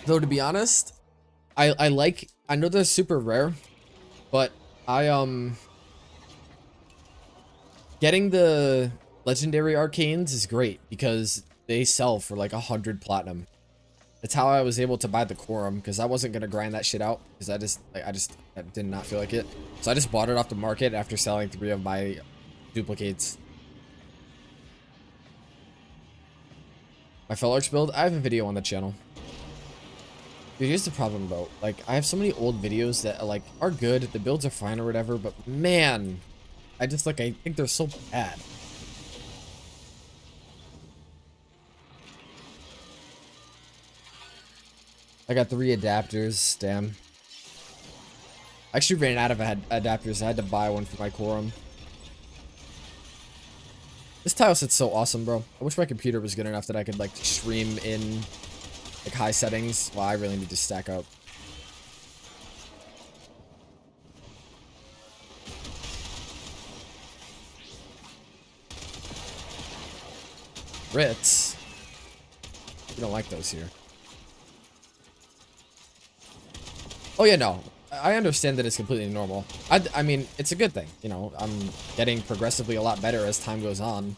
Though to be honest, I know they're super rare, but getting the legendary arcanes is great because they sell for like 100 platinum. That's how I was able to buy the Quorum, because I wasn't gonna grind that shit out because I did not feel like it. So I just bought it off the market after selling 3 of my duplicates. My Fellarch build, I have a video on the channel. Dude, here's the problem though. Like, I have so many old videos that like are good, the builds are fine or whatever, but man, I think they're so bad. I got 3 adapters, damn. I actually ran out of adapters. I had to buy one for my Quorum. This tile set's so awesome, bro. I wish my computer was good enough that I could like stream in like high settings. Well, I really need to stack up. Ritz. We don't like those here. Oh yeah, no. I understand that it's completely normal. I mean, it's a good thing. You know, I'm getting progressively a lot better as time goes on.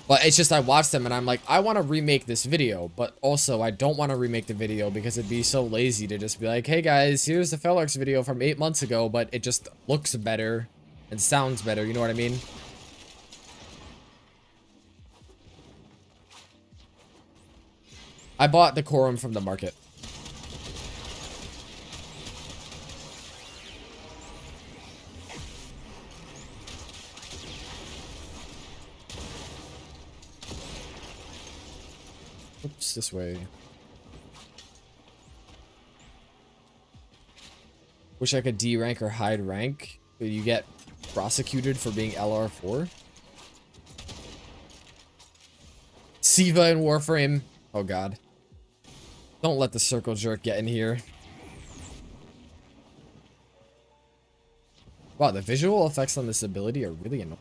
But it's just I watch them and I'm like, I want to remake this video. But also, I don't want to remake the video because it'd be so lazy to just be like, hey guys, here's the Felarx video from 8 months ago. But it just looks better and sounds better. You know what I mean? I bought the Quorum from the market. Oops, this way. Wish I could D rank or hide rank, but you get prosecuted for being LR4. Siva and Warframe. Oh god. Don't let the circle jerk get in here. Wow, the visual effects on this ability are really annoying.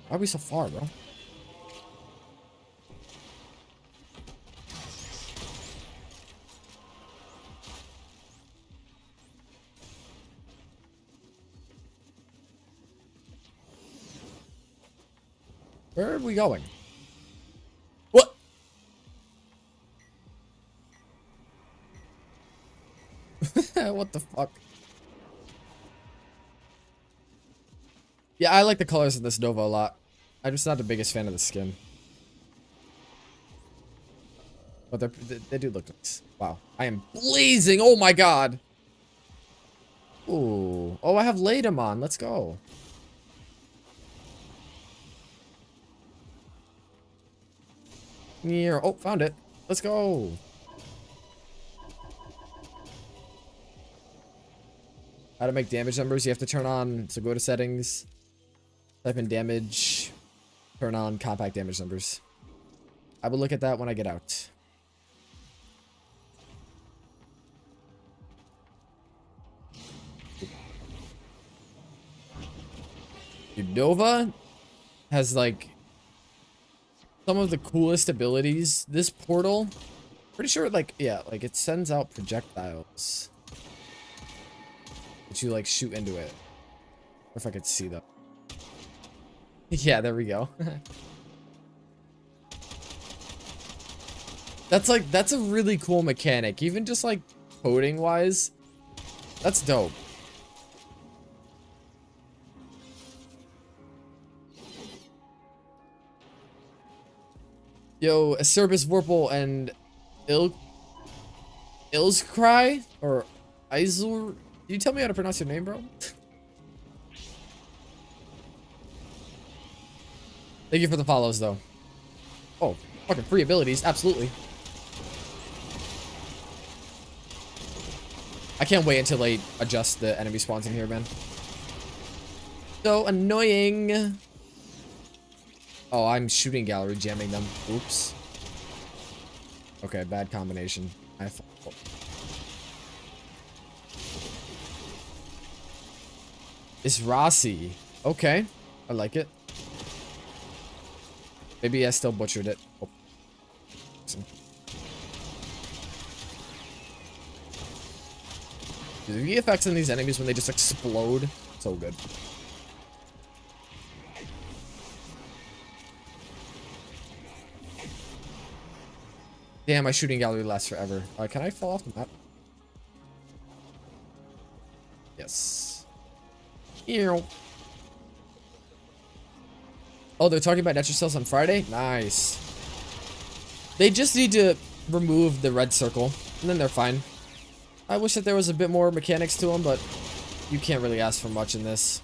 Why are we so far, bro? Where are we going? What? What the fuck? Yeah, I like the colors of this Nova a lot. I'm just not the biggest fan of the skin. But they do look nice. Wow. I am blazing. Oh my god. Ooh. Oh, I have Ladamon. Let's go. Yeah. Oh, found it. Let's go. How to make damage numbers? You have to turn on. So go to settings. Type in damage. Turn on compact damage numbers. I will look at that when I get out. Dude, Nova has like some of the coolest abilities. This portal, pretty sure like, yeah, like it sends out projectiles that you like shoot into it. Or if I could see them. Yeah, there we go. That's a really cool mechanic. Even just like coding wise, that's dope. Yo, Acerbis, Vorpal, and Ilskry or Izur. Can you tell me how to pronounce your name, bro? Thank you for the follows, though. Oh, fucking free abilities, absolutely. I can't wait until they adjust the enemy spawns in here, man. So annoying. Oh, I'm shooting gallery jamming them. Oops. Okay, bad combination. It's Rossi. Okay, I like it. Maybe I still butchered it. Oh. Dude, the effects on these enemies when they just explode, so good. Damn, my shooting gallery lasts forever. Can I fall off the map? Yes. Ew. Oh, they're talking about Nether Cells on Friday? Nice. They just need to remove the red circle, and then they're fine. I wish that there was a bit more mechanics to them, but you can't really ask for much in this.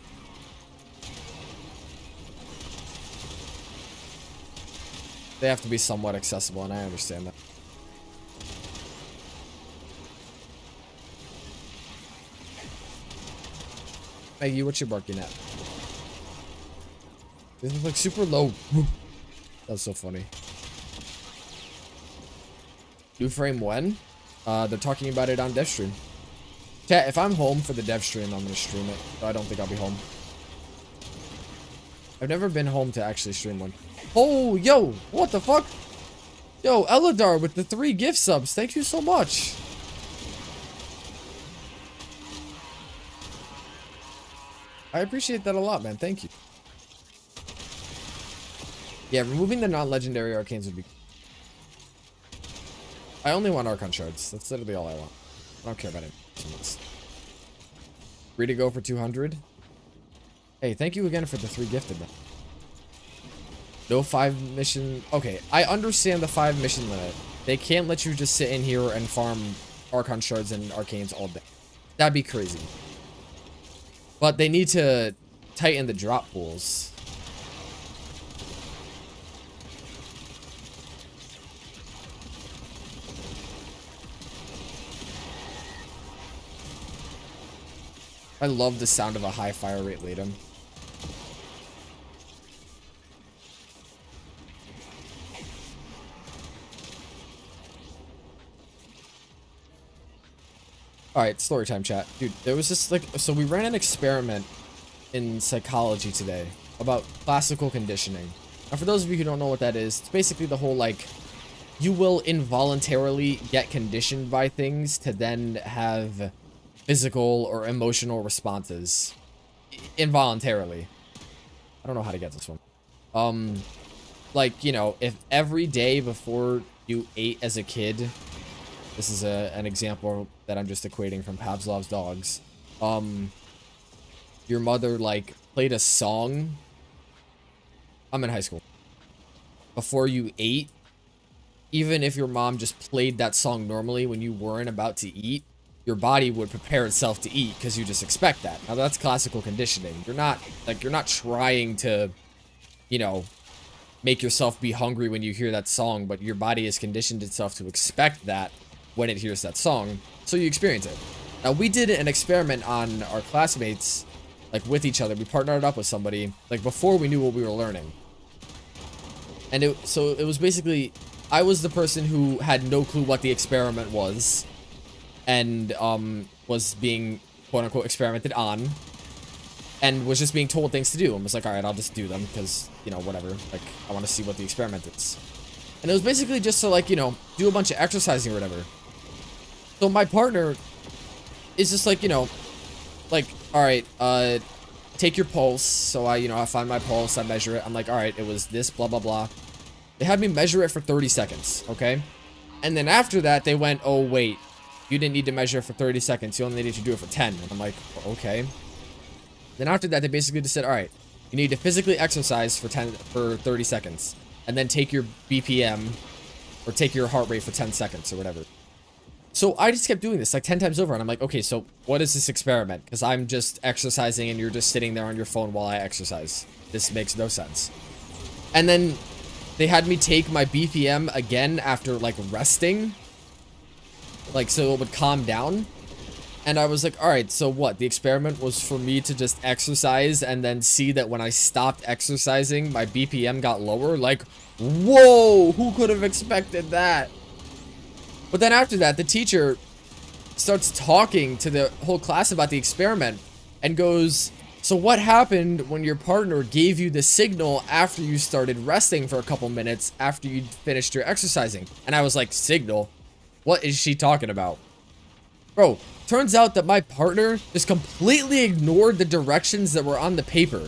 They have to be somewhat accessible, and I understand that. Maggie, what you barking at? This is like super low. That's so funny. New frame when? They're talking about it on dev stream. Chat, if I'm home for the dev stream, I'm gonna stream it. But I don't think I'll be home. I've never been home to actually stream one. Oh, yo, what the fuck? Yo, Eladar with the 3 gift subs. Thank you so much. I appreciate that a lot, man. Thank you. Yeah, removing the non-legendary arcanes would be... I only want Archon shards. That's literally all I want. I don't care about it. Free to go for 200. Hey, thank you again for the 3 gifted. No 5 mission... Okay, I understand the 5 mission limit. They can't let you just sit in here and farm Archon shards and arcanes all day. That'd be crazy. But they need to tighten the drop pools. I love the sound of a high fire rate Latum. Alright, story time, chat. Dude, there was this, like, so we ran an experiment in psychology today about classical conditioning. Now, for those of you who don't know what that is, it's basically the whole, like, you will involuntarily get conditioned by things to then have physical or emotional responses. Involuntarily. I don't know how to get this one. Like, you know, if every day before you ate as a kid... This is an example that I'm just equating from Pavlov's dogs. Your mother, like, played a song. I'm in high school. Before you ate, even if your mom just played that song normally when you weren't about to eat, your body would prepare itself to eat because you just expect that. Now, that's classical conditioning. You're not trying to, you know, make yourself be hungry when you hear that song, but your body has conditioned itself to expect that when it hears that song, so you experience it. Now, we did an experiment on our classmates, like, with each other. We partnered up with somebody, like, before we knew what we were learning. And so it was basically, I was the person who had no clue what the experiment was, and, was being, quote-unquote, experimented on, and was just being told things to do, and was like, alright, I'll just do them, because, you know, whatever, like, I want to see what the experiment is. And it was basically just to, like, you know, do a bunch of exercising or whatever. So my partner is just like, you know, like, alright, take your pulse. So I find my pulse, I measure it. I'm like, alright, it was this, blah, blah, blah. They had me measure it for 30 seconds, okay? And then after that, they went, oh, wait, you didn't need to measure it for 30 seconds. You only needed to do it for 10. And I'm like, okay. Then after that, they basically just said, alright, you need to physically exercise for 30 seconds. And then take your BPM, or take your heart rate for 10 seconds, or whatever. So I just kept doing this like 10 times over, and I'm like, okay, so what is this experiment? Because I'm just exercising and you're just sitting there on your phone while I exercise. This makes no sense. And then they had me take my BPM again after, like, resting. Like, so it would calm down. And I was like, alright, so what? The experiment was for me to just exercise and then see that when I stopped exercising, my BPM got lower? Like, whoa! Who could have expected that? But then after that, the teacher starts talking to the whole class about the experiment and goes, so what happened when your partner gave you the signal after you started resting for a couple minutes after you'd finished your exercising? And I was like, signal? What is she talking about? Bro, turns out that my partner just completely ignored the directions that were on the paper.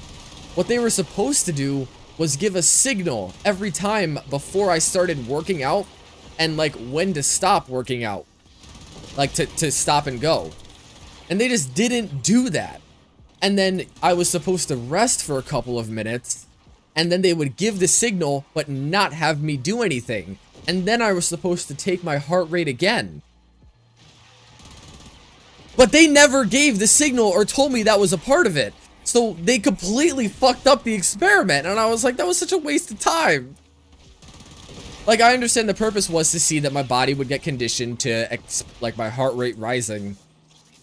What they were supposed to do was give a signal every time before I started working out, and, like, when to stop working out. Like, to stop and go. And they just didn't do that. And then I was supposed to rest for a couple of minutes, and then they would give the signal, but not have me do anything. And then I was supposed to take my heart rate again. But they never gave the signal or told me that was a part of it. So they completely fucked up the experiment, and I was like, that was such a waste of time. Like, I understand the purpose was to see that my body would get conditioned to, like, my heart rate rising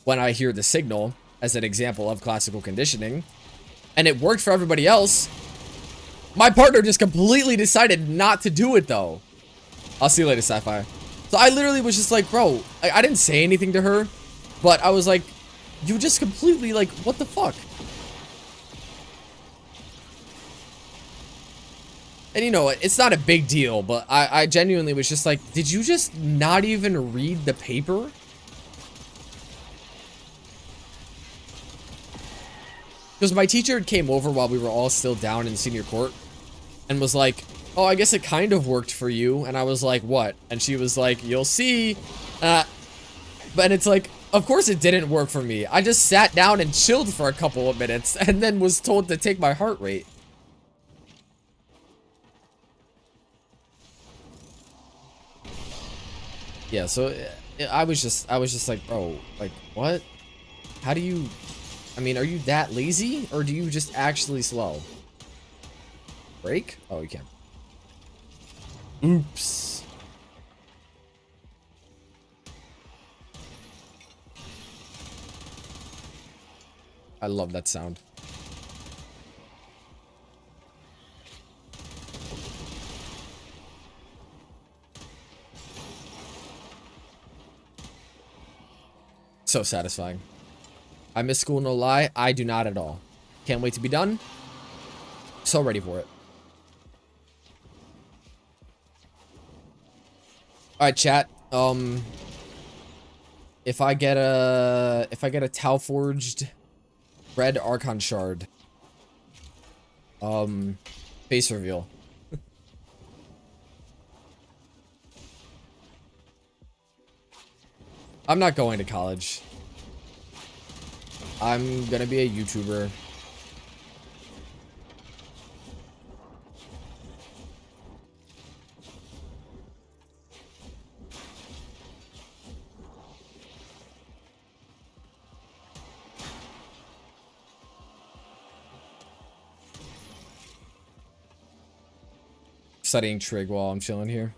when I hear the signal, as an example of classical conditioning. And it worked for everybody else. My partner just completely decided not to do it, though. I'll see you later, Sci-Fi. So I literally was just like, bro, I didn't say anything to her, but I was like, you just completely, like, what the fuck? And you know what? It's not a big deal, but I genuinely was just like, did you just not even read the paper? Because my teacher came over while we were all still down in senior court and was like, oh, I guess it kind of worked for you. And I was like, what? And she was like, you'll see. But it's like, of course it didn't work for me. I just sat down and chilled for a couple of minutes and then was told to take my heart rate. Yeah, so I was just like, bro, like, what? How do you, I mean, are you that lazy or do you just actually slow? Break? Oh, you can't. Oops. I love that sound. So satisfying. I miss school, no lie. I do not at all. Can't wait to be done. So ready for it. Alright, chat. If I get a Tau forged red Archon shard, face reveal. I'm not going to college. I'm gonna be a YouTuber. Studying trig while I'm chilling here.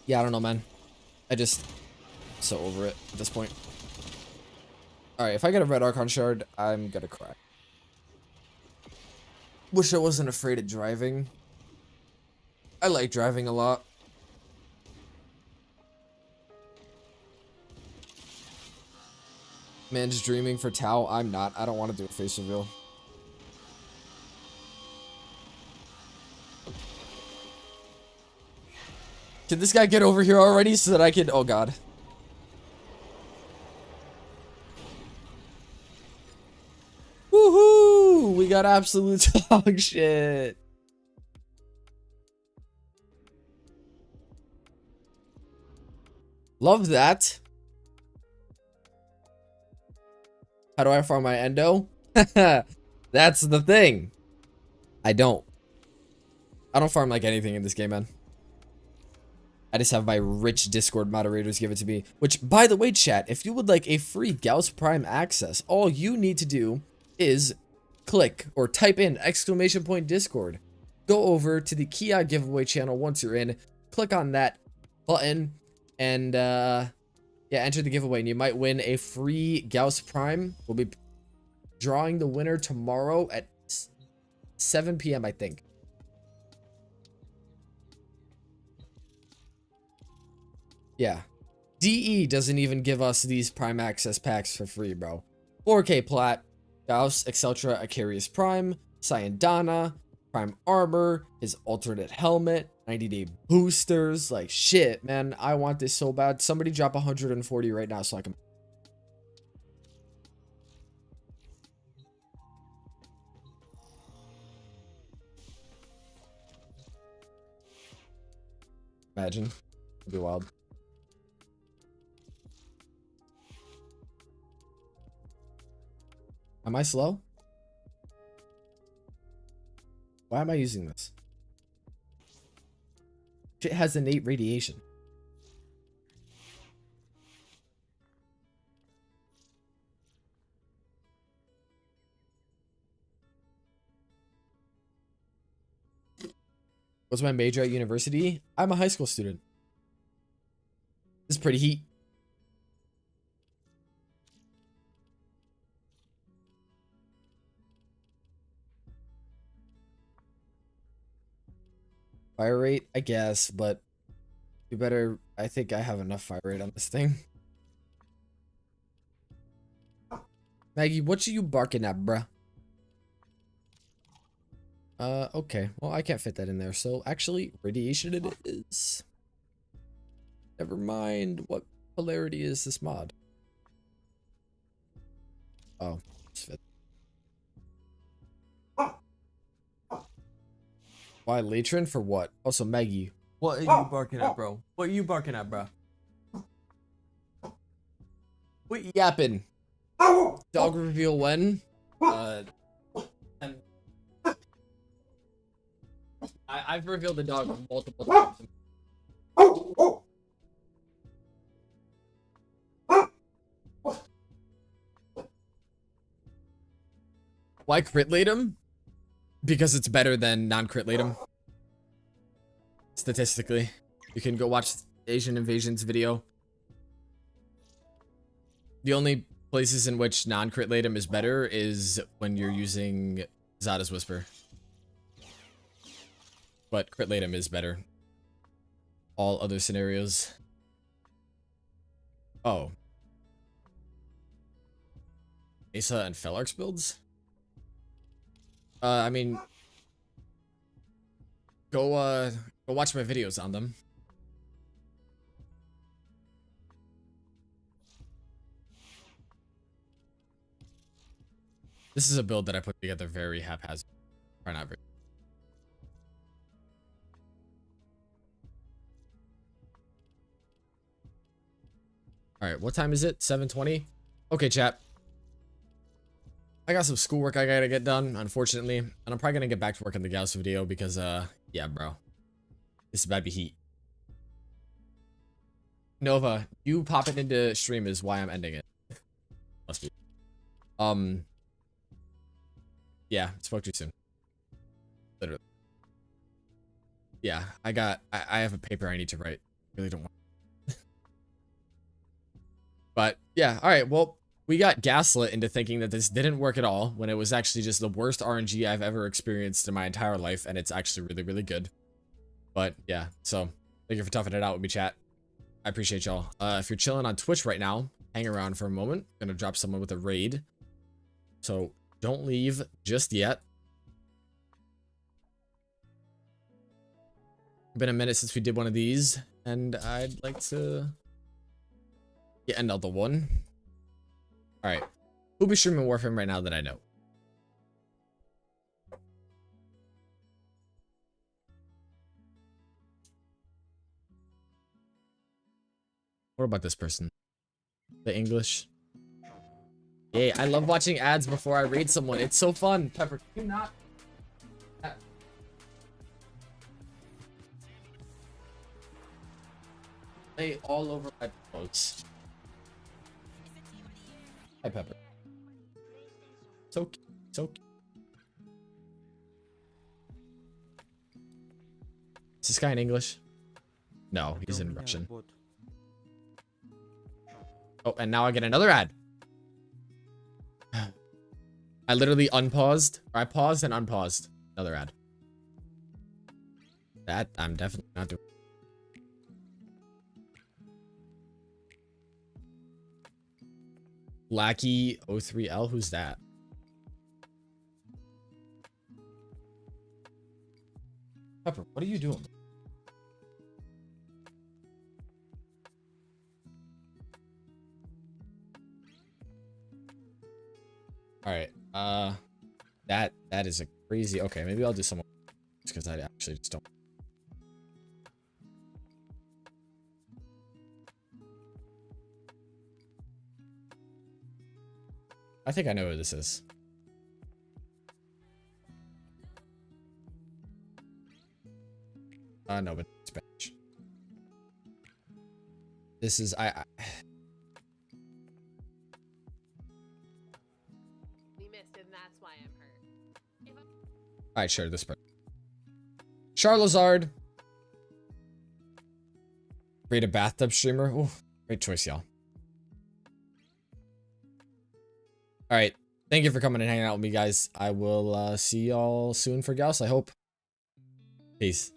Yeah, I don't know, man. I just so over it at this point. Alright, if I get a red Archon shard, I'm gonna cry. Wish I wasn't afraid of driving. I like driving a lot. Man's dreaming for Tau. I'm not. I don't want to do a face reveal. Can this guy get over here already so that I can... Oh, God. Woohoo! We got absolute dog shit. Love that. How do I farm my endo? That's the thing. I don't farm like anything in this game, man. I just have my rich Discord moderators give it to me. Which, by the way, chat, if you would like a free Gauss Prime access, all you need to do is click or type in !Discord. Go over to the kyaii giveaway channel once you're in. Click on that button and yeah, enter the giveaway and you might win a free Gauss Prime. We'll be drawing the winner tomorrow at 7 p.m. I think. Yeah. DE doesn't even give us these Prime Access packs for free, bro. 4K Plat, Gauss, Exceltra, Acarius Prime, Cyandana, Prime Armor, his alternate helmet, 90-day boosters. Like, shit, man. I want this so bad. Somebody drop 140 right now so I can... Imagine. It'd be wild. Am I slow? Why am I using this? Shit has innate radiation. What's my major at university? I'm a high school student. This is pretty heat. Fire rate, I guess, but you better... I think I have enough fire rate on this thing. Maggie, what you barking at, bruh? Okay. Well, I can't fit that in there. So actually, radiation it is. Never mind. What polarity is this mod? Oh, it's fit. Why Latrin for what? Also, Maggie. What are you barking at, bro? What are you barking at, bro? What you yapping? Dog reveal when? And I've revealed the dog multiple times. Why crit late him? Because it's better than non-crit late him. Statistically. You can go watch Asian Invasion's video. The only places in which non-crit late him is better is when you're using Zada's Whisper. But crit late him is better. All other scenarios. Oh. Asa and Felarx builds? I mean, go watch my videos on them. This is a build that I put together very haphazard. Or not very. All right, what time is it? 7:20. Okay, chat. I got some schoolwork I gotta get done, unfortunately. And I'm probably gonna get back to work on the Gauss video because, yeah, bro. This is about to be heat. Nova, you popping into stream is why I'm ending it. Must be. Yeah, spoke to you soon. Literally. Yeah, I have a paper I need to write. Really don't want. But, yeah, alright, well. We got gaslit into thinking that this didn't work at all when it was actually just the worst RNG I've ever experienced in my entire life, and it's actually really, really good. But yeah, so thank you for toughing it out with me, chat. I appreciate y'all. If you're chilling on Twitch right now, hang around for a moment. I'm gonna drop someone with a raid. So don't leave just yet. Been a minute since we did one of these, and I'd like to end out the one. Alright, who'll be streaming Warframe right now that I know? What about this person? The English? Yay, I love watching ads before I raid someone. It's so fun. Pepper, can you not? Lay all over my clothes. Hi, Pepper. So cute. So cute. Is this guy in English? No, he's in Russian. Oh, and now I get another ad. I literally unpaused. Or I paused and unpaused. Another ad. That I'm definitely not doing. Lackey 03L, who's that? Pepper, what are you doing? Alright, that is a crazy. Okay, maybe I'll do someone because I actually just don't. I think I know who this is. No, but Spanish. This is We missed and that's why I'm hurt. Alright, sure, this part. Charlazard. Great a bathtub streamer. Ooh, great choice, y'all. Alright. Thank you for coming and hanging out with me, guys. I will see y'all soon for Gauss, I hope. Peace.